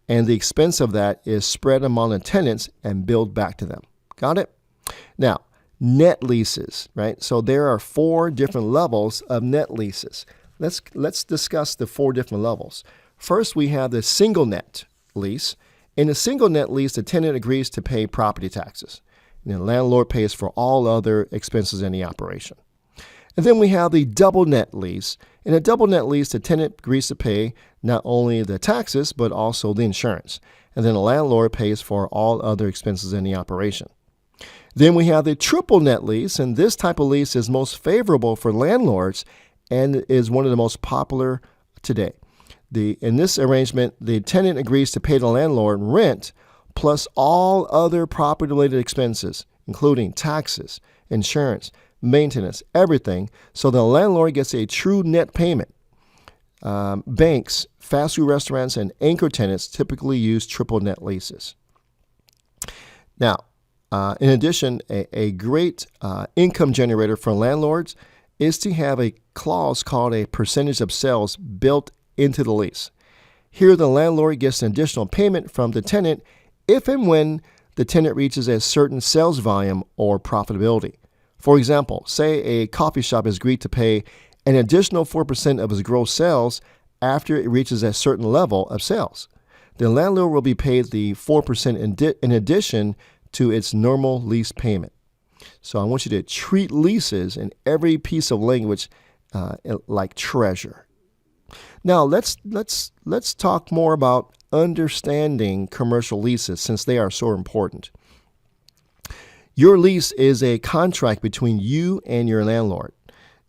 and the expense of that is spread among the tenants and billed back to them. Got it? Now, net leases, right? So there are 4 different levels of net leases. Let's discuss the 4 different levels. First, we have the single net lease. In a single net lease, the tenant agrees to pay property taxes, and the landlord pays for all other expenses in the operation. And then we have the double net lease. In a double net lease, the tenant agrees to pay not only the taxes, but also the insurance. And then the landlord pays for all other expenses in the operation. Then we have the triple net lease, and this type of lease is most favorable for landlords and is one of the most popular today. In this arrangement, the tenant agrees to pay the landlord rent plus all other property-related expenses, including taxes, insurance, maintenance, everything, so the landlord gets a true net payment. Banks, fast food restaurants, and anchor tenants typically use triple net leases. Now, in addition, a great income generator for landlords is to have a clause called a percentage of sales built into the lease. Here, the landlord gets an additional payment from the tenant if and when the tenant reaches a certain sales volume or profitability. For example, say a coffee shop has agreed to pay an additional 4% of its gross sales after it reaches a certain level of sales. The landlord will be paid the 4% in addition to its normal lease payment. So I want you to treat leases in every piece of language like treasure. Now let's talk more about understanding commercial leases since they are so important. Your lease is a contract between you and your landlord.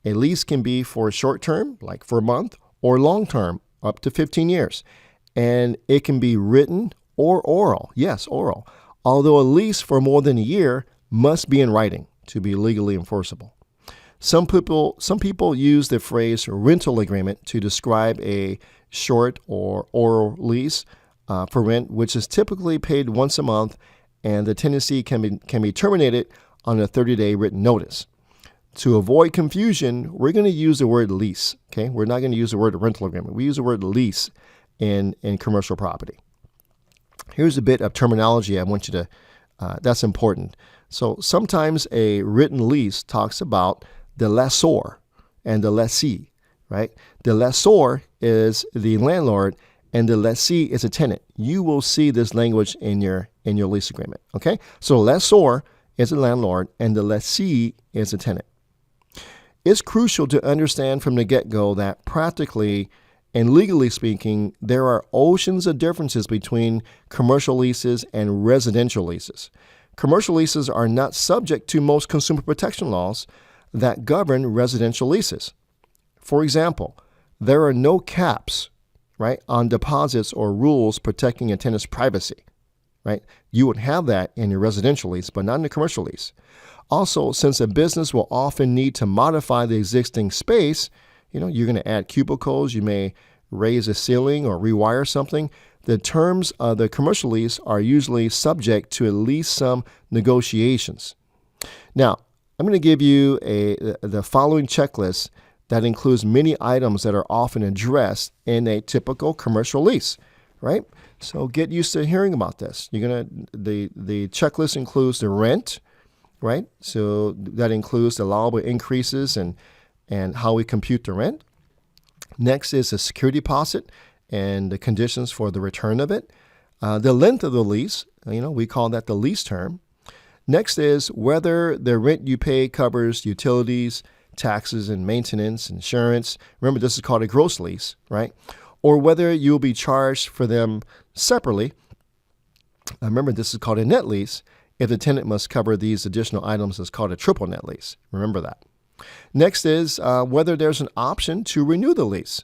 A lease can be for short term, like for a month, or long term, up to 15 years. And it can be written or oral. Yes, oral. Although a lease for more than a year must be in writing to be legally enforceable. Some people use the phrase rental agreement to describe a short or oral lease for rent, which is typically paid once a month, and the tenancy can be terminated on a 30-day written notice. To avoid confusion, we're going to use the word lease. Okay, we're not going to use the word rental agreement. We use the word lease in commercial property. Here's a bit of terminology I want you to. That's important. So sometimes a written lease talks about the lessor and the lessee, right? The lessor is the landlord and the lessee is a tenant. You will see this language in your lease agreement, okay? So lessor is a landlord and the lessee is a tenant. It's crucial to understand from the get-go that practically and legally speaking, there are oceans of differences between commercial leases and residential leases. Commercial leases are not subject to most consumer protection laws that govern residential leases. For example, there are no caps, right, on deposits or rules protecting a tenant's privacy, right? You would have that in your residential lease, but not in a commercial lease. Also, since a business will often need to modify the existing space, you're going to add cubicles, you may raise a ceiling or rewire something. The terms of the commercial lease are usually subject to at least some negotiations. Now, I'm going to give you the following checklist that includes many items that are often addressed in a typical commercial lease. right? So get used to hearing about this. The checklist includes the rent, right? So that includes the allowable increases and how we compute the rent. Next is the security deposit and the conditions for the return of it. The length of the lease, we call that the lease term. Next is whether the rent you pay covers utilities, taxes, and maintenance, insurance. Remember, this is called a gross lease, right? Or whether you'll be charged for them separately. Remember, this is called a net lease. If the tenant must cover these additional items, it's called a triple net lease. Remember that. Next is whether there's an option to renew the lease.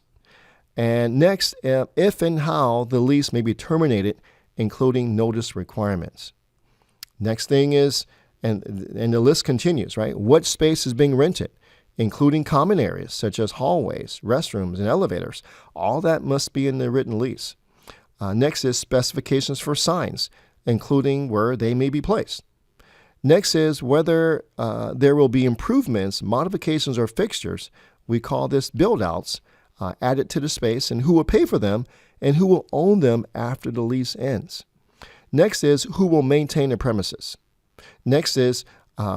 And next, if and how the lease may be terminated, including notice requirements. Next thing is, and the list continues, right? What space is being rented, including common areas such as hallways, restrooms, and elevators. All that must be in the written lease. Next is specifications for signs, including where they may be placed. Next is whether there will be improvements, modifications, or fixtures. We call this build-outs added to the space, and who will pay for them, and who will own them after the lease ends. Next is who will maintain the premises. Next is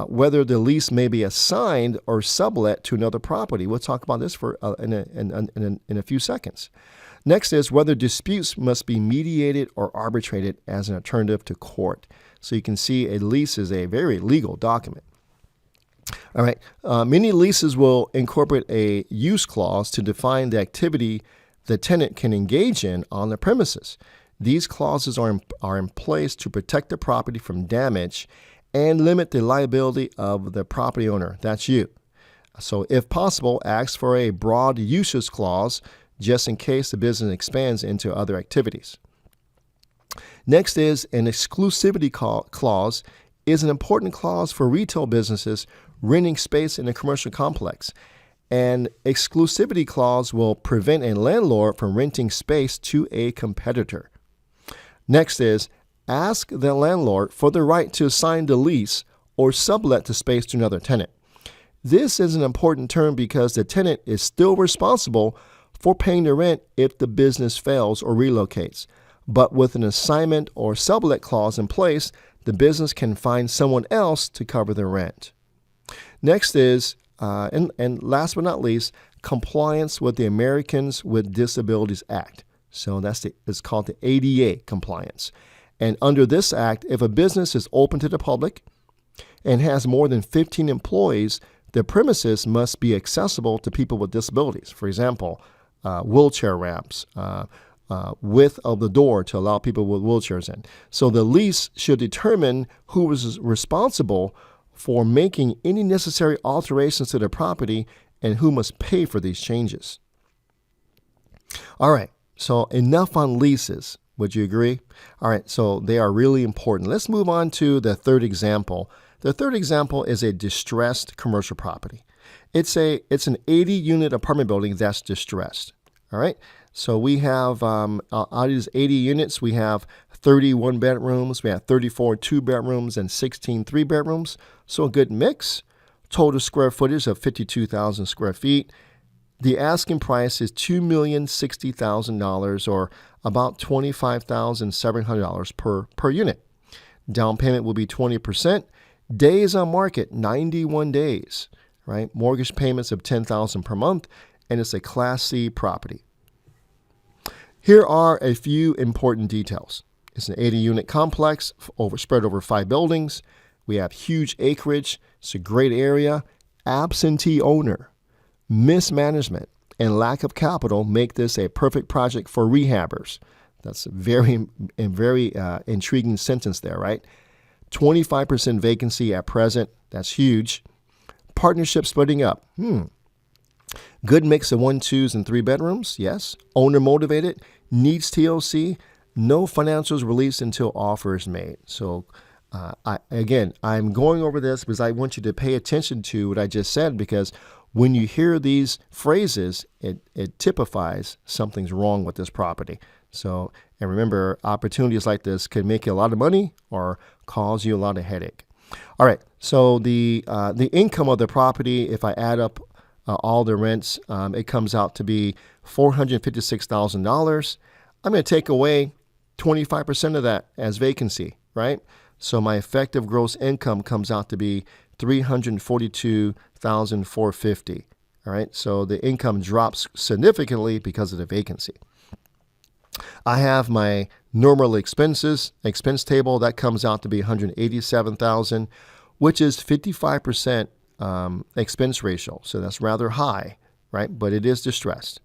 whether the lease may be assigned or sublet to another property. We'll talk about this in a few seconds. Next is whether disputes must be mediated or arbitrated as an alternative to court. So you can see a lease is a very legal document. All right. Many leases will incorporate a use clause to define the activity the tenant can engage in on the premises. These clauses are in place to protect the property from damage and limit the liability of the property owner. That's you. So if possible, ask for a broad uses clause just in case the business expands into other activities. Next is an exclusivity clause is an important clause for retail businesses renting space in a commercial complex. An exclusivity clause will prevent a landlord from renting space to a competitor. Next is ask the landlord for the right to assign the lease or sublet the space to another tenant. This is an important term because the tenant is still responsible for paying the rent if the business fails or relocates. But with an assignment or sublet clause in place, the business can find someone else to cover the rent. Next is, and last but not least, compliance with the Americans with Disabilities Act. So it's called the ADA compliance. And under this act, if a business is open to the public and has more than 15 employees, the premises must be accessible to people with disabilities. For example, wheelchair ramps, width of the door to allow people with wheelchairs in. So the lease should determine who is responsible for making any necessary alterations to the property and who must pay for these changes. All right. So enough on leases. Would you agree? All right, so they are really important. Let's move on to the third example. The third example is a distressed commercial property. It's an 80-unit apartment building that's distressed. All right, so we have out of these 80 units, we have 31 bedrooms, we have 34 two-bedrooms, and 16 three-bedrooms. So a good mix. Total square footage of 52,000 square feet. The asking price is $2,060,000 or about $25,700 per unit. Down payment will be 20%. Days on market, 91 days, right? Mortgage payments of $10,000 per month, and it's a Class C property. Here are a few important details. It's an 80-unit complex spread over 5 buildings. We have huge acreage. It's a great area. Absentee owner. Mismanagement and lack of capital make this a perfect project for rehabbers. That's a very intriguing sentence there, right? 25% vacancy at present. That's huge. Partnership splitting up. Good mix of 1, 2s, and 3 bedrooms. Yes. Owner motivated. Needs TLC. No financials released until offer is made. So I'm going over this because I want you to pay attention to what I just said, because when you hear these phrases, it typifies something's wrong with this property. So, and remember, opportunities like this can make you a lot of money or cause you a lot of headache. All right, so the income of the property, if I add up all the rents, it comes out to be $456,000. I'm going to take away 25% of that as vacancy, right? So my effective gross income comes out to be $342,450. All right, so the income drops significantly because of the vacancy. I have my normal expense table that comes out to be $187,000, which is 55% expense ratio. So that's rather high, right? But it is distressed.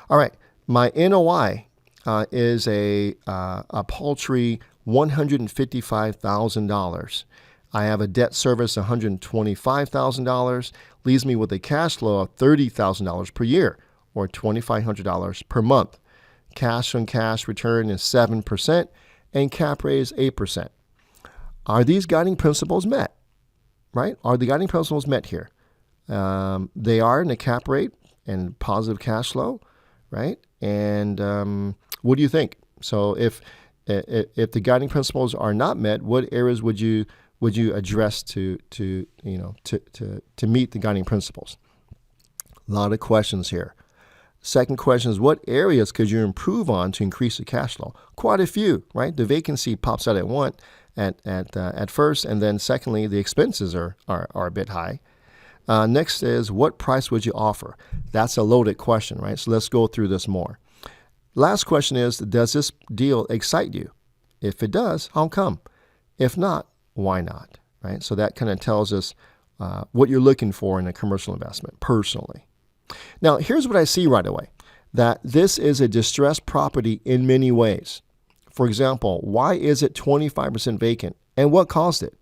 All right, my NOI is a paltry $155,000. I have a debt service $125,000, leaves me with a cash flow of $30,000 per year, or $2,500 per month. Cash on cash return is 7%, and cap rate is 8%. Are these guiding principles met? Right? Are the guiding principles met here? They are in the cap rate and positive cash flow, right? And what do you think? So if the guiding principles are not met, what areas would you address to meet the guiding principles? A lot of questions here. Second question is, what areas could you improve on to increase the cash flow? Quite a few, right? The vacancy pops out at first, and then secondly, the expenses are a bit high. Next is, what price would you offer? That's a loaded question, right? So let's go through this more. Last question is, does this deal excite you? If it does, how come? If not, why not, right? So that kind of tells us what you're looking for in a commercial investment personally. Now, here's what I see right away, that this is a distressed property in many ways. For example, why is it 25% vacant, and what caused it?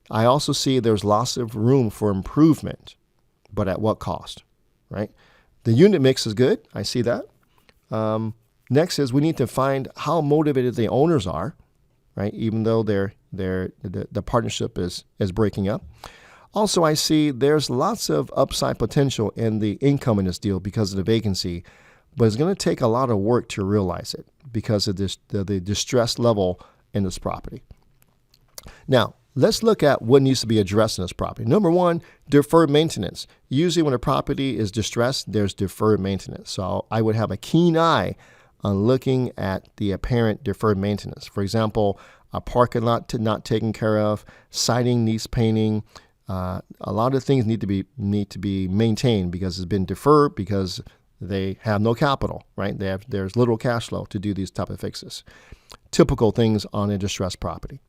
I also see there's lots of room for improvement, but at what cost, right? The unit mix is good. I see that. Next is, we need to find how motivated the owners are, right? Even though the partnership is breaking up. Also, I see there's lots of upside potential in the income in this deal because of the vacancy, but it's going to take a lot of work to realize it because of the distress level in this property. Now, let's look at what needs to be addressed in this property. Number one, deferred maintenance. Usually when a property is distressed, there's deferred maintenance. So I would have a keen eye on looking at the apparent deferred maintenance. For example, a parking lot not taken care of, siding needs painting. A lot of things need to be maintained because it's been deferred because they have no capital, right? There's little cash flow to do these type of fixes. Typical things on a distressed property.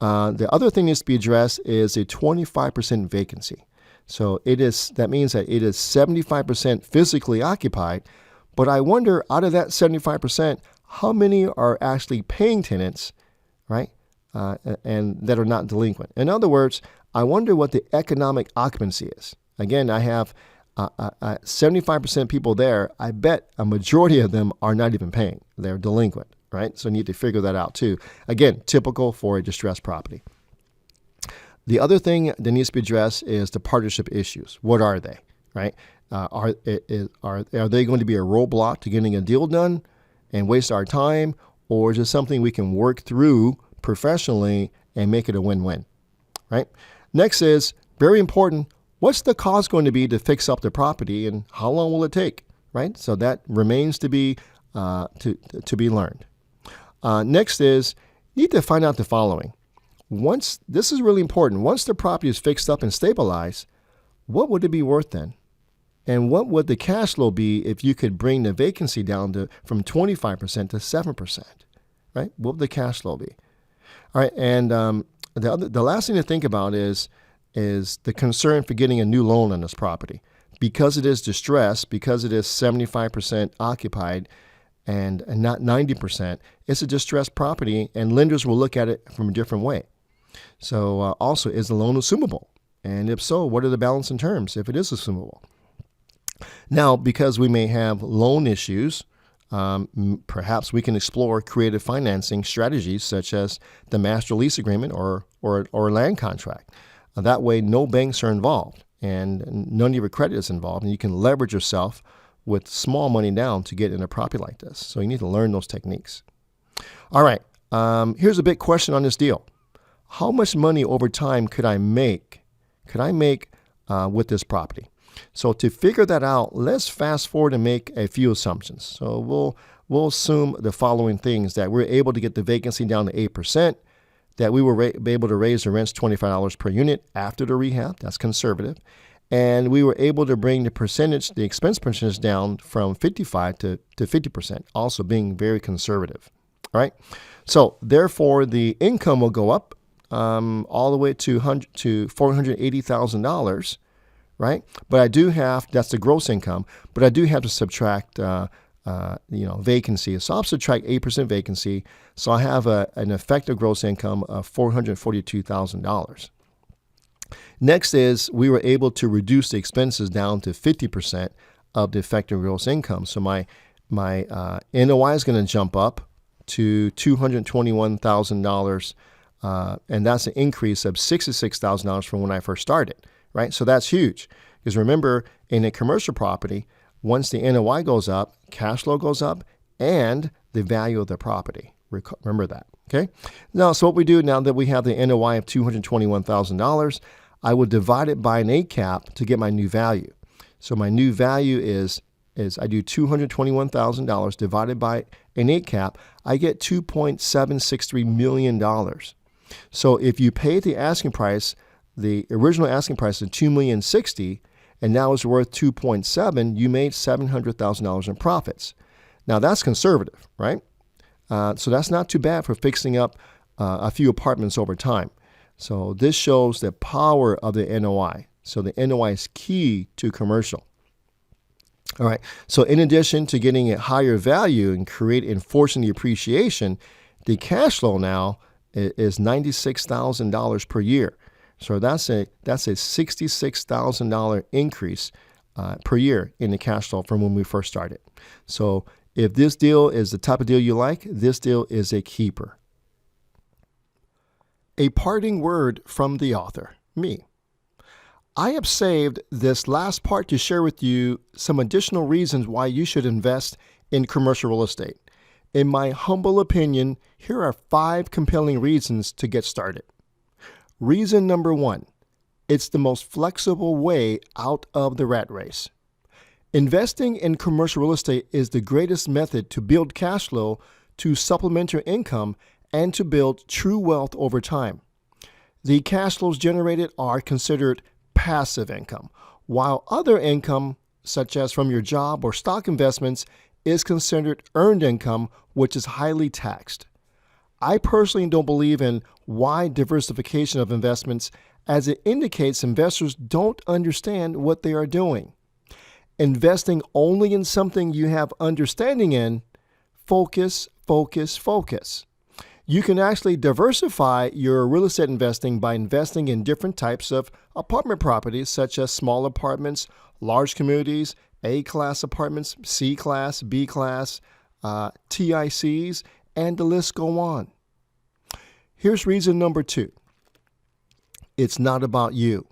The other thing that needs to be addressed is a 25% vacancy. So that means that it is 75% physically occupied, but I wonder, out of that 75%, how many are actually paying tenants, right? And that are not delinquent. In other words, I wonder what the economic occupancy is. Again, I have 75% people there. I bet a majority of them are not even paying. They're delinquent, right? So you need to figure that out too. Again, typical for a distressed property. The other thing that needs to be addressed is the partnership issues. What are they, right? Are they going to be a roadblock to getting a deal done and waste our time, or is it something we can work through professionally and make it a win-win, right? Next is, very important, what's the cost going to be to fix up the property and how long will it take, right? So that remains to be learned. Next is, you need to find out the following. This is really important. Once the property is fixed up and stabilized, what would it be worth then? And what would the cash flow be if you could bring the vacancy down from 25% to 7%, right? What would the cash flow be? All right, and the last thing to think about is the concern for getting a new loan on this property. Because it is distressed, because it is 75% occupied and not 90%, it's a distressed property, and lenders will look at it from a different way. So also, is the loan assumable? And if so, what are the balance in terms if it is assumable? Now, because we may have loan issues, perhaps we can explore creative financing strategies such as the master lease agreement or land contract. That way, no banks are involved and none of your credit is involved, and you can leverage yourself with small money down to get in a property like this. So you need to learn those techniques. All right, here's a big question on this deal. How much money over time could I make with this property? So to figure that out, let's fast forward and make a few assumptions. So we'll assume the following things: that we're able to get the vacancy down to 8%, that we were able to raise the rents $25 per unit after the rehab. That's conservative. And we were able to bring the expense percentage down from 55 to 50%, also being very conservative. All right. So therefore, the income will go up all the way to $480,000, right? But I do have, that's the gross income, but I do have to subtract, vacancy. So I'll subtract 8% vacancy. So I have an effective gross income of $442,000. Next is we were able to reduce the expenses down to 50% of the effective gross income. So my NOI is going to jump up to $221,000, and that's an increase of $66,000 from when I first started, right? So that's huge, because remember, in a commercial property, once the NOI goes up, cash flow goes up, and the value of the property. Remember that, okay? Now, so what we do now that we have the NOI of $221,000, I will divide it by an 8 cap to get my new value. So my new value is I do $221,000 divided by an 8 cap, I get $2.763 million. So if you pay the asking price, the original asking price is $2,060,000, and now it's worth 2.7, you made $700,000 in profits. Now that's conservative, right? So that's not too bad for fixing up a few apartments over time. So this shows the power of the NOI. So the NOI is key to commercial. All right. So in addition to getting a higher value and enforcing the appreciation, the cash flow now is $96,000 per year. So that's a $66,000 increase per year in the cash flow from when we first started. So if this deal is the type of deal you like, this deal is a keeper. A parting word from the author, me. I have saved this last part to share with you some additional reasons why you should invest in commercial real estate. In my humble opinion, here are 5 compelling reasons to get started. Reason number 1, it's the most flexible way out of the rat race. Investing in commercial real estate is the greatest method to build cash flow, to supplement your income, and to build true wealth over time. The cash flows generated are considered passive income, while other income, such as from your job or stock investments, is considered earned income, which is highly taxed. I personally don't believe in wide diversification of investments, as it indicates investors don't understand what they are doing. Investing only in something you have understanding in, focus, focus, focus. You can actually diversify your real estate investing by investing in different types of apartment properties, such as small apartments, large communities, A-class apartments, C-class, B-class, TICs, and the list go on. Here's reason number 2. It's not about you.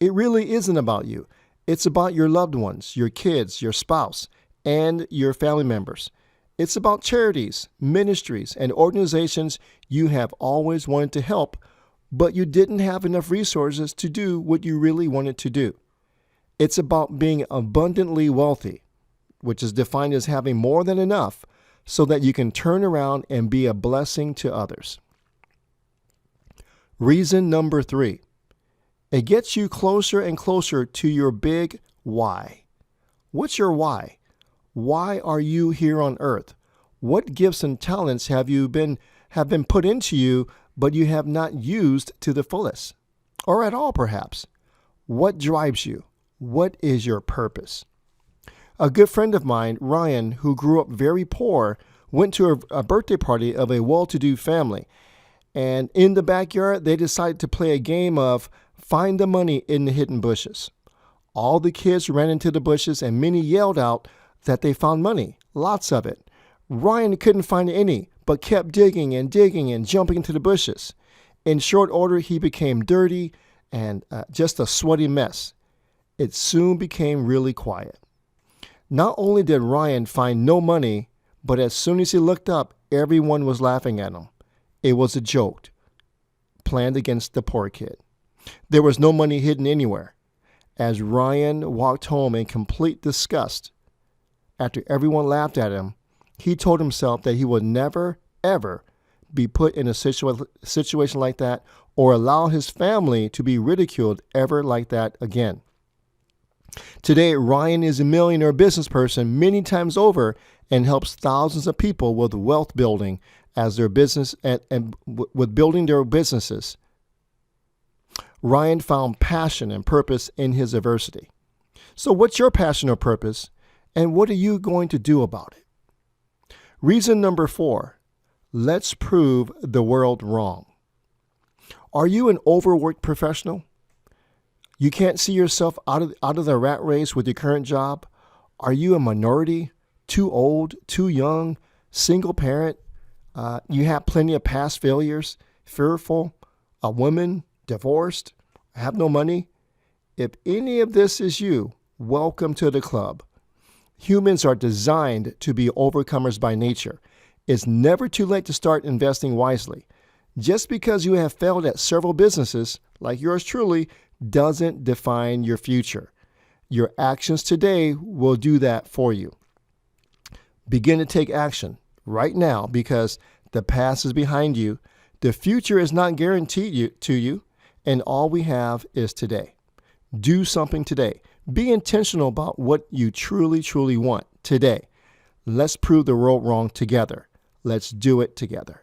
It really isn't about you. It's about your loved ones, your kids, your spouse, and your family members. It's about charities, ministries, and organizations you have always wanted to help, but you didn't have enough resources to do what you really wanted to do. It's about being abundantly wealthy, which is defined as having more than enough so that you can turn around and be a blessing to others. Reason number 3, it gets you closer and closer to your big why. What's your why? Why are you here on earth? What gifts and talents have been put into you, but you have not used to the fullest? Or at all, perhaps? What drives you? What is your purpose? A good friend of mine, Ryan, who grew up very poor, went to a birthday party of a well-to-do family. And in the backyard, they decided to play a game of find the money in the hidden bushes. All the kids ran into the bushes and many yelled out that they found money, lots of it. Ryan couldn't find any, but kept digging and jumping into the bushes. In short order, he became dirty and just a sweaty mess. It soon became really quiet. Not only did Ryan find no money, but as soon as he looked up, everyone was laughing at him. It was a joke planned against the poor kid. There was no money hidden anywhere. As Ryan walked home in complete disgust, after everyone laughed at him, he told himself that he would never, ever be put in a situation like that or allow his family to be ridiculed ever like that again. Today, Ryan is a millionaire business person many times over and helps thousands of people with wealth building as their business and with building their businesses. Ryan found passion and purpose in his adversity. So what's your passion or purpose, and what are you going to do about it? Reason number 4, let's prove the world wrong. Are you an overworked professional? You can't see yourself out of the rat race with your current job? Are you a minority, too old, too young, single parent? You have plenty of past failures, fearful, a woman, divorced, have no money? If any of this is you, welcome to the club. Humans are designed to be overcomers by nature. It's never too late to start investing wisely. Just because you have failed at several businesses, like yours truly, doesn't define your future. Your actions today will do that for you. Begin to take action right now because the past is behind you. The future is not guaranteed to you, and all we have is today. Do something today. Be intentional about what you truly, truly want today. Let's prove the world wrong together. Let's do it together.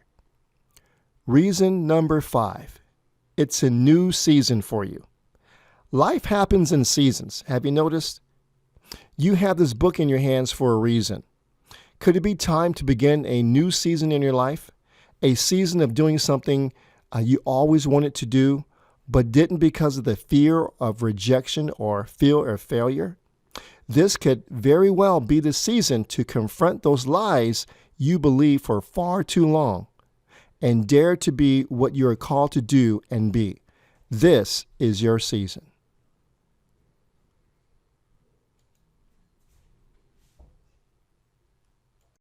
Reason number 5, it's a new season for you. Life happens in seasons. Have you noticed? You have this book in your hands for a reason. Could it be time to begin a new season in your life? A season of doing something you always wanted to do, but didn't because of the fear of rejection or fear of failure? This could very well be the season to confront those lies you believe for far too long and dare to be what you are called to do and be. This is your season.